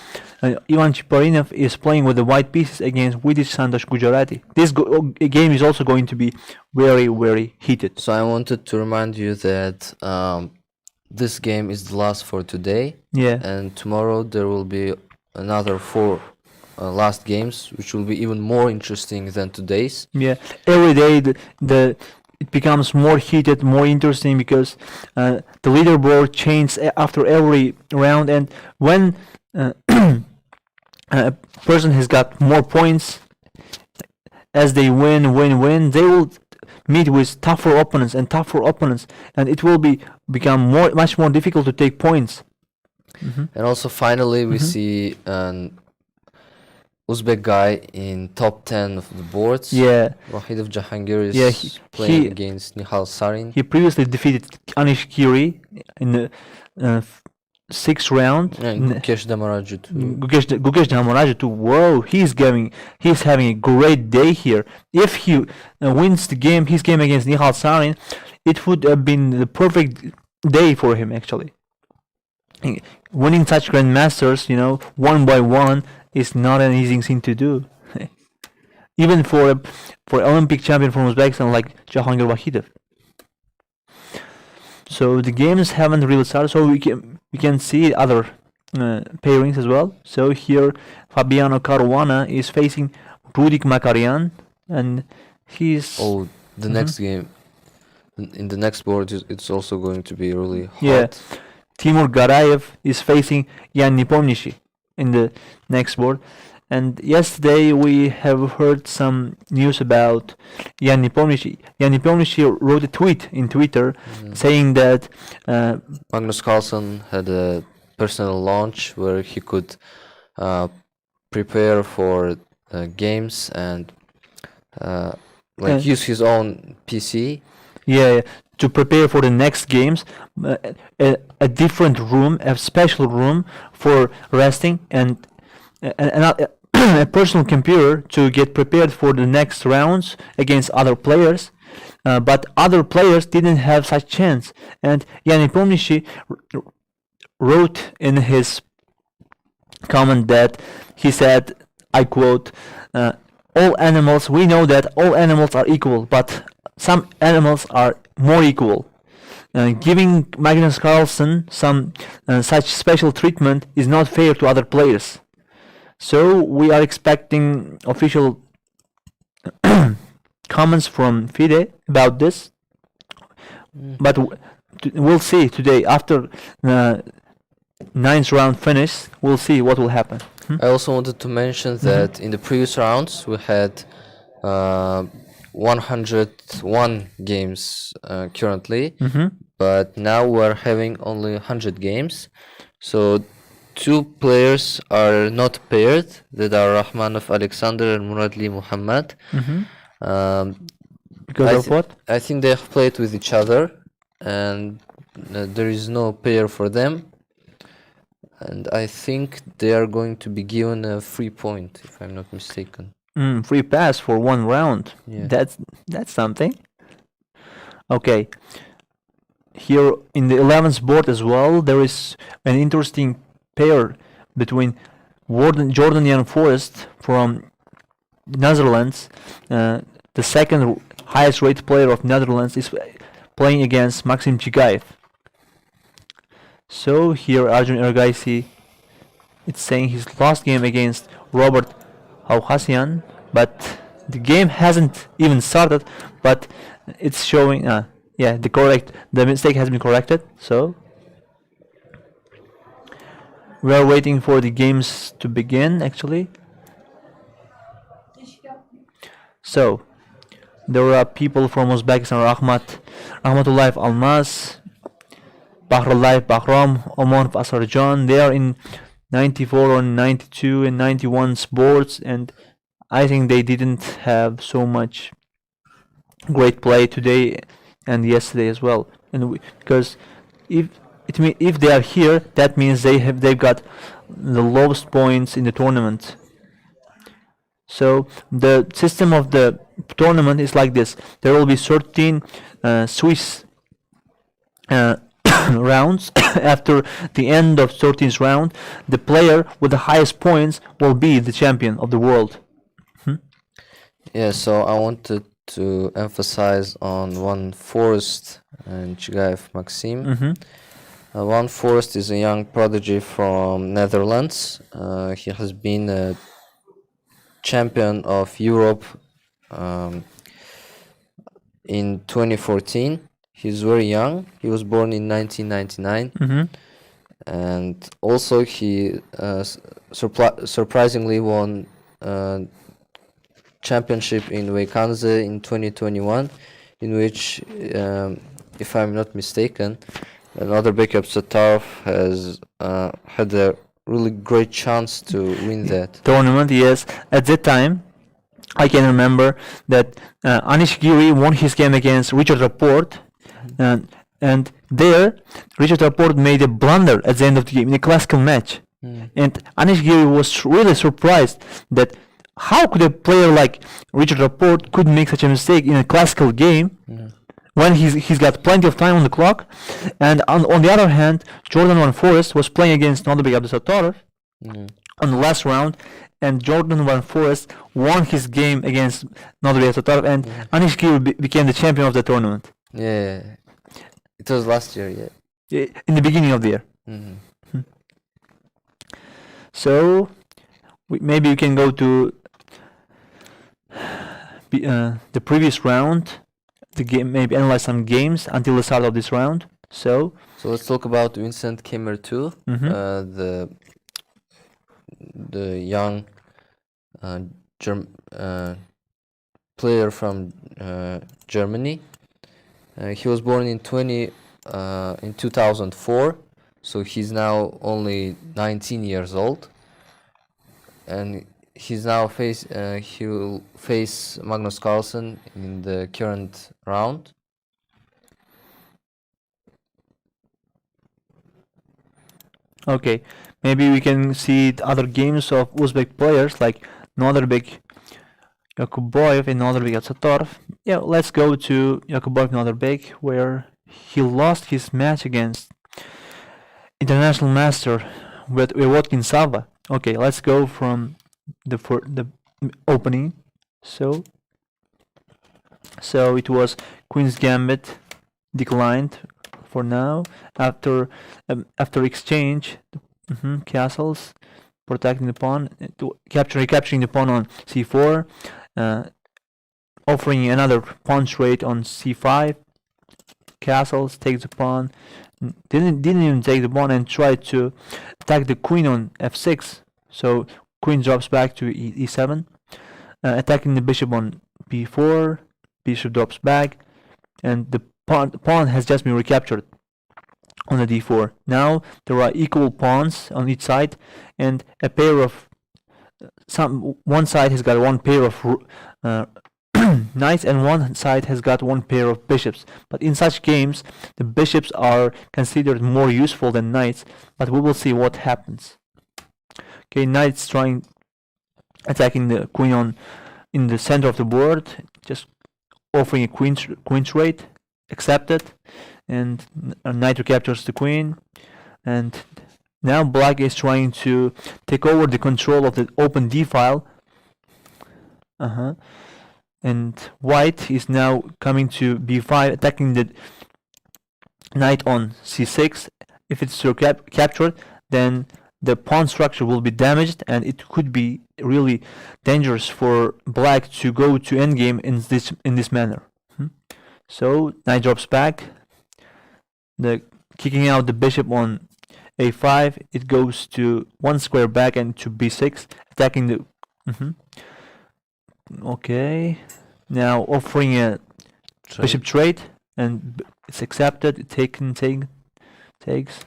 A: Ivan Chiparinov is playing with the white pieces against Vidic Santosh Gujarati. This game is also going to be very, very heated.
B: So I wanted to remind you that this game is the last for today.
A: Yeah.
B: And tomorrow there will be another 4 last games, which will be even more interesting than today's.
A: Yeah. Every day it becomes more heated, more interesting because the leaderboard changes after every round, and when a person has got more points as they win, they will meet with tougher opponents, and it will become much more difficult to take points. Mm-hmm.
B: And also finally we see an Uzbek guy in top 10 of the boards.
A: Yeah.
B: Wahidov Jahangir is playing against Nihal Sarin.
A: He previously defeated Anish Kiri in the 6th round.
B: And Gukesh Damaraju too.
A: Gukesh Damaraju too. Whoa, he's having a great day here. If he wins his game against Nihal Sarin, it would have been the perfect day for him actually. Winning such grandmasters, one by one, is not an easy thing to do. Even for Olympic champion from Uzbekistan like Jahangir Wahidov. So the games haven't really started, so we can see other pairings as well. So here Fabiano Caruana is facing Rudik Makarian, and he's
B: the next game in the next board it's also going to be really hot.
A: Yeah. Timur Garayev is facing Yan Nepomniachtchi in the next board. And yesterday we have heard some news about Yan Nepomniachtchi. Yan Nepomniachtchi wrote a tweet in Twitter saying that
B: Magnus Carlsen had a personal launch where he could prepare for games and use his own PC.
A: Yeah, to prepare for the next games, a different room, a special room for resting, and a personal computer to get prepared for the next rounds against other players. but other players didn't have such chance. And Yanni Pomnishi wrote in his comment that he said, I quote, all animals, we know that all animals are equal, but some animals are more equal. Giving Magnus Carlsen some such special treatment is not fair to other players. So we are expecting official comments from FIDE about this, but we'll see today after ninth round finish. We'll see what will happen.
B: I also wanted to mention that in the previous rounds we had 101 games currently, but now we're having only 100 games. So two players are not paired, that are Rahmanov Alexander and Muradli Muhammad.
A: Because of what?
B: I think they have played with each other, and there is no pair for them. And I think they are going to be given a free point, if I'm not mistaken.
A: Free pass for one round.
B: Yeah.
A: That's something. Okay. Here in the 11th board as well, there is an interesting pair between Jordanian Forest from Netherlands. The second highest rated player of Netherlands is playing against Maxim Chigaev. So here Arjun Ergaisi, it's saying his last game against Robert Hauhasian, but the game hasn't even started, but it's showing, the mistake has been corrected, so we are waiting for the games to begin actually. So there are people from Uzbekistan, Rahmatullah Almas, Bahrallayev Bahram, Omanov Asarjan. They are in 94 or 92 and 91 sports, and I think they didn't have so much great play today and yesterday as well. And because if they are here, that means they've got the lowest points in the tournament. So the system of the tournament is like this: there will be 13 Swiss rounds. After the end of 13th round, the player with the highest points will be the champion of the world.
B: Yeah, so I wanted to emphasize on One Forest and Chigaev Maxim. One Forest is a young prodigy from Netherlands. He has been a champion of Europe in 2014. He's very young. He was born in 1999, and also he surprisingly won championship in Weikanze in 2021, in which, if I'm not mistaken, another backup Satarov has had a really great chance to win that
A: tournament. Yes, at that time I can remember that Anish Giri won his game against Richard Rapport, and there Richard Rapport made a blunder at the end of the game in a classical match, and Anish Giri was really surprised that how could a player like Richard Rapport could make such a mistake in a classical game when he's got plenty of time on the clock. And on the other hand, Jordan Van Forest was playing against Nodabek Abdusattarov on the last round, and Jordan Van Forest won his game against Nodabek Abdusattarov, and Anish Giri became the champion of the tournament.
B: Yeah, it was last year,
A: in the beginning of the year. So maybe we can go to the previous round, the game, maybe analyze some games until the start of this round. So
B: let's talk about Vincent Kemmer too, the young player from Germany. He was born in 2004, so he's now only 19 years old, and he's now he will face Magnus Carlsen in the current round.
A: Okay, maybe we can see other games of Uzbek players like Nodarbek Yakuboyev in Nazarbek at Satorov. Yeah, let's go to Yakuboyev in Nazarbek, where he lost his match against international master with Watkin Sava. Okay, let's go from the opening. So it was Queen's Gambit declined for now after exchange castles, protecting the pawn, capturing the pawn on c4, offering another pawn trade on c5, castles, takes the pawn, didn't even take the pawn and tried to attack the queen on f6, so queen drops back to e7, attacking the bishop on b4, bishop drops back, and the pawn has just been recaptured on the d4. Now there are equal pawns on each side, and a pair of one side has got one pair of knights and one side has got one pair of bishops. But in such games, the bishops are considered more useful than knights. But we will see what happens. Okay, knights attacking the queen in the center of the board, just offering a queen trade, accepted, and a knight recaptures the queen, and now black is trying to take over the control of the open d file, and white is now coming to b5, attacking the knight on c6. If it's captured, then the pawn structure will be damaged, and it could be really dangerous for black to go to endgame in this manner. So knight drops back, kicking out the bishop on a5. It goes to one square back and to b6, attacking the. Okay, now offering a bishop trade, and it's accepted. Takes.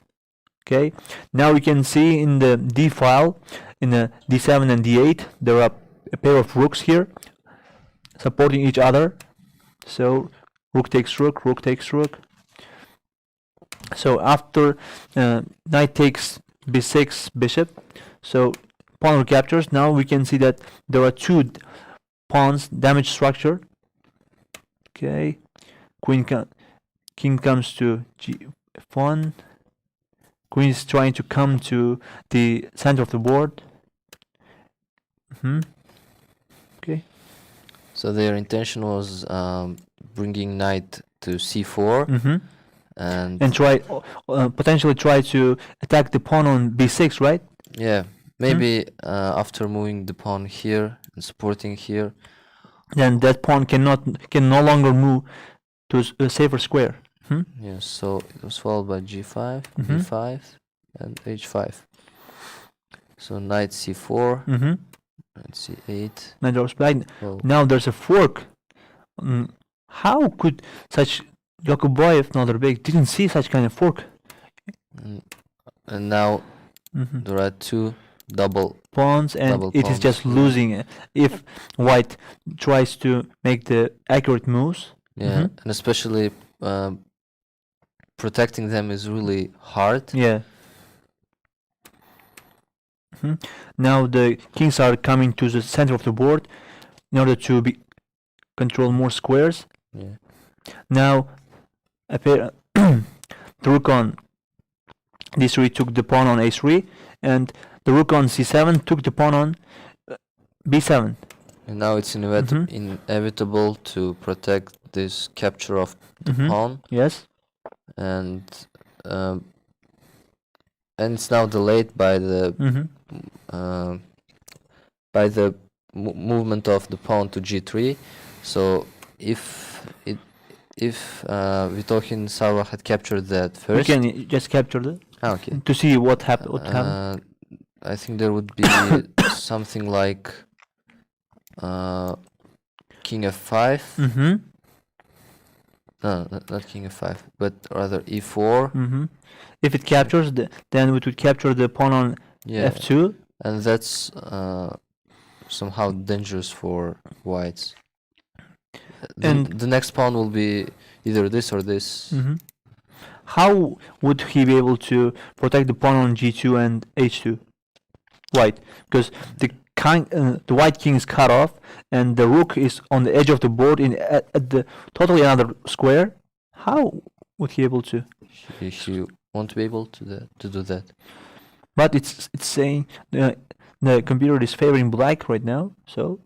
A: Okay, now we can see in the d file, in the d7 and d8, there are a pair of rooks here supporting each other. So rook takes rook, rook takes rook. So after knight takes b6 bishop, so pawn recaptures. Now we can see that there are two pawns damage structure. Okay, king comes to g1. Queen is trying to come to the center of the board. Okay.
B: So their intention was bringing knight to c4 and
A: potentially try to attack the pawn on b6, right?
B: Yeah, maybe after moving the pawn here and supporting here,
A: then that pawn can no longer move to a safer square.
B: Yeah, so it was followed by g5, b5, and h5. So knight c4, knight c8.
A: Knight drops back. Now there's a fork. How could such Yakuboyev Nazarbek didn't see such kind of fork?
B: And now there are two double
A: pawns, and it is just losing if white tries to make the accurate moves.
B: Yeah, and especially protecting them is really hard.
A: Yeah. Now the kings are coming to the center of the board in order to control more squares.
B: Yeah.
A: Now the rook on d3 took the pawn on a3, and the rook on c7 took the pawn on b7.
B: And now it's inevitable to protect this capture of the pawn.
A: Yes.
B: And it's now delayed by the movement of the pawn to g3. So if Vitohin Sava had captured that first,
A: we can just capture that.
B: Okay.
A: To see what happened.
B: I think there would be something like king f5. No, not king f5, but rather e4.
A: If it captures, then we would capture the pawn on f2.
B: And that's somehow dangerous for whites. And the next pawn will be either this or this.
A: How would he be able to protect the pawn on g2 and h2? White, because the the white king is cut off, and the rook is on the edge of the board at the totally another square. How would he able to?
B: He won't be able to do that.
A: But it's saying the computer is favoring black right now, so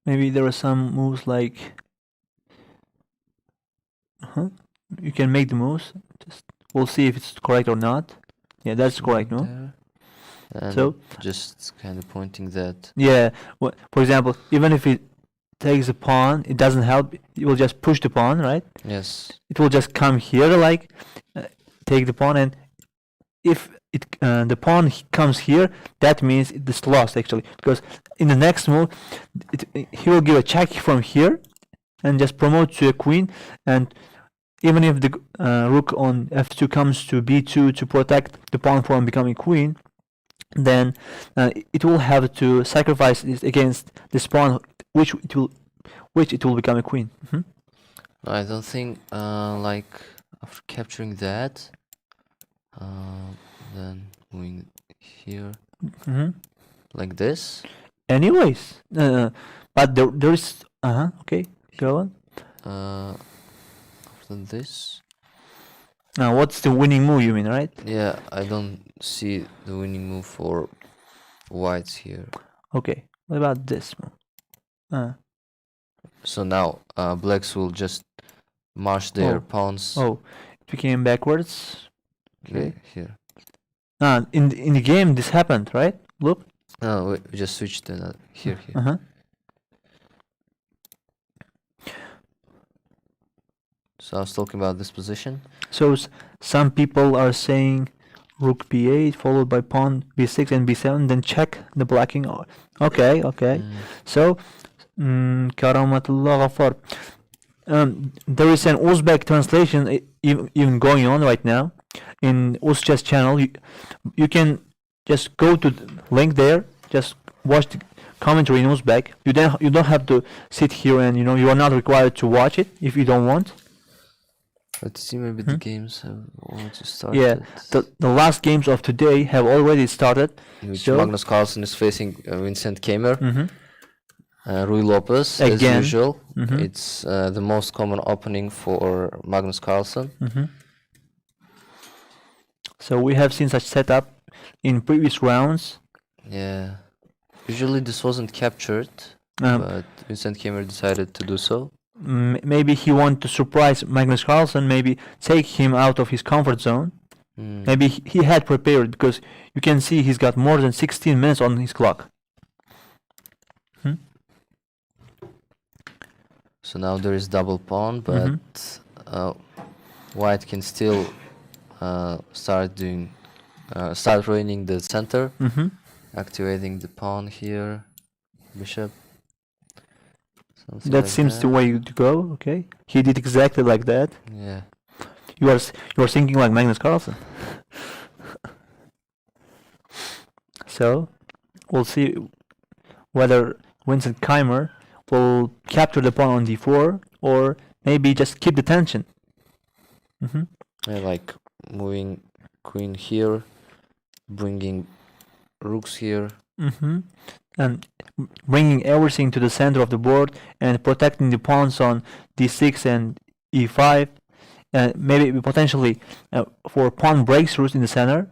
A: maybe there are some moves like you can make the moves. We'll see if it's correct or not. Yeah, that's correct, no?
B: And
A: So
B: just kind of pointing that.
A: yeah, for example, even if it takes a pawn, it doesn't help. It will just push the pawn, right?
B: Yes.
A: It will just come here, like take the pawn, and if the pawn comes here, that means it's lost actually, because in the next move, he will give a check from here, and just promote to a queen, and even if the rook on f2 comes to b2 to protect the pawn from becoming queen, then it will have to sacrifice this against this pawn, which it will become a queen.
B: I don't think like after capturing that, then moving here like this.
A: Anyways, but there is okay, go on.
B: After this.
A: What's the winning move, you mean, right?
B: Yeah, I don't see the winning move for whites here.
A: Okay, what about this move?
B: So now blacks will just march their pawns.
A: Oh, it became backwards. Okay.
B: Here.
A: In the game this happened, right? Look.
B: No, we just switched to here. So I was talking about this position.
A: So some people are saying rook b8 followed by pawn b6 and b7, then check the blocking. Okay. So karamatullah ghafar. There is an Uzbek translation even going on right now in UzChess channel. You can just go to the link there, just watch the commentary in Uzbek. You don't have to sit here, and you are not required to watch it if you don't want.
B: Let's see, maybe the games have already started.
A: Yeah, the last games of today have already started.
B: Which Magnus Carlsen is facing Vincent Keimer. Rui Lopez,
A: again,
B: as usual. It's the most common opening for Magnus Carlsen.
A: So we have seen such setup in previous rounds.
B: Yeah. Usually this wasn't captured, but Vincent Keimer decided to do so.
A: Maybe he wanted to surprise Magnus Carlsen, maybe take him out of his comfort zone. Maybe he had prepared, because you can see he's got more than 16 minutes on his clock.
B: So now there is double pawn, but white can still start ruining the center, activating the pawn here, bishop. Something
A: that
B: like
A: seems the way to go. Okay, he did exactly like that.
B: Yeah.
A: You are thinking like Magnus Carlsen. So we'll see whether Vincent Keimer will capture the pawn on d4, or maybe just keep the tension.
B: I like moving queen here, bringing rooks here.
A: And bringing everything to the center of the board and protecting the pawns on d6 and e5, and maybe potentially for pawn breakthroughs in the center.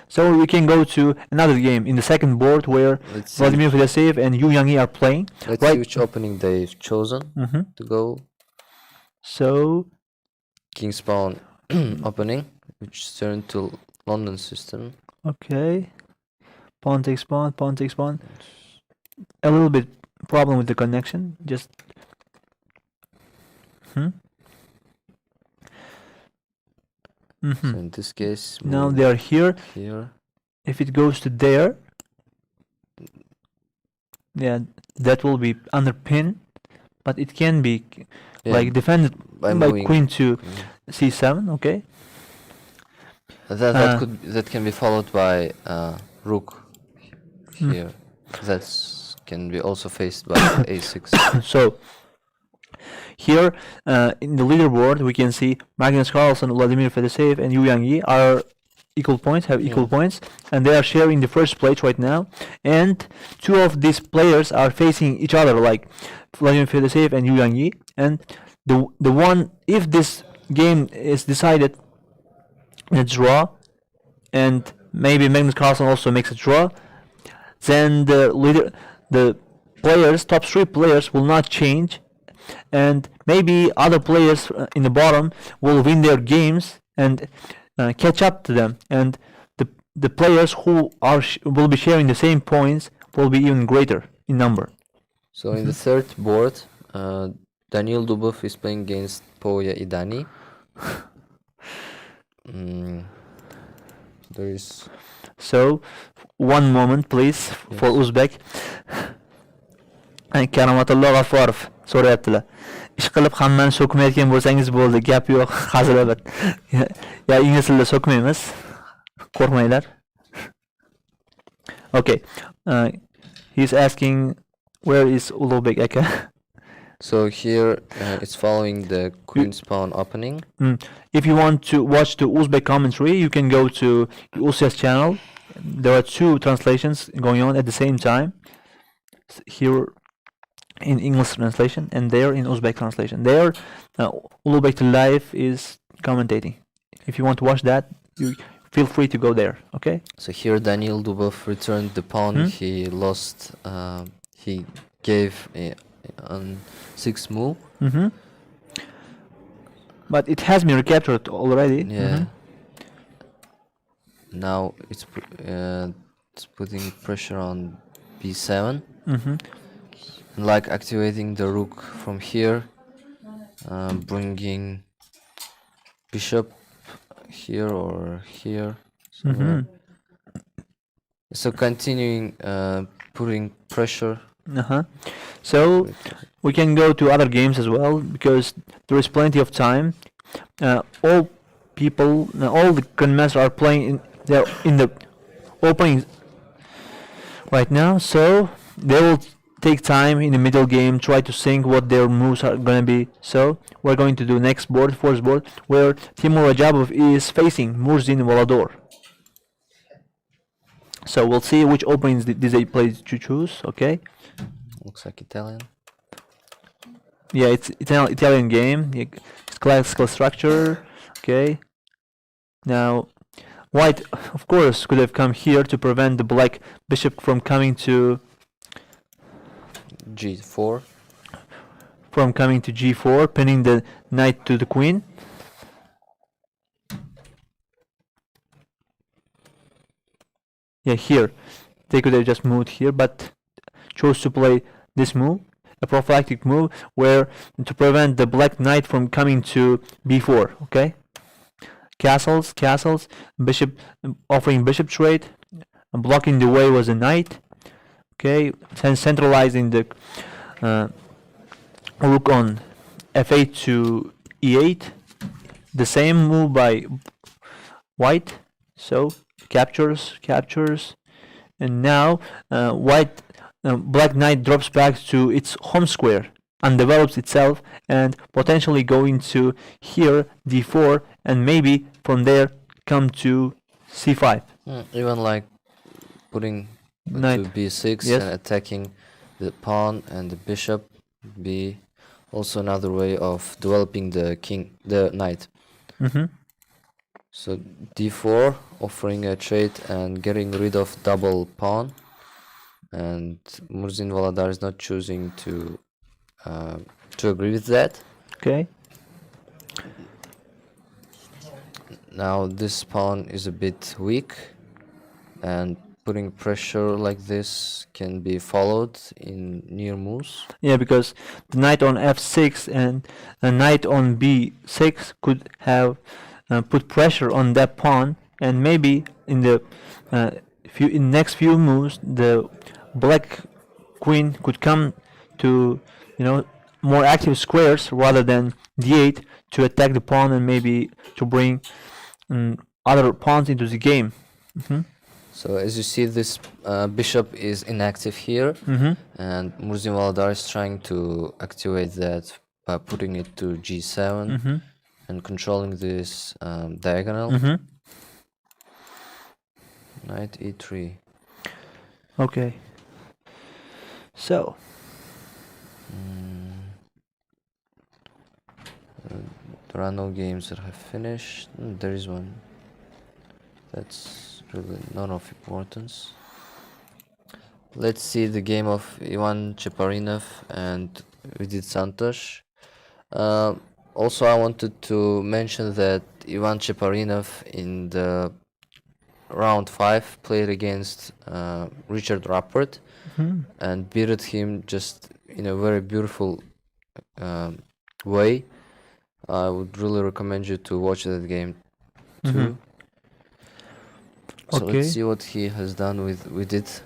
A: So we can go to another game in the second board where Vladimir Fedoseev and Yu Yangyi are playing.
B: Let's see which opening they've chosen to go.
A: So
B: King's pawn opening, which turned to London system.
A: Okay. Pawn takes pawn, pawn takes pawn. A little bit problem with the connection. Just
B: So in this case,
A: now they are here. If it goes to there, yeah, that will be under pin, but it can be like defended by queen to c7. Okay.
B: That can be followed by rook here. That can be also faced by a6.
A: So here in the leaderboard we can see Magnus Carlsen, Vladimir Fedoseev, and Yu Yangyi are equal points, and they are sharing the first place right now. And two of these players are facing each other, like Vladimir Fedoseev and Yu Yangyi. And the one, if this game is decided in a draw, and maybe Magnus Carlsen also makes a draw, then the players, top three players, will not change, and maybe other players in the bottom will win their games and catch up to them, and the players who will be sharing the same points will be even greater in number.
B: So in the third board, Daniil Dubov is playing against Poya Idani. There is.
A: So, one moment, please, for Uzbek. Karomatullo G'afforov so'rayaptilar. Ish qilib hammani so'kmayotgan bo'lsangiz bo'ldi, gap yo'q, hazilabad. Ya ingliz tilida so'kmaymiz. Qo'rqmanglar. Okay. He's asking where is Ulug'bek aka?
B: So here it's following the queen's pawn opening.
A: If you want to watch the Uzbek commentary, you can go to UzChess channel. There are two translations going on at the same time. Here in English translation and there in Uzbek translation. There, Ulug'bek Live is commentating. If you want to watch that, you feel free to go there. Okay.
B: So here Daniil Dubov returned the pawn. He lost. He gave on 6 move.
A: But it has been recaptured already.
B: Yeah. Now it's putting pressure on b7. Like activating the rook from here, bringing bishop here or here. So continuing putting pressure.
A: So we can go to other games as well because there is plenty of time. All the grandmasters are playing in the opening right now, so they will take time in the middle game, try to think what their moves are going to be. So we're going to do next board, fourth board, where Timur Rajabov is facing Murzin Volador. So we'll see which openings did they play to choose. Okay.
B: Looks like Italian.
A: Yeah, it's Italian game. It's classical structure. Okay. Now, white, of course, could have come here to prevent the black bishop from coming to
B: g4.
A: From coming to g4, pinning the knight to the queen. Yeah, here. They could have just moved here, but chose to play this move, a prophylactic move, where to prevent the black knight from coming to b4. Okay. Castles, bishop, offering bishop trade, blocking the way was a knight. Okay, centralizing the rook on f8 to e8. The same move by white. So captures, and now black knight drops back to its home square and develops itself, and potentially going to here d4, and maybe from there come to c5.
B: Even like putting
A: Knight
B: to b6,
A: yes,
B: and attacking the pawn and the bishop, be also another way of developing the knight. So d4, offering a trade and getting rid of double pawn, and Murzin Voladar is not choosing to agree with that.
A: Okay.
B: Now this pawn is a bit weak, and putting pressure like this can be followed in near moves.
A: Yeah, because the knight on f6 and a knight on b6 could have put pressure on that pawn, and maybe in the next few moves the black queen could come to more active squares rather than d8 to attack the pawn and maybe to bring other pawns into the game.
B: So as you see, this bishop is inactive here, and Murzin Voladar is trying to activate that by putting it to g7 and controlling this diagonal. Knight e3.
A: Okay. So.
B: There are no games that have finished. There is one. That's really none of importance. Let's see the game of Ivan Cheparinov and Vidit Santosh. Also, I wanted to mention that Ivan Cheparinov in the round 5 played against Richard Rappert and beat him just in a very beautiful way. I would really recommend you to watch that game too. So
A: Okay.
B: let's see what he has done with it.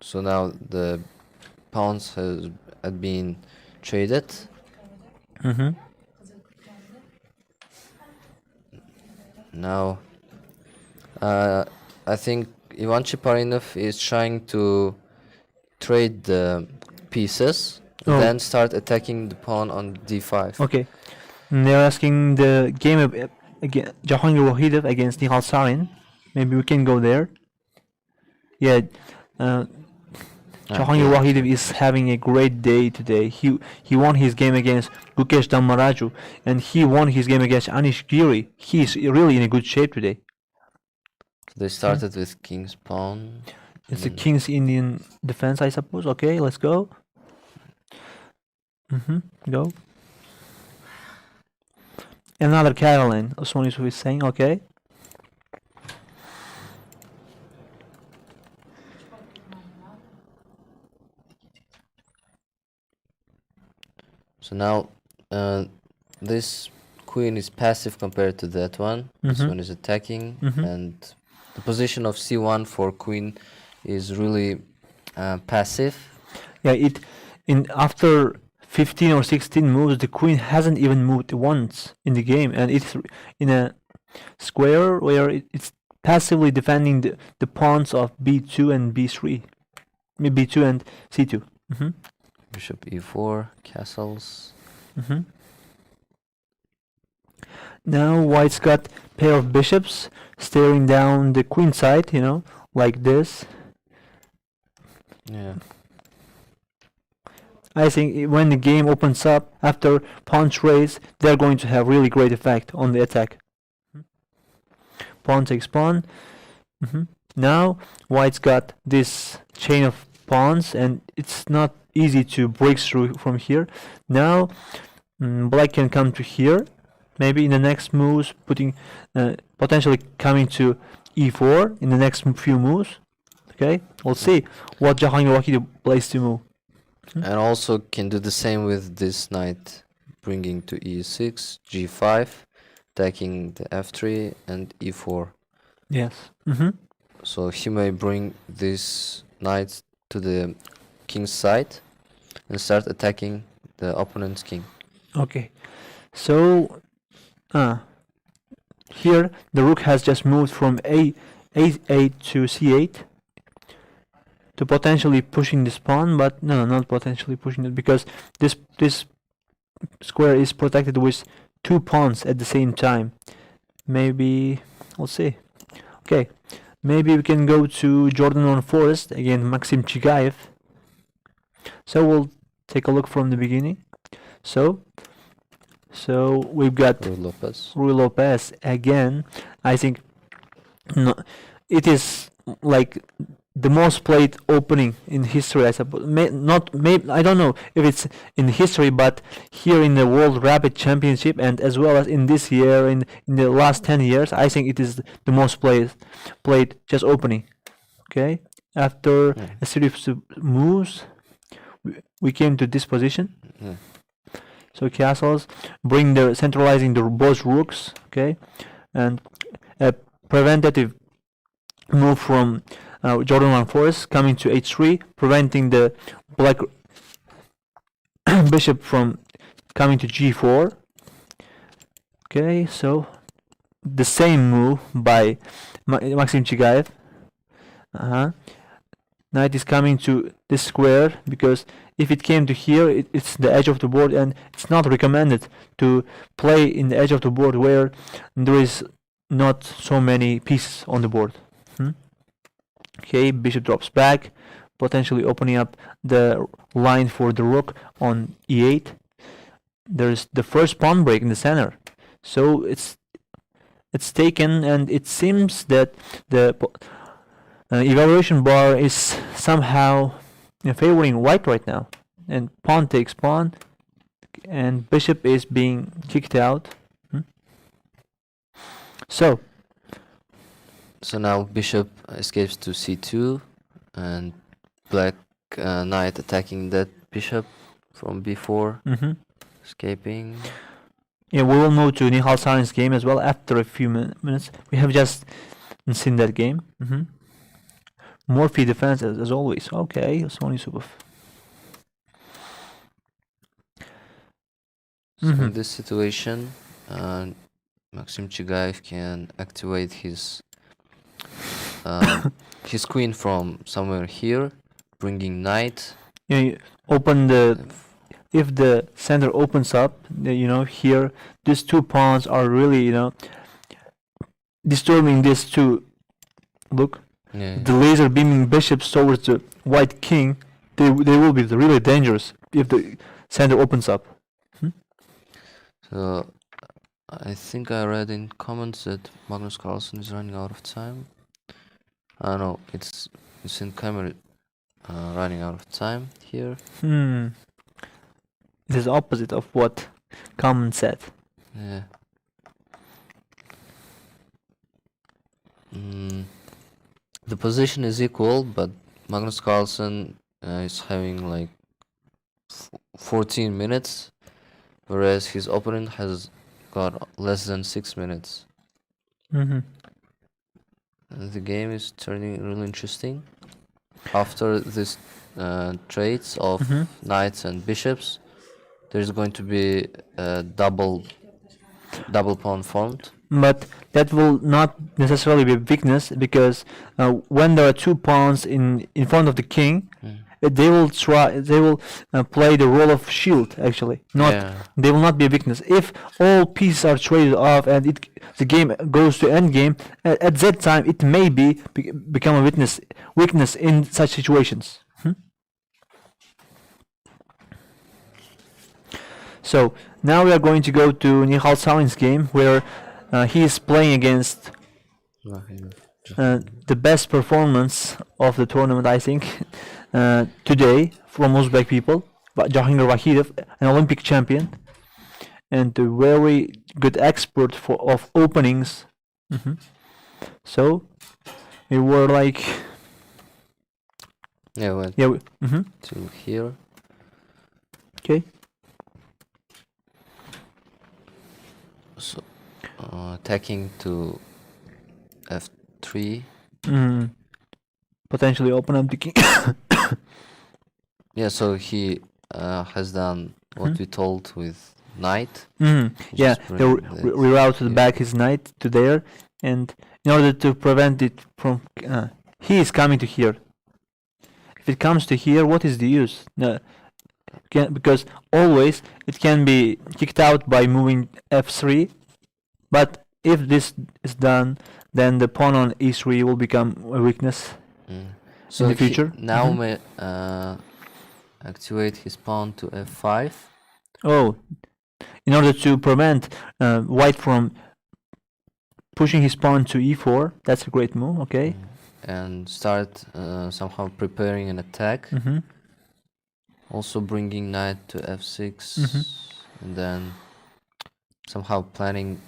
B: So now the pawns had been traded. Now, I think Ivan Cheparinov is trying to trade the pieces, then start attacking the pawn on d5.
A: Okay. And they're asking the game of Jahangir Wahidov against Nihal Sarin. Maybe we can go there. Yeah. Jahangir Wahidov is having a great day today. He won his game against Gukesh Dammaraju, and he won his game against Anish Giri. He's really in a good shape today.
B: They started with king's pawn.
A: It's a King's Indian defense, I suppose. Okay, let's go. Go. Another Caroline, Osman Yusuf is saying, okay.
B: So now this queen is passive compared to that one. This one is attacking, and the position of c1 for queen is really passive.
A: Yeah, after 15 or 16 moves, the queen hasn't even moved once in the game, and it's in a square where it's passively defending the pawns of b2 and b3, b2 and c2.
B: Bishop e4, castles.
A: Now white's got pair of bishops staring down the queen side, like this.
B: Yeah.
A: I think when the game opens up after pawn's raise, they're going to have really great effect on the attack. Pawn takes pawn. Now white's got this chain of pawns, and it's not easy to break through from here. Now black can come to here. Maybe in the next moves, potentially coming to e4 in the next few moves. Okay, we'll see what Jahangir Wahidov plays to move.
B: And also can do the same with this knight, bringing to e6, g5, attacking the f3 and e4.
A: Yes.
B: So he may bring this knight to the king's side and start attacking the opponent's king.
A: Okay, so here the rook has just moved from a8 to c8 to potentially pushing this pawn, but no, not potentially pushing it, because this square is protected with two pawns at the same time. Maybe we'll see. Okay, maybe we can go to Jordan on Forest again, Maxim Chigayev. So we'll take a look from the beginning. So we've got Rui Lopez again. I think it is like the most played opening in history, I suppose. I don't know if it's in history, but here in the World Rapid Championship, and as well as in this year, in the last 10 years, I think it is the most played just opening. Okay, after a series of moves, we came to this position. So castles centralizing the both rooks. Okay, and a preventative move from Jordan on Forest coming to h3, preventing the black bishop from coming to g4. Okay, so the same move by Maxim Chigayev. Knight is coming to this square, because if it came to here, it's the edge of the board, and it's not recommended to play in the edge of the board where there is not so many pieces on the board. Okay, bishop drops back, potentially opening up the line for the rook on e8. There's the first pawn break in the center, so it's taken, and it seems that the evaluation bar is somehow favoring white right now, and pawn takes pawn, and bishop is being kicked out. So
B: now bishop escapes to c2, and black knight attacking that bishop from b4, escaping.
A: Yeah, we will move to Nihal Sarin's game as well after a few minutes. We have just seen that game. Morphy defense as always. Okay, Osman Yusupov.
B: So in this situation, Maxim Chigaev can activate his queen from somewhere here, bringing knight.
A: Yeah, you open the. If the center opens up, here, these two pawns are really, disturbing these two. Look, the laser beaming bishops towards the white king. They will be really dangerous if the center opens up.
B: So I think I read in comments that Magnus Carlsen is running out of time. No, it's in camera running out of time here.
A: It is opposite of what Common said.
B: Yeah. The position is equal, but Magnus Carlsen is having like 14 minutes, whereas his opponent has got less than 6 minutes. And the game is turning really interesting. After this trades of knights and bishops, there's going to be a double pawn formed.
A: But that will not necessarily be a weakness, because when there are two pawns in front of the king, they will play the role of shield. Actually, they will not be a weakness. If all pieces are traded off and the game goes to end game, at that time it may become a weakness in such situations. So now we are going to go to Nihal Sarin's game, where he is playing against the best performance of the tournament, I think, today from Uzbek people. Jahangir Vahidov, an Olympic champion, and a very good expert of openings. So we were like,
B: to here.
A: Okay.
B: So attacking to f3.
A: Potentially open up the king.
B: Yeah, so he has done what we told with knight.
A: Yeah, they rerouted back his knight to there, and in order to prevent it from, he is coming to here. If it comes to here, what is the use? Because always it can be kicked out by moving f3, but if this is done, then the pawn on e3 will become a weakness
B: so
A: in the future.
B: Now may activate his pawn to f5.
A: Oh, in order to prevent white from pushing his pawn to e4. That's a great move. Okay.
B: And start somehow preparing an attack. Also bringing knight to f6, and then somehow planning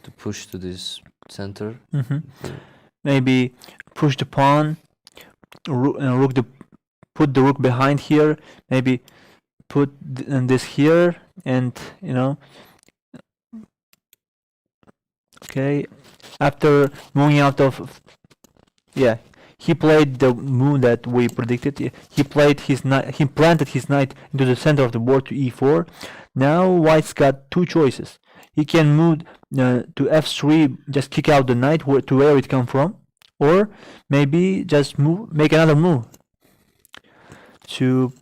B: to push to this center.
A: Maybe push the pawn, put the rook behind here. Maybe put this here, and okay. After moving out of, he played the move that we predicted. He played his knight. He planted his knight into the center of the board to e4. Now white's got two choices. He can move to f3, just kick out the knight to where it come from, or maybe just make another move. to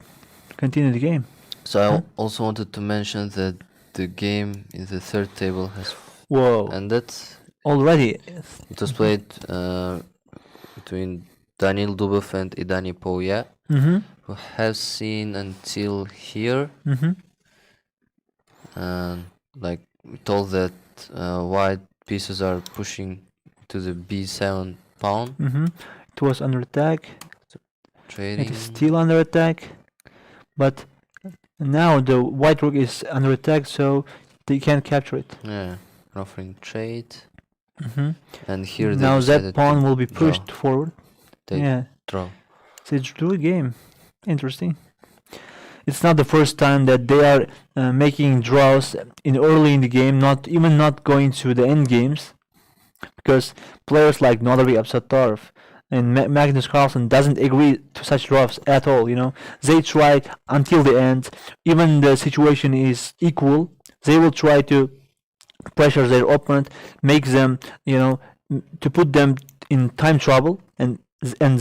A: continue the game.
B: So I
A: Huh?
B: also wanted to mention that the game in the third table has
A: Whoa!
B: ended.
A: Already.
B: It was played between Daniel Dubov and Idani Pouya,
A: Mm-hmm.
B: who have seen until here,
A: Mm-hmm.
B: and like we told that white pieces are pushing to the b7 pawn,
A: Mm-hmm. It was under attack. It
B: trading.
A: is still under attack, but now the white rook is under attack, so they can't capture it.
B: Yeah, offering trade,
A: Mm-hmm.
B: and here they
A: Now that
B: decided
A: pawn
B: to
A: will be
B: draw.
A: pushed forward.
B: They
A: Yeah,
B: draw.
A: so it's a true game. Interesting. It's not the first time that they are making draws in early in the game, not even not going to the end games, because players like Nodari Absatarov and Magnus Carlsen doesn't agree to such draws at all. You know, they try until the end, even the situation is equal. They will try to pressure their opponent, make them, to put them in time trouble, and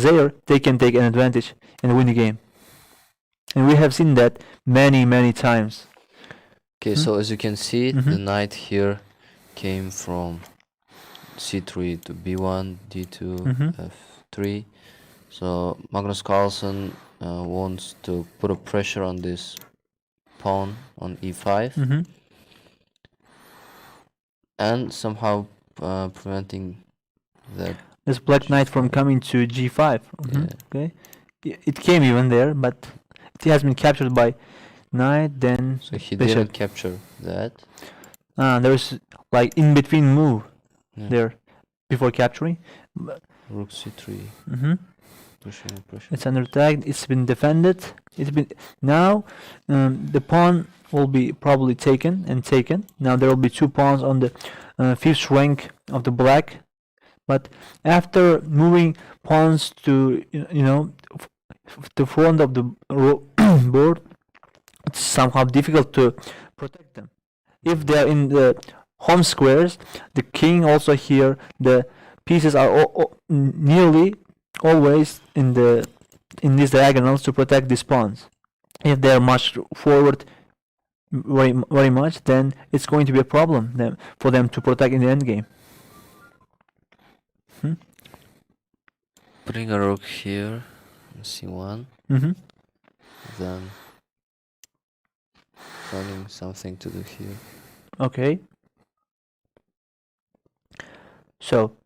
A: there they can take an advantage and win the game. And we have seen that many times.
B: Okay, so as you can see, the
A: Mhm.
B: knight here came from c3 to b1, d2,
A: Mhm.
B: f3. So Magnus Carlsen wants to put a pressure on this pawn on e5
A: Mhm.
B: and somehow preventing that.
A: This black knight from
B: g5.
A: coming to g5.
B: Yeah.
A: Okay. It came even there, but it has been captured by knight. Then
B: So he
A: bishop.
B: didn't capture that.
A: There's like in between move
B: Yeah.
A: there before capturing.
B: Rook c3,
A: Mhm.
B: pushing and pushing.
A: It's under attack. It's been defended. It's been now. The pawn will be probably taken and taken. Now there will be two pawns on the fifth rank of the black. But after moving pawns to the front of the board, it's somehow difficult to protect them. If they are in the home squares, the king also here, the pieces are nearly always in these diagonals to protect these pawns. If they are much forward, very much, then it's going to be a problem for them to protect in the endgame.
B: Putting a rook here, c1,
A: Mm-hmm.
B: then finding something to do here.
A: Okay. So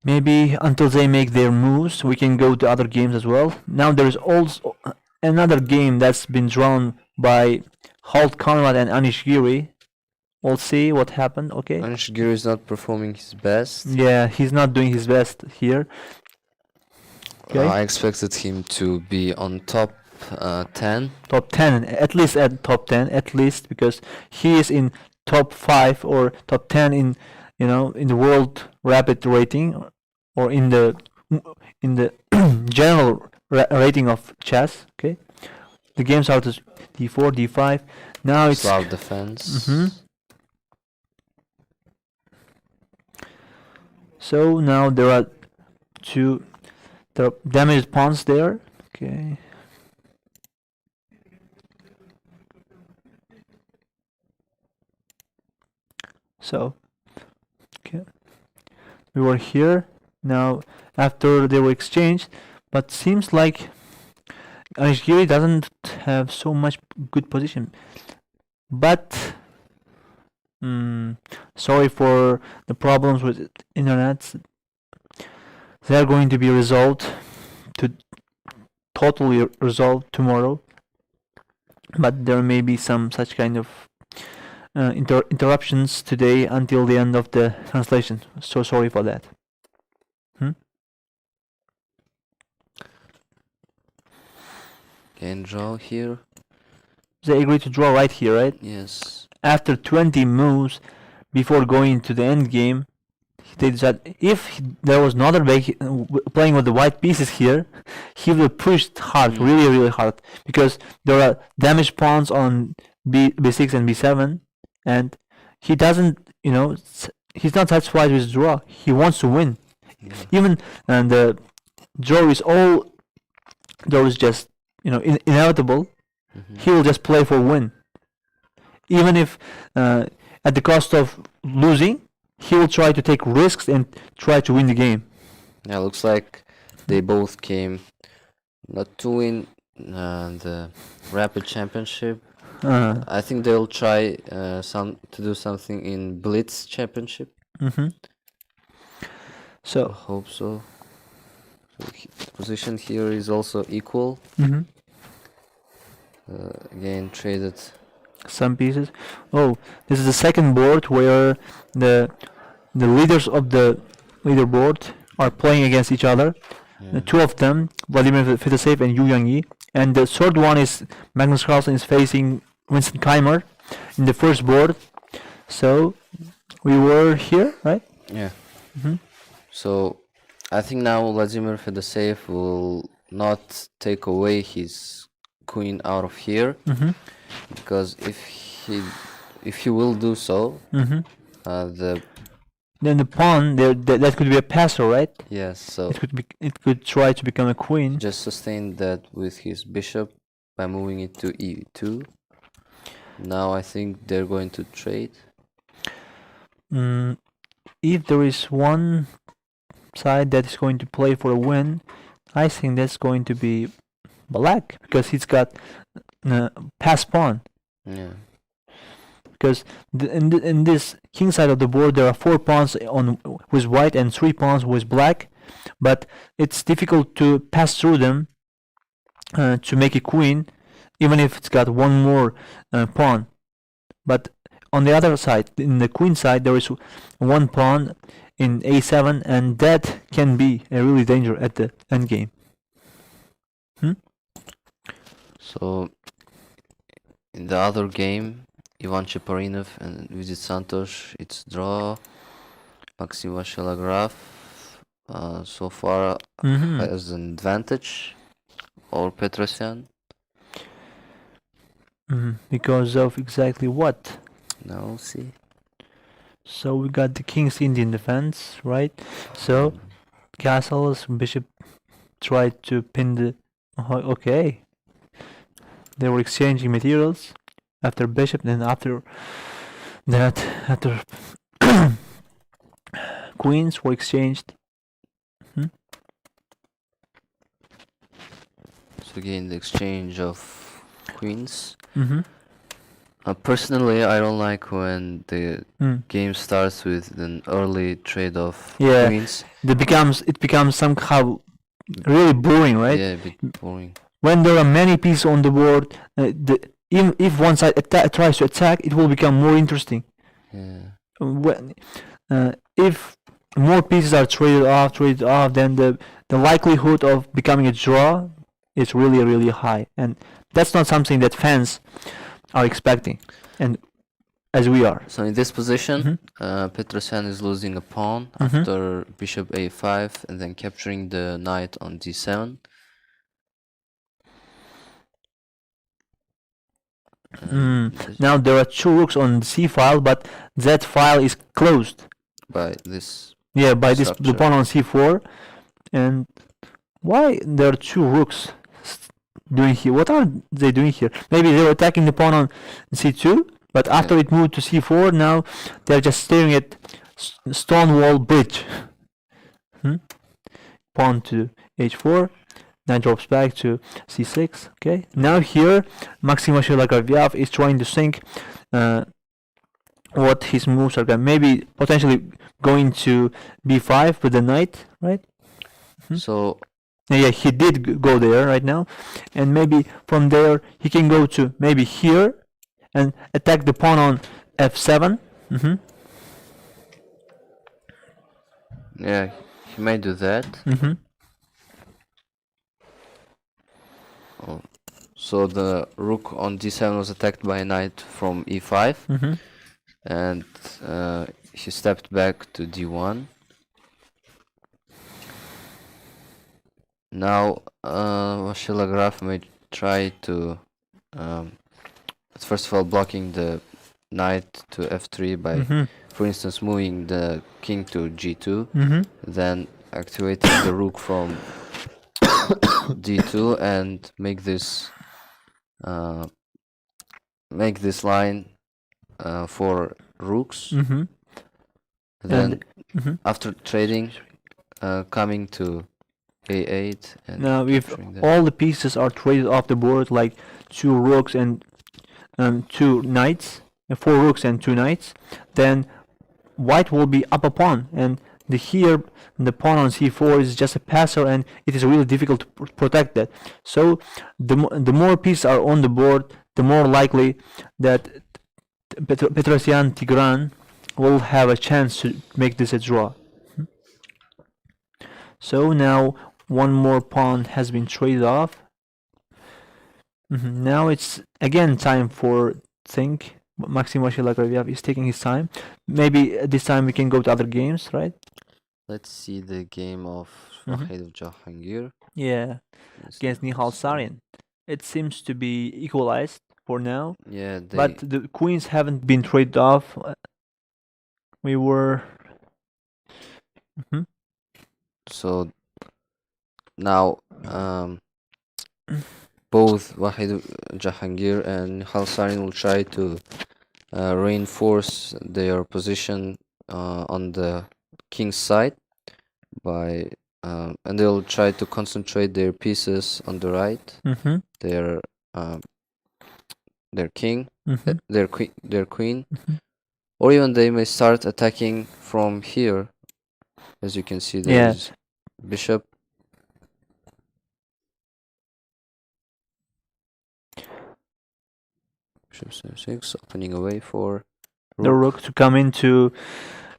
A: maybe until they make their moves, we can go to other games as well. Now there is also another game that's been drawn by Halt Conrad and Anish Giri. We'll see what happened. Okay.
B: Anish Giri is not performing his best.
A: Yeah, he's not doing his best here. Okay.
B: I expected him to be on top 10.
A: Top 10, at least at top 10, at least, because he is in top 5 or top 10 in the world rapid rating, or in the general rating of chess. Okay, the games are to d4, d5. Now it's
B: Slav defense.
A: So now there are damaged pawns there. Okay. So, okay, we were here now after they were exchanged, but seems like Anishgiri doesn't have so much good position. But sorry for the problems with internet. They are going to be resolved totally resolved tomorrow. But there may be some such kind of interruptions today until the end of the translation. So sorry for that.
B: Can draw here.
A: They agreed to draw right here, right?
B: Yes.
A: After 20 moves before going to the end game, they decided if there was another playing with the white pieces here, he would have pushed hard, really hard, because there are damaged pawns on b6 and b7, and he doesn't, he's not satisfied with his draw. He wants to win. Even and the draw is all those just inevitable,
B: Hmm.
A: he will just play for win, even if at the cost of losing. He will try to take risks and try to win the game.
B: Yeah, looks like they both came not to win the Rapid Championship. I think they'll try to do something in Blitz Championship.
A: Mm-hmm.
B: I
A: So
B: hope so. So the position here is also equal.
A: mm-hmm.
B: Again, traded.
A: Some pieces. Oh, this is the second board where the the leaders of the leaderboard are playing against each other. The
B: Yeah.
A: two of them, Vladimir Fedoshev and Yu Yangyi, and the third one is Magnus Carlsen is facing Winston Keimer in the first board. So we were here, right?
B: Yeah.
A: Mm-hmm.
B: So I think now Vladimir Fedoshev will not take away his queen out of here,
A: Mm-hmm.
B: because if he will do so,
A: Mm-hmm.
B: the
A: Then the pawn there that could be a passer, right?
B: yes, so
A: It could try to become a queen.
B: just sustain that with his bishop by moving it to e2. Now I think they're going to trade.
A: If there is one side that is going to play for a win, I think that's going to be black, because he's got pass pawn.
B: Yeah.
A: Because in this king side of the board there are 4 pawns on with white and 3 pawns with black, but it's difficult to pass through them to make a queen, even if it's got one more pawn. But on the other side, in the queen side, there is one pawn in a7, and that can be a really danger at the endgame.
B: So in the other game, Ivan Cheparinov and Vizit Santos, it's draw. Maxim Vashelagraf so far has an advantage over Petrosyan.
A: Because of exactly what?
B: Now we'll see.
A: So we got the king's Indian defense, right? So castles, bishop tried to pin the. Okay. They were exchanging materials after bishop, then after queens were exchanged.
B: So again, the exchange of queens.
A: Mm-hmm.
B: Personally, I don't like when the game starts with an early trade of queens.
A: It becomes somehow really boring, right?
B: Yeah, a bit boring.
A: When there are many pieces on the board, if one side tries to attack, it will become more interesting.
B: Yeah.
A: If more pieces are traded off, then the likelihood of becoming a draw is really, really high, and that's not something that fans are expecting, and as we are.
B: So in this position, Petrosyan is losing a pawn after bishop a5 and then capturing the knight on d7.
A: Now there are 2 rooks on the c file, but that file is closed
B: By this.
A: Yeah, by this the
B: structure.
A: pawn on c4. And why there are 2 rooks doing here? What are they doing here? Maybe they were attacking the pawn on c2, but after it moved to c4, now they're just staring at stone wall bridge. Pawn to h4, knight drops back to c6. Okay, now here Maxim Vashelagarvyev is trying to think what his moves are. Maybe potentially going to b5 with the knight, right?
B: So
A: Yeah, he did go there right now, and maybe from there he can go to maybe here and attack the pawn on f7.
B: yeah, he may do that. So the rook on d7 was attacked by a knight from e5, and he stepped back to d1. Now Vashelagraf may try to, first of all, blocking the knight to f3 by, for instance, moving the king to g2, then activating the rook from d2 and make this line for rooks.
A: Mm-hmm.
B: Then
A: Mhm.
B: after trading, coming to a8 and
A: Now, if
B: capturing that.
A: all the pieces are traded off the board, like 2 rooks and 2 knights, 4 rooks and 2 knights, then white will be up a pawn, and the pawn on c4 is just a passer, and it is really difficult to protect that. So the more pieces are on the board, the more likely that Petrosian Tigran will have a chance to make this a draw. So now one more pawn has been traded off. Now it's again time for think. Maxim Vashilagraviav is taking his time. Maybe this time we can go to other games, right?
B: Let's see the game of
A: Mhm.
B: Wahid of Jahangir.
A: Yeah, against Nihal Sarin. It seems to be equalized for now,
B: Yeah,
A: but the queens haven't been traded off. We were. Mhm.
B: so now both Wahid Jahangir and Halsarin will try to reinforce their position on the king's side by and they'll try to concentrate their pieces on the right,
A: Mhm.
B: their king,
A: Mhm.
B: their queen,
A: Mhm.
B: or even they may start attacking from here. As you can see, there
A: Yeah.
B: is bishop. Bishop c6, opening a way for
A: The rook to come into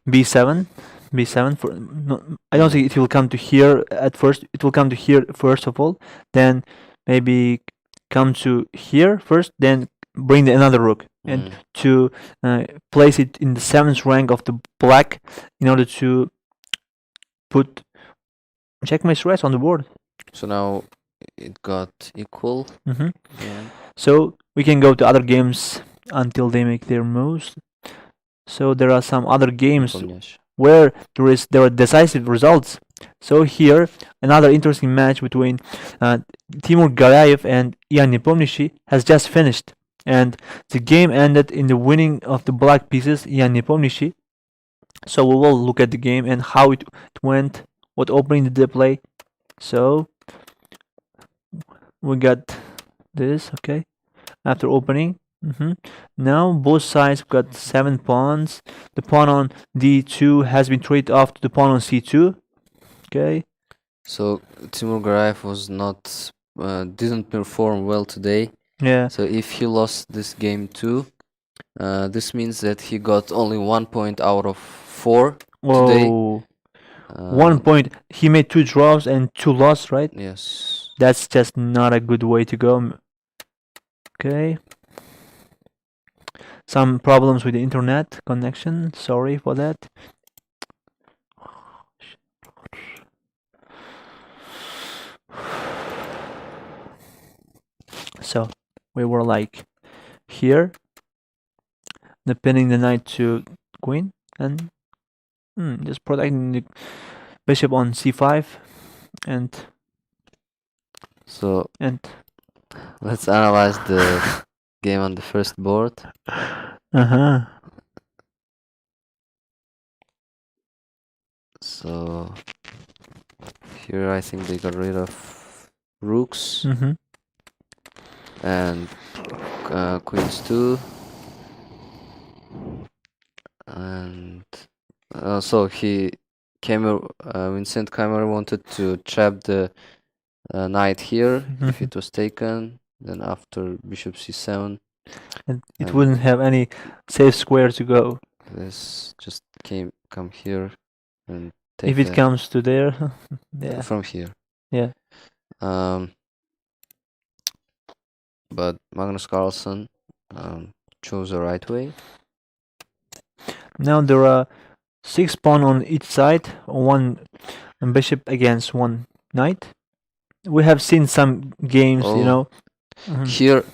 A: b7. B7 for no, I don't think it will come to here at first. It will come to here first of all, then maybe come to here first, then bring another rook and to place it in the 7th rank of the black in order to put checkmate stress on the board.
B: So now it got equal.
A: Mhm.
B: Again.
A: So we can go to other games until they make their moves. So there are some other games
B: Nepomniachtchi.
A: where there are decisive results. So here another interesting match between Timur Garayev and Ian Nepomniachtchi has just finished, and the game ended in the winning of the black pieces, Ian Nepomniachtchi. So we will look at the game and how it went, what opening did they play. So we got this, okay, after opening. Now both sides got 7 pawns. The pawn on d2 has been traded off to the pawn on c2. Okay.
B: So Timur Garayev was not didn't perform well today.
A: Yeah.
B: So if he lost this game too, this means that he got only 1 point out of 4 today.
A: Whoa. 1 point. He made 2 draws and 2 losses, right?
B: Yes.
A: That's just not a good way to go. Okay. Some problems with the internet connection. Sorry for that. So we were like here, pinning the knight to queen, and just protecting the bishop on c5, and
B: So let's analyze the game on the first board. So here I think they got rid of rooks and queens too, and so Vincent Kammer wanted to trap the knight here if it was taken. Then after bishop c7,
A: and it wouldn't have any safe square to go.
B: This just come here and take
A: if it comes to there. Yeah.
B: from here.
A: Yeah.
B: But Magnus Carlsen chose the right way.
A: Now there are 6 pawn on each side, 1 bishop against 1 knight. We have seen some games, you know.
B: Here,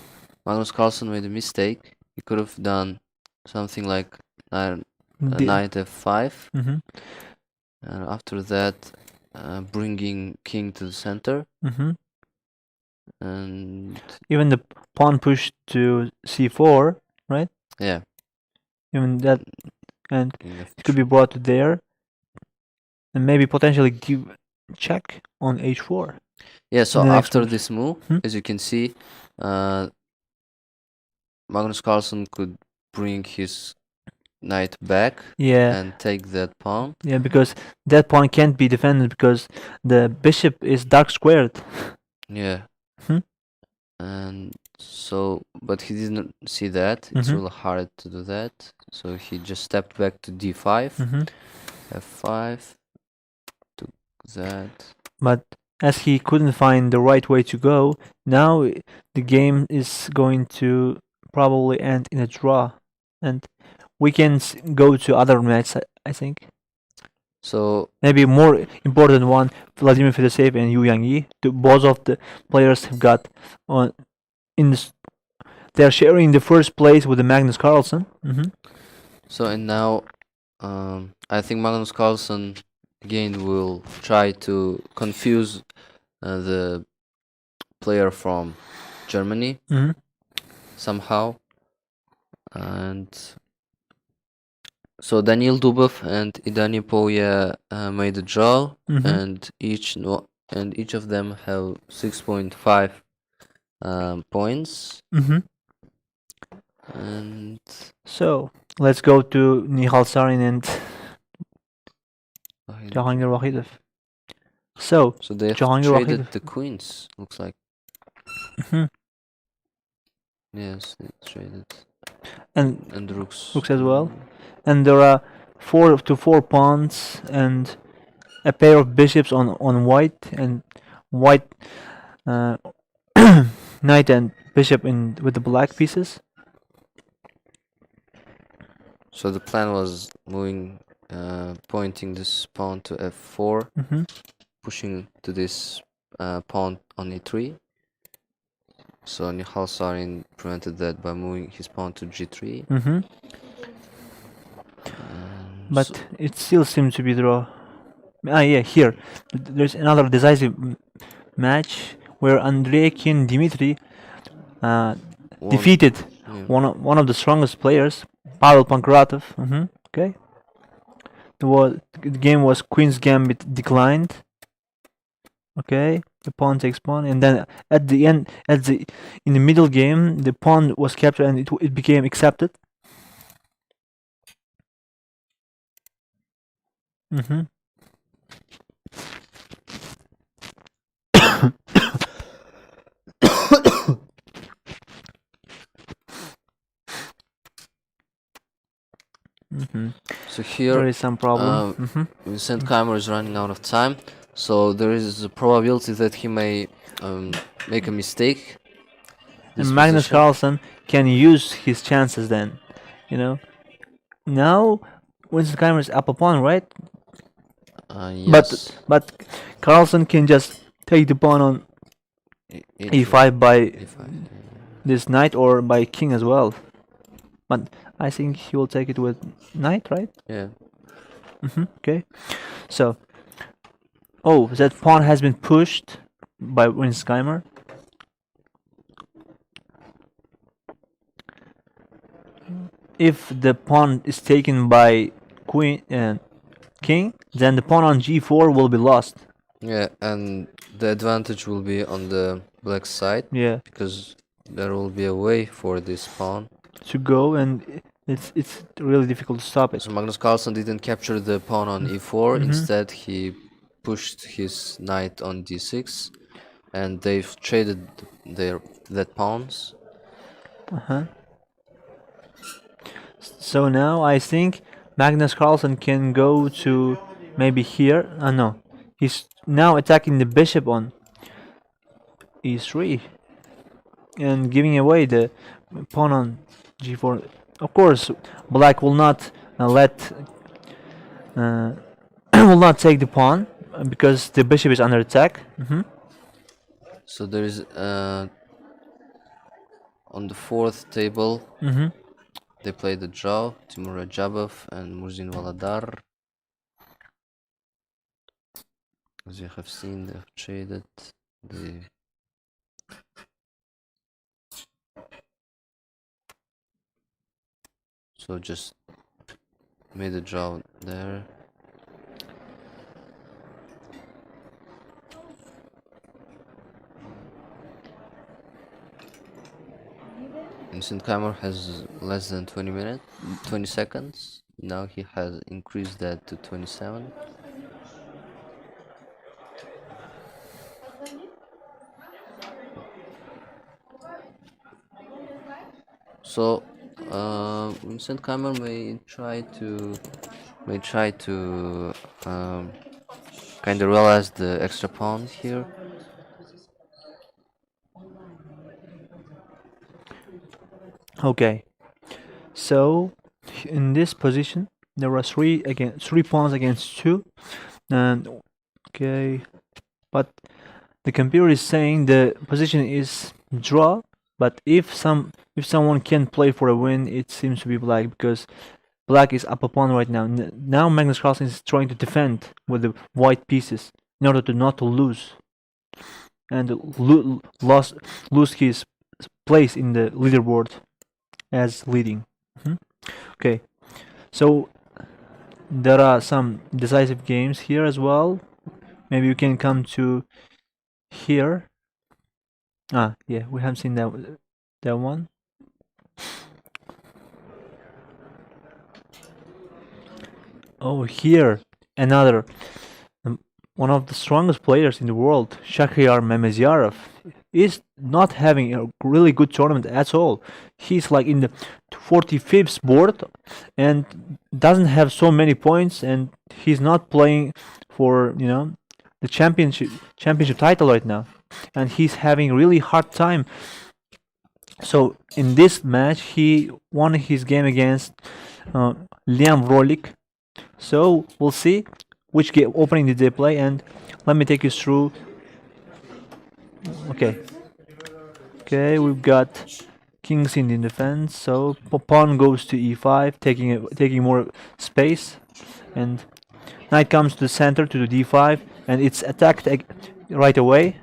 B: Magnus Carlsen made a mistake. He could have done something like knight f5, and after that bringing king to the center,
A: Mm-hmm.
B: and
A: Even the pawn pushed to c4, right?
B: yeah,
A: Even that, and
B: king
A: it could be
B: f3.
A: brought to there, and maybe potentially give check on h4
B: Yeah,
A: in
B: so
A: the next
B: after
A: moves.
B: this move,
A: Hmm?
B: as you can see, uh, Magnus Carlsen could bring his knight back
A: Yeah,
B: and take that pawn.
A: yeah, because that pawn can't be defended because the bishop is dark squared.
B: Yeah,
A: Hmm?
B: and so, but he didn't see that. It's
A: Mm-hmm.
B: really hard to do that. So he just stepped back to d5,
A: Mm-hmm.
B: f5, took that.
A: But as he couldn't find the right way to go, now the game is going to probably end in a draw, and we can go to other matches. I think
B: So
A: maybe more important one: Vladimir Fedoseev and Yu Yangyi. Both of the players have got on in. They're sharing the first place with the Magnus Carlsen. Mm-hmm.
B: So and now, I think Magnus Carlsen again will try to confuse the player from Germany
A: Mm-hmm.
B: somehow, and so Daniil Dubov and Idani Poya made a draw,
A: Mm-hmm.
B: and each of them have 6.5 points,
A: Mm-hmm.
B: and
A: So let's go to Nihal Sarin and Jahangir Wahidov. So
B: so they have
A: Jahangir
B: traded
A: Wahidov.
B: the queens. Looks like
A: Mhm.
B: yes, they traded
A: And
B: and the rooks
A: rooks as well.
B: too.
A: And there are 4 to 4 pawns and a pair of bishops on white and white uh, knight and bishop in with the black pieces.
B: So the plan was pointing this pawn to f4,
A: Hmm.
B: pushing to this pawn on e3. So Nihal Sarin prevented that by moving his pawn to g3.
A: Hmm.
B: So
A: But it still seems to be draw. Ah, yeah, here there's another decisive match where Andreikin Dimitri uh,
B: one,
A: defeated
B: yeah.
A: one of the strongest players, Pavel Pankratov. Okay, the game was Queen's Gambit declined. Okay, the pawn takes pawn, and then at the end, in the middle game, the pawn was captured and it became accepted. Mm-hmm. Mm-hmm.
B: So
A: There
B: here,
A: is some problem. Mm-hmm.
B: Vincent Keimer is running out of time, so there is a probability that he may make a mistake. This
A: And Magnus
B: position.
A: Carlsen can use his chances then, you know. Now, Winston Keimer is up a pawn, right? But
B: Yes.
A: but Carlsen can just take the pawn on e5 by
B: E5.
A: this knight or by king as well. But I think he will take it with knight, right?
B: Yeah.
A: Okay. So, oh, that pawn has been pushed by Winskeimer. If the pawn is taken by queen and king, then the pawn on g4 will be lost.
B: Yeah, and the advantage will be on the black side
A: Yeah,
B: because there will be a way for this pawn.
A: to go, and it's really difficult to stop it.
B: So Magnus Carlsen didn't capture the pawn on e4.
A: Mm-hmm.
B: Instead, he pushed his knight on d6, and they've traded that pawns.
A: Uh-huh. So now I think Magnus Carlsen can go to maybe here. No, he's now attacking the bishop on e3 and giving away the pawn on g4. Of course, black will not let uh, will not take the pawn because the bishop is under attack.
B: So there is on the fourth table
A: Mm-hmm.
B: they played the draw, Timur Rajabov and Murzin Valadar. As you have seen, they've traded the. So just made a draw there. Instant timer has less than 20 seconds. Now he has increased that to 27. So, instant timer may try to um, kind of realize the extra pawn here.
A: Okay, so in this position there are three pawns against two, and okay, but the computer is saying the position is draw. But if someone can play for a win, it seems to be black, because black is up a pawn right now. Now Magnus Carlsen is trying to defend with the white pieces in order to not to lose and lose his place in the leaderboard as leading. Okay, so there are some decisive games here as well. Maybe we can come to here. Ah, yeah, we haven't seen that one. Oh, here another one of the strongest players in the world, Shakhyar Mamedyarov, is not having a really good tournament at all. He's like in the 45th board and doesn't have so many points, and he's not playing for the championship title right now, and he's having a really hard time. So in this match, he won his game against Liam Rolik. So we'll see which opening did they play, and let me take you through. Okay, we've got kings in the defense, so pawn goes to e5, taking more space, and knight comes to the center to the d5, and it's attacked right away.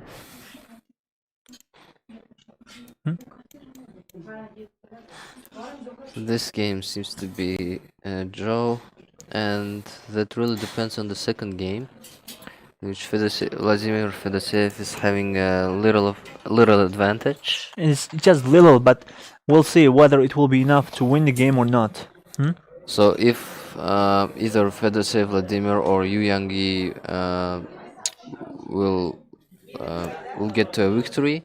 B: This game seems to be a draw, and that really depends on the second game, which Vladimir Fedoseev is having a little advantage.
A: And it's just little, but we'll see whether it will be enough to win the game or not.
B: So if either Fedoseev Vladimir or Yu Yangi will get to a victory,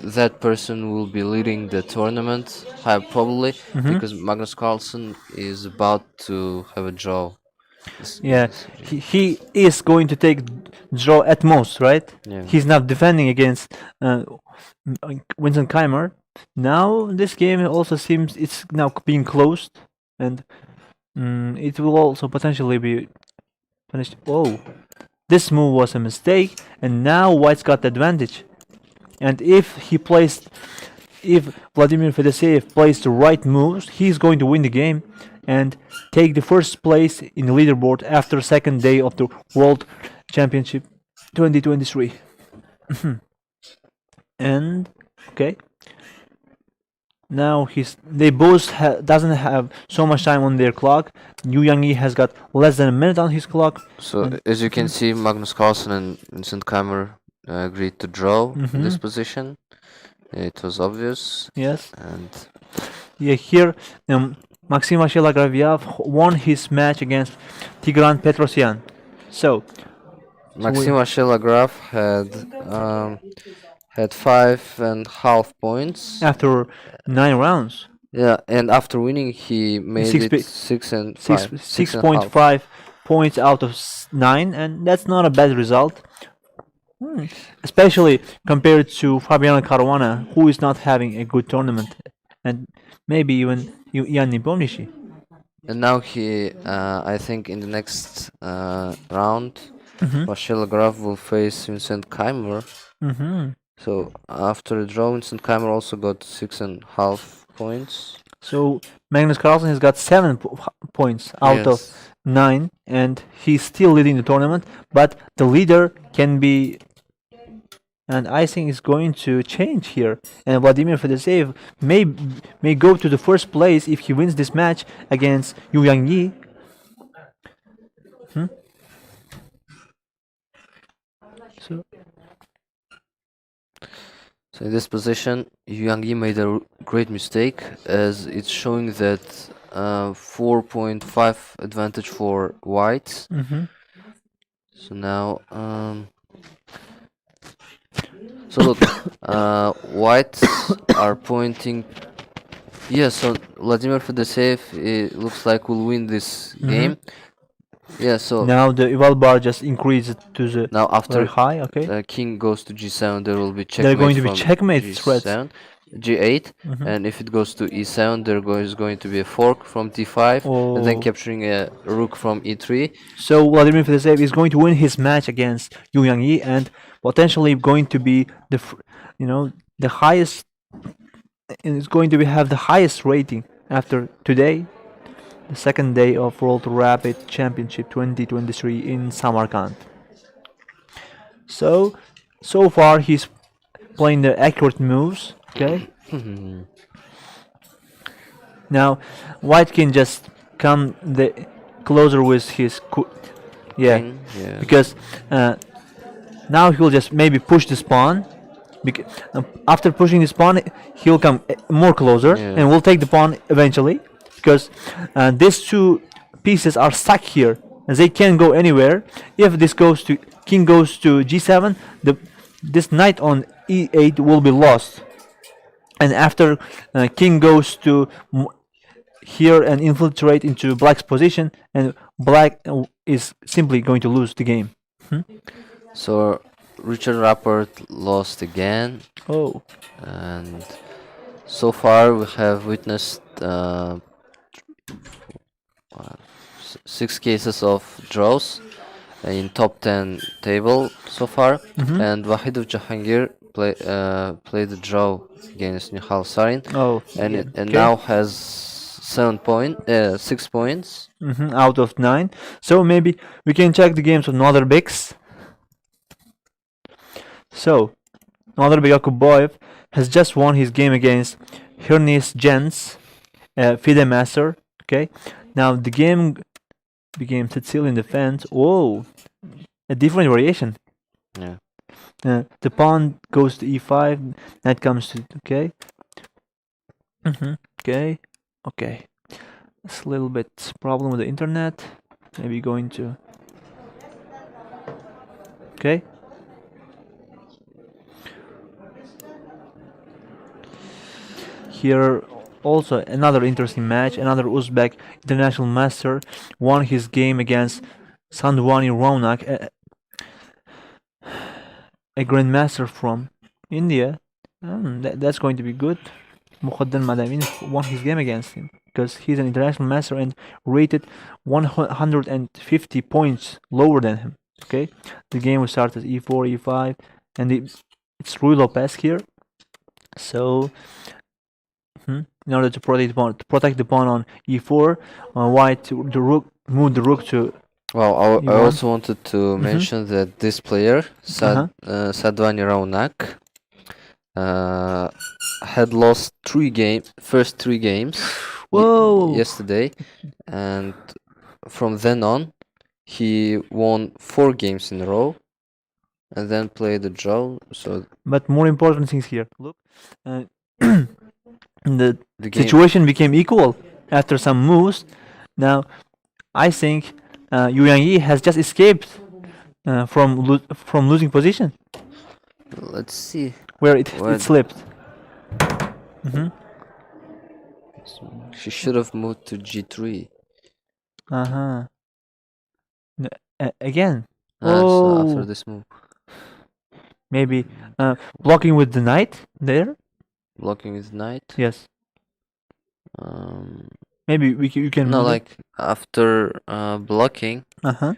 B: that person will be leading the tournament, high probably, because Magnus Carlsen is about to have a draw.
A: Yeah, he is going to take draw at most, right?
B: Yeah.
A: He's not defending against Winston Keimer. Now this game also seems it's now being closed, and it will also potentially be finished. Oh, this move was a mistake, and now White's got the advantage. And if Vladimir Fedoseev plays the right moves, he's going to win the game and take the first place in the leaderboard after second day of the World Championship 2023. And okay, now they both doesn't have so much time on their clock. Yu Yangi has got less than a minute on his clock.
B: So as you can see, Magnus Carlsen and Vincent Keimer agreed to draw in this position. It was obvious.
A: Yes.
B: And
A: yeah, here Maxim Gravyav won his match against Tigran Petrosyan. So
B: Maxim Graf had 5.5 points
A: after 9 rounds.
B: Yeah, and after winning, he made it
A: 6.5 points out of 9, and that's not a bad result. Especially compared to Fabiano Caruana, who is not having a good tournament, and maybe even Ian Nepomniachtchi.
B: And now I think in the next round, Marcelo Graf will face Vincent Keimer. So after the draw, Vincent Keimer also got 6.5 points.
A: So Magnus Carlsen has got 7 points out of
B: Yes.
A: 9, and he's still leading the tournament. But the leader can be, and I think it's going to change here. And Vladimir Fedoseev may go to the first place if he wins this match against Yu Yangyi. Hmm? So
B: So in this position, Yang Yi made a great mistake, as it's showing that 4.5 advantage for whites.
A: mhm.
B: So now, so look, whites are pointing. Yeah, so Vladimir Fedoseev, it looks like will win this game. Yeah, so
A: Now the eval bar just increased to the
B: now
A: very
B: after
A: high. Okay,
B: king goes to g7, there will be
A: they're going
B: checkmate
A: to be
B: from
A: checkmate threats.
B: g7, g8,
A: Mhm.
B: and if it goes to e7, is going to be a fork from d5, and then
A: Oh.
B: capturing a rook from e3.
A: So Vladimir Fedoseev is going to win his match against Yu Yangyi and potentially going to be the highest, and is going to have the highest rating after today, the second day of World Rapid Championship 2023 in Samarkand. So far he's playing the accurate moves. Okay. Now White can just come the closer with his yeah,
B: King, yeah.
A: because now he'll just maybe push the pawn. After pushing this pawn, he'll come more closer,
B: Yeah.
A: and we'll take the pawn eventually, because these two pieces are stuck here, and they can't go anywhere. If this goes to king goes to g7, this knight on e8 will be lost, and after king goes to here and infiltrate into black's position, and black is simply going to lose the game.
B: So Richard Rappert lost again,
A: Oh.
B: and so far we have witnessed 6 cases of draws in top 10 table so far, and Wahidov Jahangir played the draw against Nihal Sarin,
A: Oh.
B: and
A: Okay.
B: now has 6 points.
A: Out of 9. So maybe we can check the games of Nader Bix. So, Nader Begakuboyev has just won his game against Hirnis Jens, FIDE Master. Okay, now the game became Sicilian defense. Whoa, a different variation.
B: Yeah.
A: The pawn goes to e5, knight comes to okay. Okay, okay. It's a little bit problem with the internet. Maybe going to okay. Here also another interesting match. Another Uzbek international master won his game against Sandwani Ronak, a grandmaster from India. That's going to be good. Mukhaddam Madamin won his game against him because he's an international master and rated 150 points lower than him. Okay, the game will start at e4, e5, and it's Rui Lopez here. So, in order to protect the pawn on e4, white the rook move the rook to.
B: Well, I
A: e1.
B: also wanted to mention that this player, Sadvani Raunak, had lost first 3 games
A: Whoa!
B: yesterday, and from then on, he won 4 games in a row, and then played a draw. So
A: But more important things here. Look, the
B: the game,
A: situation became equal after some moves. Now, I think Yu Yangyi has just escaped from losing position
B: let's see,
A: where it
B: What?
A: slipped.
B: She should have moved to g3.
A: Uh-huh. Again.
B: So after
A: Oh,
B: this move,
A: maybe blocking with the knight there.
B: blocking his knight.
A: Yes.
B: Um,
A: Maybe you can
B: no,
A: move it.
B: like after blocking,
A: Uh-huh.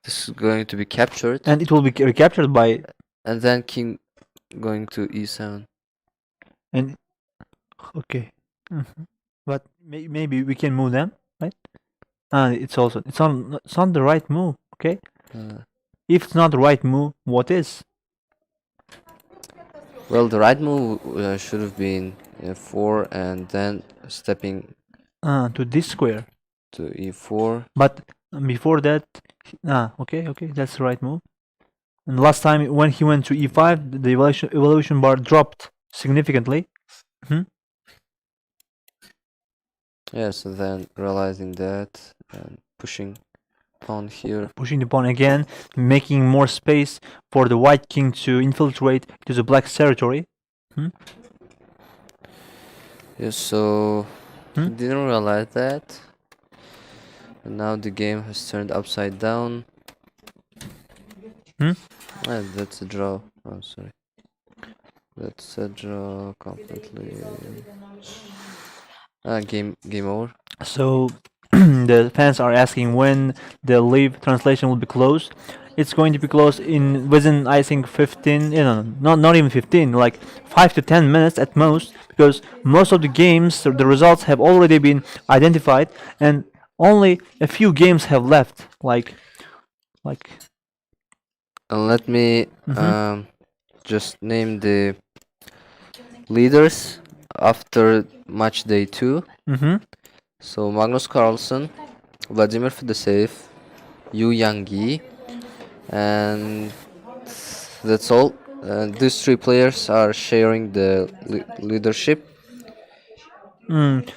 B: this is going to be captured,
A: And it will be recaptured by
B: and then king going to e7.
A: and okay. But maybe we can move them, right? It's not the right move. Okay.
B: Uh,
A: If it's not the right move, what is?
B: well, the right move should have been f4 and then stepping
A: To this square.
B: to e4.
A: But before that, okay, that's the right move. And last time when he went to e5, the evolution bar dropped significantly.
B: Yeah, so then realizing that and pushing pawn here.
A: Pushing the pawn again, making more space for the white king to infiltrate into the black territory.
B: Yeah, so didn't realize that. And now the game has turned upside down. That's a draw. Oh, sorry. That's a draw completely. Game over.
A: So the fans are asking when the live translation will be closed. It's going to be closed within I think 15, not even 15, like 5 to 10 minutes at most, because most of the games, the results have already been identified, and only a few games have left.
B: And let me just name the leaders after match day 2. So Magnus Carlsen, Vladimir Fedoseev, Yu Yang-yi, and that's all. These 3 players are sharing the leadership.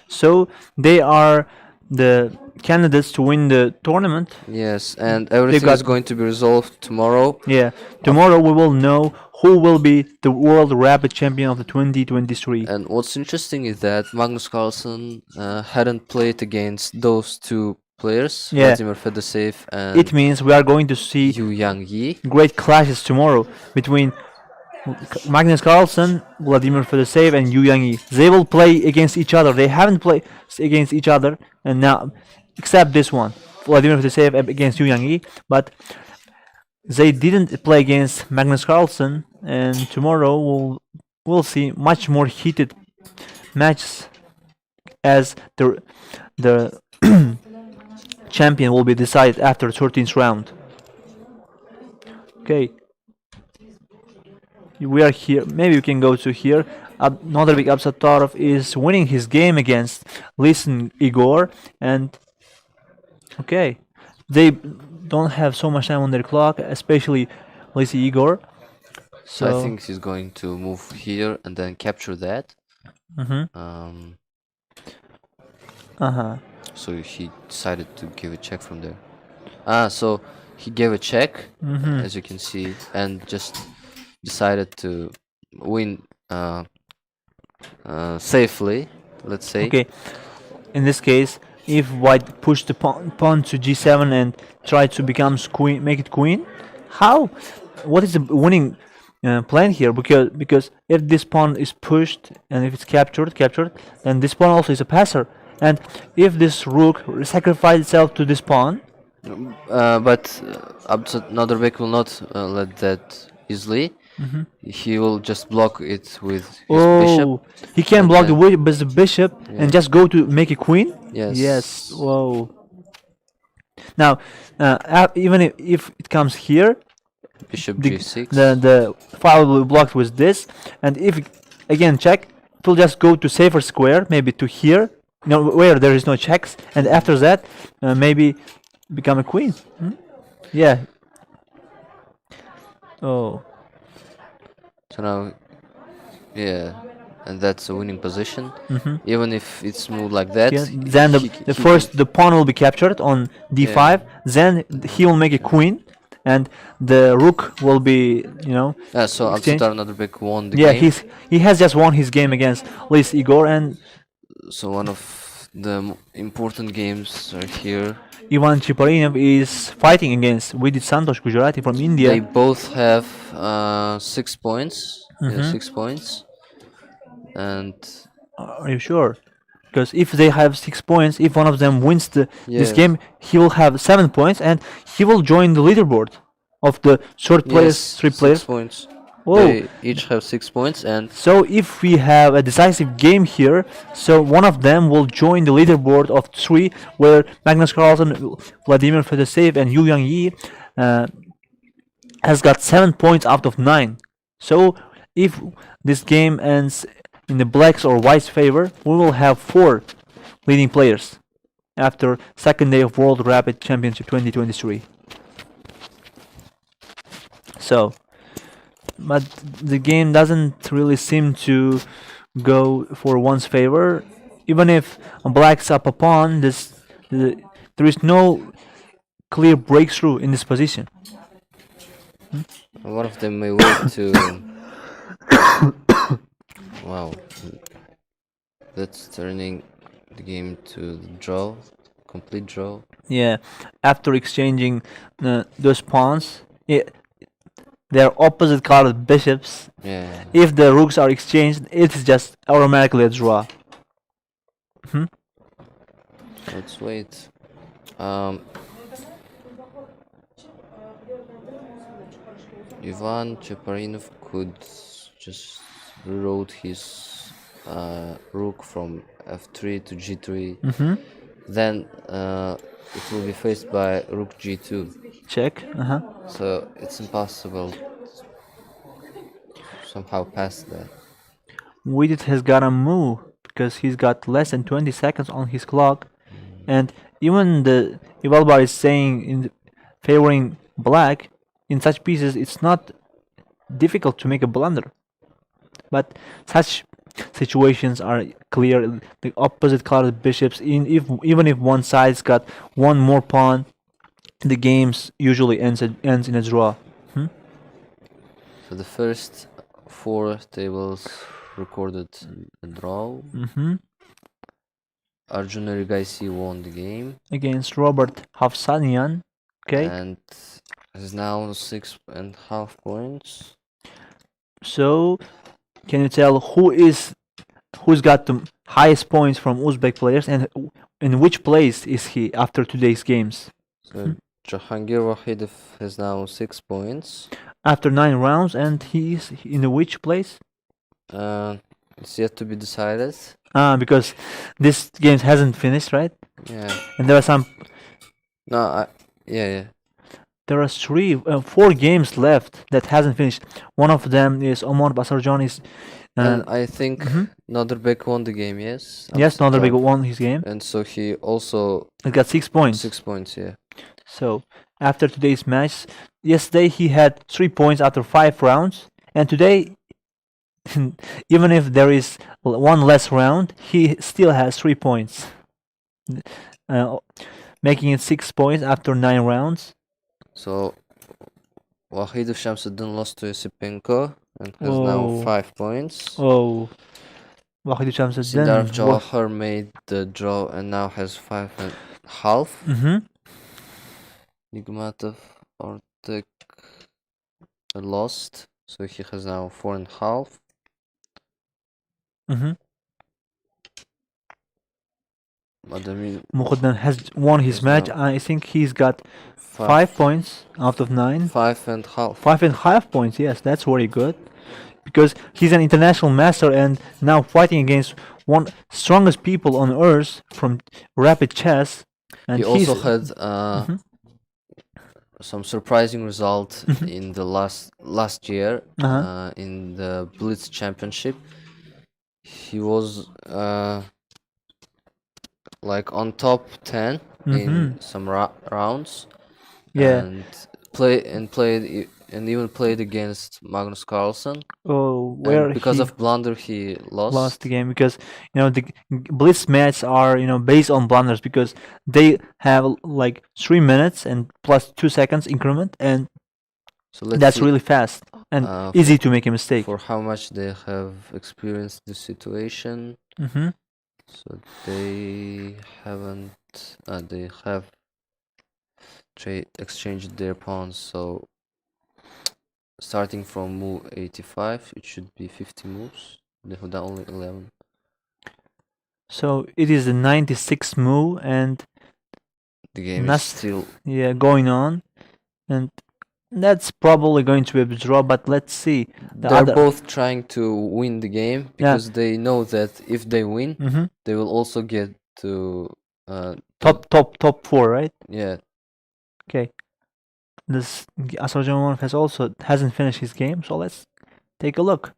A: So they are the candidates to win the tournament.
B: Yes, and everything is going to be resolved tomorrow.
A: Yeah, tomorrow we will know who will be the world rapid champion of the 2023.
B: And what's interesting is that Magnus Carlsen hadn't played against those 2 players, Vladimir Fedoseev and
A: It means we are going to see
B: Yu Yang-yi.
A: great clashes tomorrow between Magnus Carlsen, Vladimir Fedoseev, and Yu Yang-yi. They will play against each other. They haven't played against each other, and now, except this one, Vladimir Fedoseev against Yu Yang-yi, but they didn't play against Magnus Carlsen, and tomorrow we'll see much more heated matches as the champion will be decided after 13th round. Okay. We are here. Maybe we can go to here. Another big upset. Tarov is winning his game against Listen Igor, and okay, they don't have so much time on their clock, especially Listen Igor. So
B: I think he's going to move here and then capture that. So he decided to give a check from there. So he gave a check, as you can see, and just decided to win safely, let's say.
A: Okay, in this case, if white pushed the pawn to g7 and tried to become queen, make it queen, how? What is the winning plan here? Because if this pawn is pushed and if it's captured, then this pawn also is a passer. And if this rook sacrifices itself to this pawn,
B: but Abdullah will not let that easily. He will just block it with his bishop.
A: He can block the bishop and just go to make a queen.
B: Yes.
A: Whoa. Now, even if it comes here,
B: Bishop g6.
A: The file will be blocked with this, and if again check, it will just go to safer square, maybe to here, where there is no checks, and after that, maybe become a queen. Yeah. Oh.
B: So now, yeah, and that's a winning position. Even if it's moved like that.
A: Then the pawn will be captured on d5. Then he will make a queen, and the rook will be,
B: So Abdullah Nazarbek won the
A: game.
B: game.
A: He has just won his game against Lis Igor, and
B: so one of the important games are here.
A: Ivan Chiparinov is fighting against Vidit Santosh Gujarati from India.
B: They both have 6 points. 6 points. And
A: are you sure? Because if they have 6 points, if one of them wins this game, he will have 7 points, and he will join the leaderboard of the third players, 3 players.
B: 6 points.
A: Oh,
B: They each have 6 points, and
A: so if we have a decisive game here, so one of them will join the leaderboard of three, where Magnus Carlsen, Vladimir Fedoseev, and Yu Yang Yi uh, has got 7 points out of 9. So if this game ends in the blacks or whites' favor, we will have four leading players after second day of World Rapid Championship 2023. So, but the game doesn't really seem to go for one's favor. Even if black's up a pawn, there is no clear breakthrough in this position.
B: one of them may wait to. Wow, that's turning the game to the draw, complete draw.
A: Yeah, after exchanging those pawns, they're opposite colored bishops.
B: Yeah,
A: If the rooks are exchanged, it is just automatically a draw.
B: let's wait. Um, Ivan Cheparinov could just reroute his rook from f3 to g3. Then it will be faced by rook g2.
A: Check.
B: So it's impossible to somehow pass that.
A: Widget has got a move because he's got less than 20 seconds on his clock, and even the Evalbar is saying favoring black. In such pieces, it's not difficult to make a blunder, but such situations are clear. The opposite colored bishops, even if one side's got one more pawn, the games usually ends in a draw.
B: So the first four tables recorded a draw. Arjun Erigaisi won the game
A: Against Robert Hafsanian. Okay,
B: and is now 6.5 points.
A: so can you tell who's got the highest points from Uzbek players, and in which place is he after today's games?
B: So Jahangir Wahidov has now 6 points.
A: After 9 rounds, and he's in which place?
B: It's yet to be decided.
A: Because this game hasn't finished, right?
B: Yeah.
A: And there are some.
B: No, yeah.
A: There are 4 games left that hasn't finished. One of them is Omar Basarjan is.
B: And I think Naderbek won the game, yes?
A: Yes, Naderbek won his game.
B: And so he also
A: He got 6 points.
B: 6 points, yeah.
A: So after today's match, yesterday he had 3 points after 5 rounds, and today, even if there is one less round, he still has 3 points, making it 6 points after 9 rounds.
B: So Wahidov Shamsuddin lost to Yosipenko and has now 5 points.
A: Oh, Wahid Shamsuddin.
B: Siddharth Jawahar made the draw and now has 5.5. Nigmatov Artek lost, so he has now 4.5.
A: Mukhaddan has won his match. I think he's got 5 points out of 9.
B: 5.5.
A: 5.5 points, yes, that's very good. Because he's an international master and now fighting against one strongest people on earth from Rapid Chess. And
B: he also had some surprising result in the last year in the Blitz championship. He was like on top 10 in some rounds.
A: Yeah.
B: And even played against Magnus Carlsen.
A: Oh, where
B: and because
A: he
B: of blunder he
A: lost the game, because the Blitz matches are based on blunders, because they have like 3 minutes and plus 2 seconds increment, and
B: So let's
A: that's
B: see,
A: really fast and easy to make a mistake.
B: for how much they have experienced the situation. So they haven't. They have exchanged their pawns. So starting from move 85, it should be 50 moves. They have done only 11.
A: So it is the 96th move, and
B: The game is still.
A: going on, and That's probably going to be a draw, but let's see.
B: They're both trying to win the game because
A: Yeah.
B: they know that if they win,
A: Mm-hmm.
B: they will also get to
A: Top four, right?
B: yeah.
A: Okay. This Azerbaijan hasn't finished his game, so let's take a look.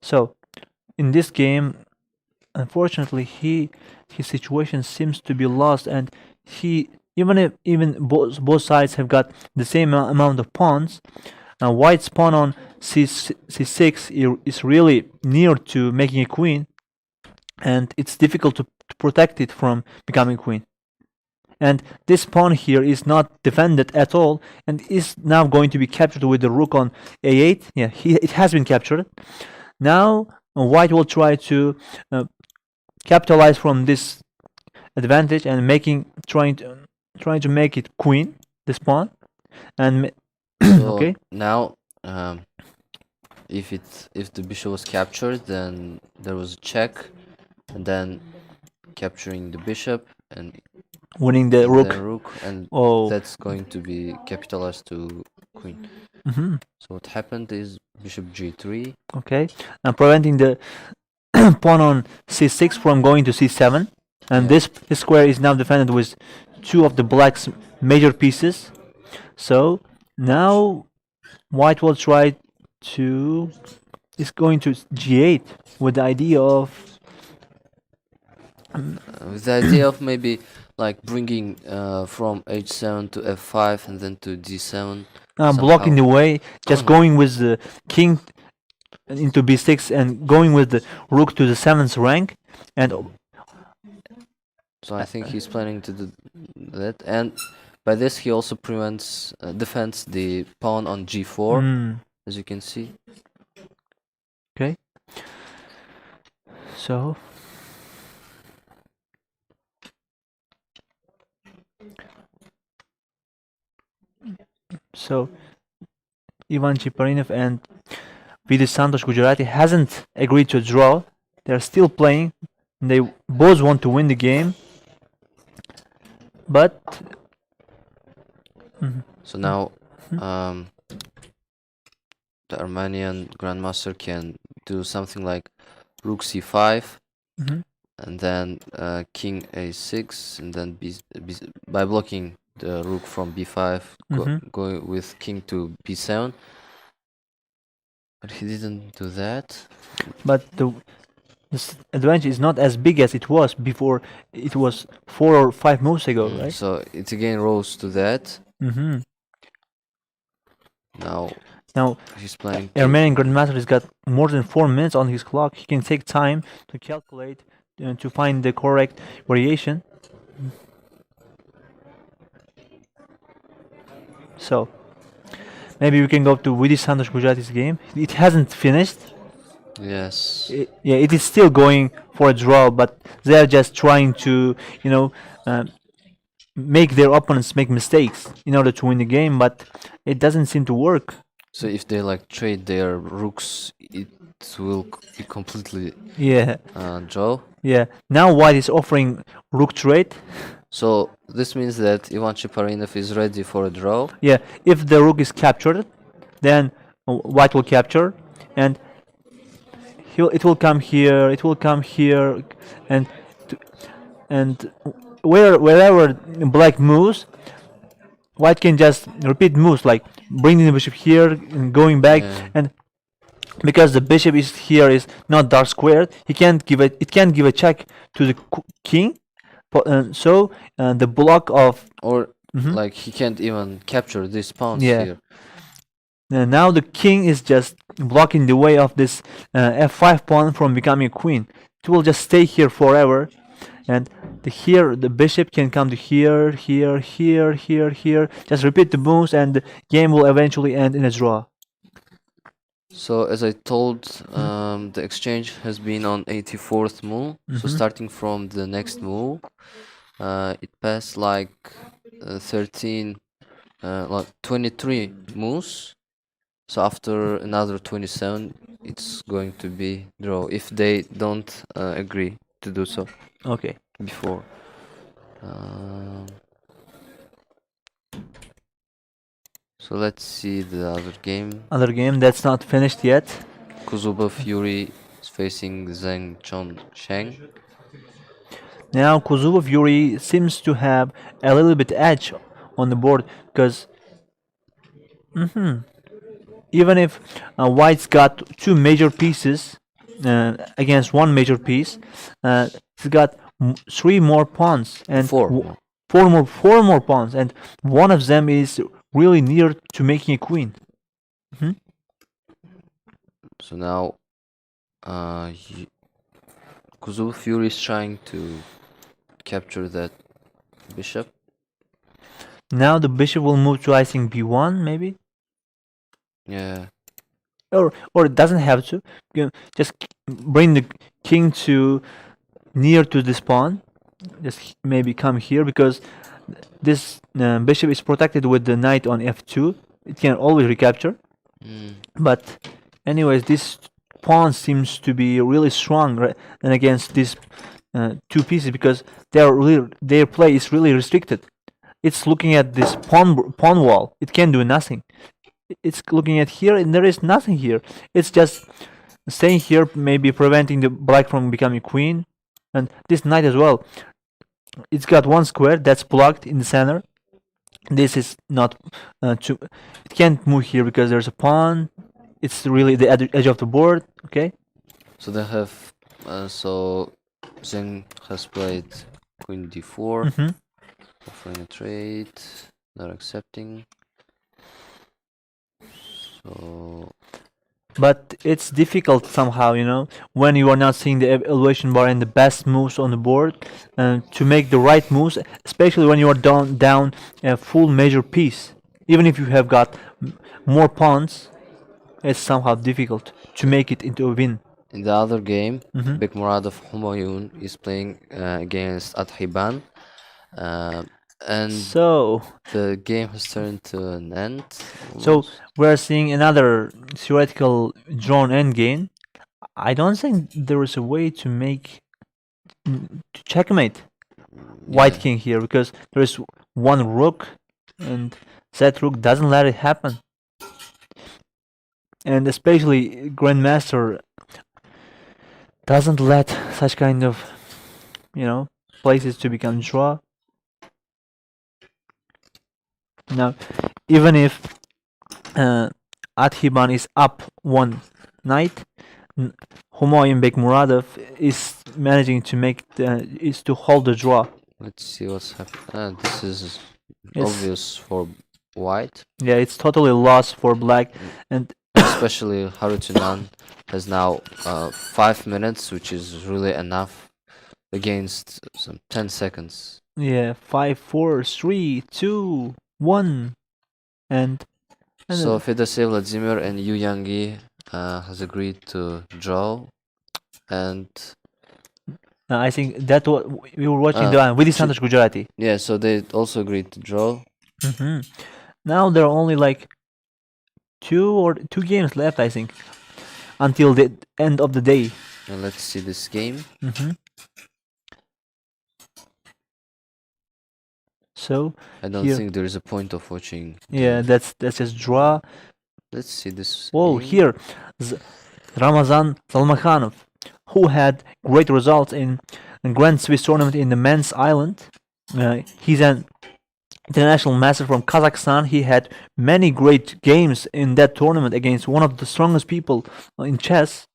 A: So in this game, unfortunately, his situation seems to be lost, and he even both sides have got the same amount of pawns. White's pawn on c6 is really near to making a queen, and it's difficult to protect it from becoming queen. And this pawn here is not defended at all, and is now going to be captured with the rook on a8. Yeah, it has been captured. Now White will try to capitalize from this advantage and trying to make it queen, this pawn, and
B: So
A: okay.
B: now, if the bishop was captured, then there was a check, and then capturing the bishop and
A: Winning the rook.
B: rook, and
A: Oh.
B: that's going to be capitalized to queen.
A: Mm-hmm.
B: So what happened is bishop g3.
A: Okay, and preventing the pawn on c6 from going to c7, and
B: Yeah.
A: this square is now defended with two of the black's major pieces. So now White will try to is going to g8 with the idea of
B: With the idea of maybe like bringing from h7 to f5 and then to d7,
A: blocking the
B: somehow.
A: way, just going with the king into b6 and going with the rook to the 7th rank, and
B: So I think he's planning to do that, and by this he also defends the pawn on g4, as you can see.
A: Okay. So Ivan Chiparinov and Vidya Santosh Gujarati hasn't agreed to a draw. They're still playing. They both want to win the game, but
B: So now the Armenian grandmaster can do something like rook c5, and then king a6, and then by blocking the rook from b5, going with king to b7. But he didn't do that.
A: But this advantage is not as big as it was before. It was 4 or 5 moves ago, right?
B: So it again rose to that. Now he's planning to...
A: Armenian grandmaster has got more than 4 minutes on his clock. He can take time to calculate to find the correct variation. So maybe we can go to Vidya Santosh Gujarati's game. It hasn't finished.
B: Yes.
A: It is still going for a draw, but they are just trying to, make their opponents make mistakes in order to win the game, but it doesn't seem to work.
B: So if they like trade their rooks, it will be completely draw.
A: Yeah. Now White is offering rook trade.
B: So this means that Ivan Cheparinov is ready for a draw.
A: Yeah. If the rook is captured, then White will capture, and it will come here. It will come here, and wherever Black moves, White can just repeat moves like bringing the bishop here and going back, and because the bishop is not dark squared, it can't give a check to the king, so the block of
B: like he can't even capture these pawns here.
A: Now the king is just blocking the way of this f5 pawn from becoming a queen. It will just stay here forever, and here the bishop can come to here, here, here, here, here. Just repeat the moves, and the game will eventually end in a draw.
B: So as I told, the exchange has been on 84th move. So starting from the next move, it passed like 23 moves. So after another 27, it's going to be draw if they don't agree to do so.
A: Okay.
B: Before. So let's see the other game.
A: Other game that's not finished yet.
B: Kuzuba Fury is facing Zheng Chong Sheng.
A: Now Kozuva Fury seems to have a little bit edge on the board because even if White's got two major pieces against one major piece, he's got three more pawns and
B: Four.
A: four more pawns, and one of them is really near to making a queen.
B: So now Kuzuba Fury is trying to capture that bishop.
A: Now the bishop will move to I think b1 maybe,
B: Yeah.
A: or it doesn't have to. You just bring the king to near to this pawn. Just maybe come here because this bishop is protected with the knight on f2. It can always recapture. But anyways, this pawn seems to be really strong and against these two pieces because their play is really restricted. It's looking at this pawn wall. It can do nothing. It's looking at here and there is nothing here. It's just staying here, maybe preventing the black from becoming queen. And this knight as well. It's got one square that's blocked in the center. This is not it can't move here because there's a pawn. It's really the edge of the board. Okay.
B: So they have so Zheng has played queen d4, offering a trade, not accepting. So
A: But it's difficult somehow, when you are not seeing the evaluation bar and the best moves on the board, to make the right moves, especially when you are down a full major piece. Even if you have got more pawns, it's somehow difficult to make it into a win.
B: in the other game, Bekmuradov Humayun is playing against Adhiban, and
A: So,
B: the game has turned to an end.
A: so we're seeing another theoretical drawn endgame. I don't think there is a way to to checkmate White
B: Yeah.
A: King here because there is one rook and that rook doesn't let it happen. And especially Grandmaster doesn't let such kind of, places to become draw. Now, even if Athiban is up one knight, Humayun Bekmuradov is managing to is to hold the draw.
B: Let's see what's happening. This is
A: It's-
B: obvious for white,
A: Yeah, it's totally lost for black, and
B: especially Harutunan has now 5 minutes, which is really enough against some 10 seconds.
A: yeah, 5, 4, 3, 2, 1, and
B: So Fedosey Vladimir and Yu Yangi has agreed to draw, and
A: I think that what we were watching the one with Santosh Gujarati.
B: yeah, so they also agreed to draw.
A: Now there are only like two games left, I think, until the end of the day.
B: And let's see this game.
A: So
B: I don't
A: here-
B: think there is a point of watching.
A: yeah, that's just draw.
B: Let's see this.
A: Whoa,
B: game.
A: here Ramazan Salmakhanov, who had great results in a Grand Swiss tournament in the men's island. He's an international master from Kazakhstan. He had many great games in that tournament against one of the strongest people in chess.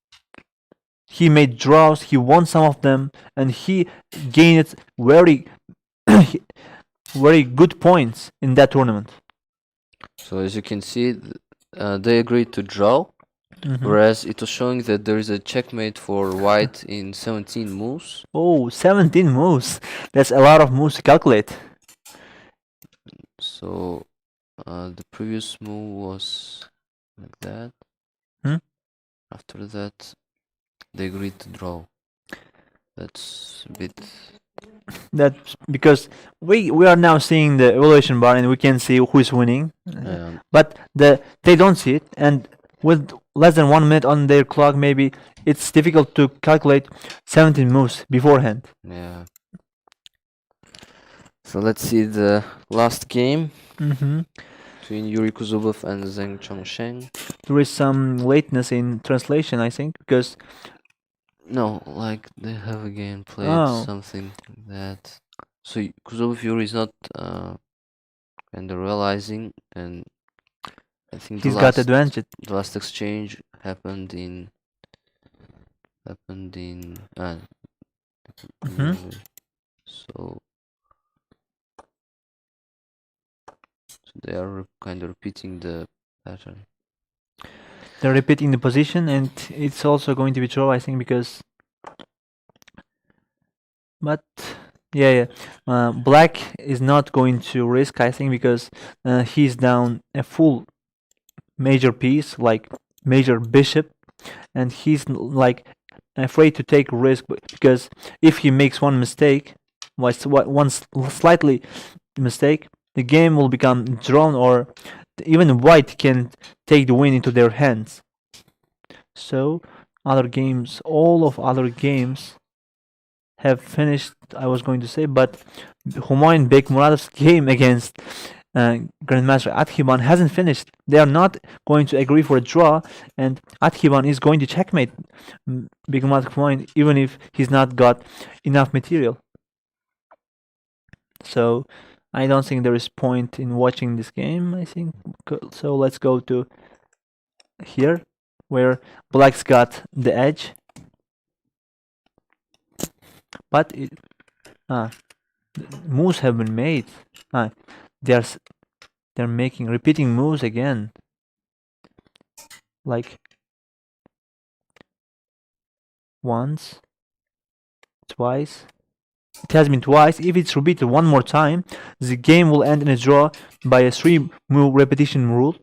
A: He made draws, he won some of them, and he gained very, very good points in that tournament.
B: So as you can see, they agreed to draw, whereas it was showing that there is a checkmate for white in 17 moves.
A: Oh, 17 moves. That's a lot of moves to calculate.
B: So the previous move was like that. After that, they agreed to draw. That's a bit.
A: That's because we are now seeing the evaluation bar and we can see who is winning. But they don't see it, and with less than 1 minute on their clock, maybe it's difficult to calculate 17 moves beforehand.
B: Yeah. So let's see the last game. between Yuri Kuzubov and Zheng Chongsheng.
A: There is some lateness in translation, I think, because
B: No, like they have again played
A: oh,
B: something like that. So Kuzubov Yuri is not kind of realizing, and I think
A: he's got advantage.
B: the last exchange happened in
A: Hmm.
B: so they are kind of repeating the pattern.
A: They're repeating the position, and it's also going to be draw, I think, because. But yeah, Black is not going to risk, I think, because he's down a full major piece, like major bishop, and he's like afraid to take risk because if he makes one mistake, one slightly mistake, the game will become drawn, or even White can take the win into their hands. So all of other games have finished, I was going to say, but Humayun Bekmuradov's game against Grandmaster Athiban hasn't finished. They are not going to agree for a draw, and Athiban is going to checkmate Bekmurad Humayun even if he's not got enough material. So I don't think there is point in watching this game, I think. So let's go to here, where Black's got the edge. But moves have been made. They're they're making repeating moves again. Like once, twice. It has been twice. If it's repeated one more time, the game will end in a draw by a 3-move repetition rule.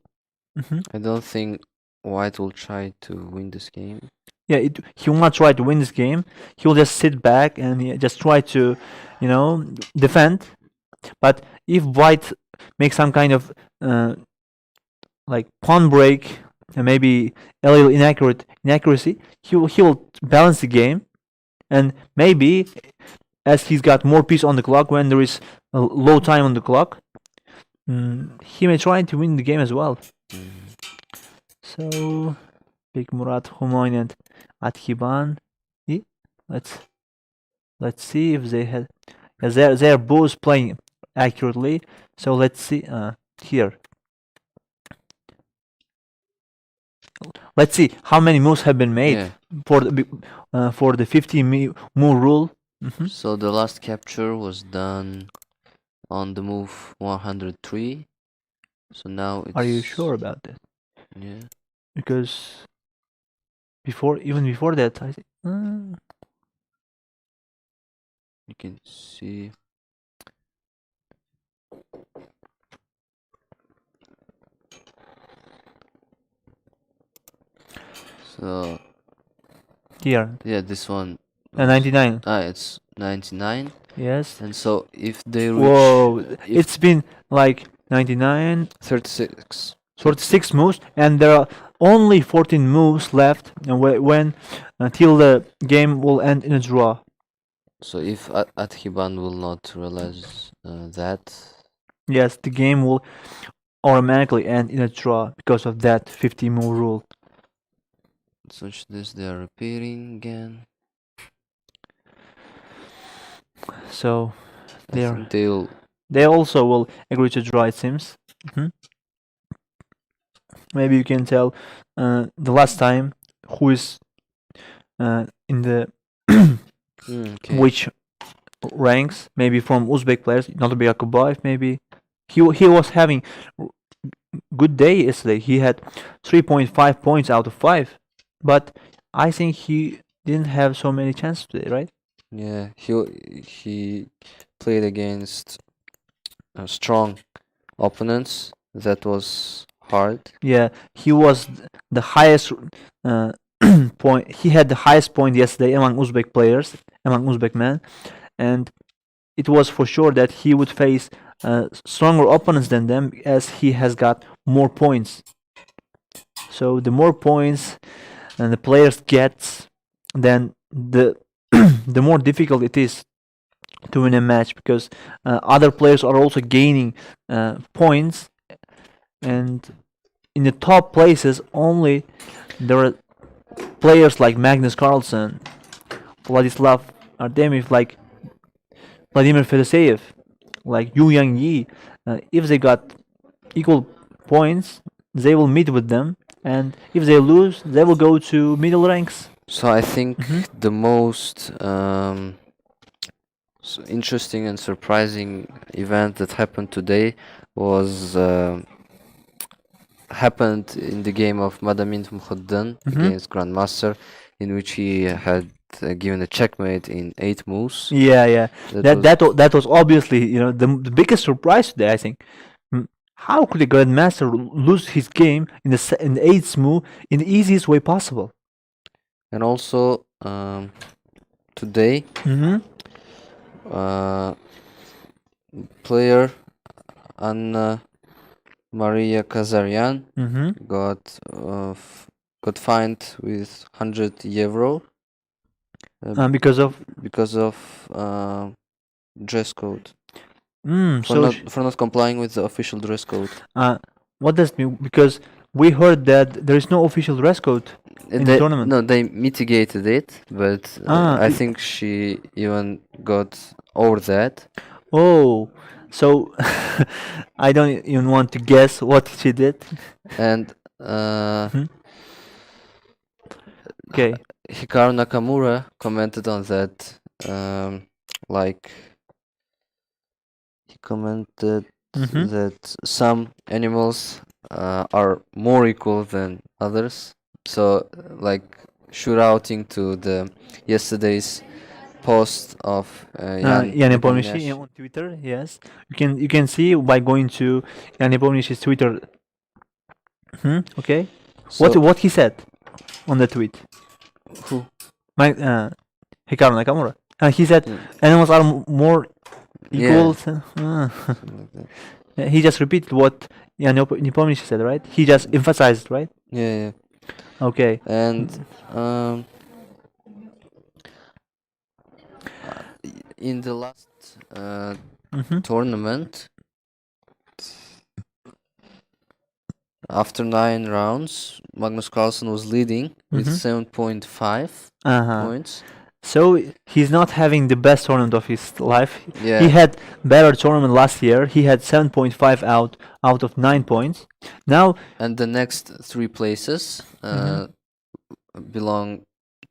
B: I don't think White will try to win this game.
A: Yeah, he will not try to win this game. He will just sit back and just try to, defend. But if White makes some kind of like pawn break and maybe a little inaccuracy, he will balance the game, and maybe as he's got more piece on the clock when there is a low time on the clock, he may try to win the game as well. So Bekmurad Humayun and Athiban. Let's see if they had. They're both playing accurately. So let's see here. Let's see how many moves have been made for the 50 move rule.
B: So the last capture was done on the move 103. So now it's.
A: Are you sure about that?
B: Yeah.
A: Because even before that, I think.
B: You can see. So
A: here.
B: Yeah, this one.
A: 99.
B: It's 99.
A: Yes.
B: And so if they reach.
A: Whoa! It's been like 99.
B: 36.
A: 36 moves, and there are only 14 moves left, and when until the game will end in a draw.
B: So if Athiban will not realize that.
A: Yes, the game will automatically end in a draw because of that 50 move rule.
B: Such this they are repeating again.
A: So
B: they
A: also will agree to draw, it seems. Maybe you can tell the last time who is in the which ranks, maybe from Uzbek players, not Yakubayev, maybe. He was having good day yesterday. He had 3.5 points out of 5. But I think he didn't have so many chances today, right?
B: Yeah, he played against strong opponents. That was hard.
A: Yeah, he was the highest point. He had the highest point yesterday among Uzbek players, among Uzbek men, and it was for sure that he would face stronger opponents than them, as he has got more points. So the more points and the players gets, then the the more difficult it is to win a match, because other players are also gaining points, and in the top places only there are players like Magnus Carlsen, Vladislav Artemiev, like Vladimir Fedoseev, like Yu Yang Yi. If they got equal points, they will meet with them, and if they lose, they will go to middle ranks.
B: So I think
A: Mhm.
B: the most interesting and surprising event that happened today was happened in the game of Madamin Mukhoddan
A: Mhm.
B: against Grandmaster, in which he had given a checkmate in 8 moves.
A: Yeah, yeah.
B: That was
A: That was obviously the biggest surprise today. I think. How could a grandmaster lose his game in in the eighth move in the easiest way possible?
B: and also today
A: Mm-hmm.
B: player Anna Maria Kazaryan
A: Mm-hmm.
B: got fined with 100 euro
A: Because of
B: because of dress code
A: so
B: for not complying with the official dress code.
A: what does it mean? Because we heard that there is no official dress code in the tournament.
B: No, they mitigated it, but I
A: it-
B: think she even got over that.
A: Oh, so I don't even want to guess what she did.
B: And
A: Mhm. Okay.
B: Hikaru Nakamura commented on that, like he commented
A: Mm-hmm.
B: that some animals are more equal than others. So, like, shooting to the yesterday's post of Jan
A: Jan Nepomniachtchi
B: Nepomniachtchi.
A: on Twitter. Yes, you can see by going to Jan Nepomniachtchi's Twitter. Okay.
B: So,
A: What he said on the tweet?
B: who?
A: My Hikaru Nakamura. He said
B: Yeah,
A: animals are more
B: yeah,
A: equal.
B: something like that.
A: He just repeated what Jan Nepomniachtchi said, right? He just emphasized, right?
B: Yeah, yeah.
A: Okay.
B: And um, in the last
A: Mm-hmm.
B: tournament, after 9 rounds, Magnus Carlsen was leading with
A: Mm-hmm.
B: 7.5
A: Uh-huh.
B: points.
A: So he's not having the best tournament of his life.
B: Yeah.
A: He had better tournament last year. He had 7.5 out of 9 points. Now,
B: And the next 3 places belong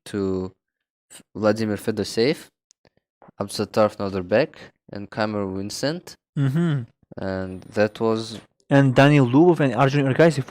B: to Vladimir Fedoseev, Absatarf Noderbek, and Kamer Vincent.
A: mm-hmm.
B: And that was
A: and Daniel Lubov and Arjun Erkaisi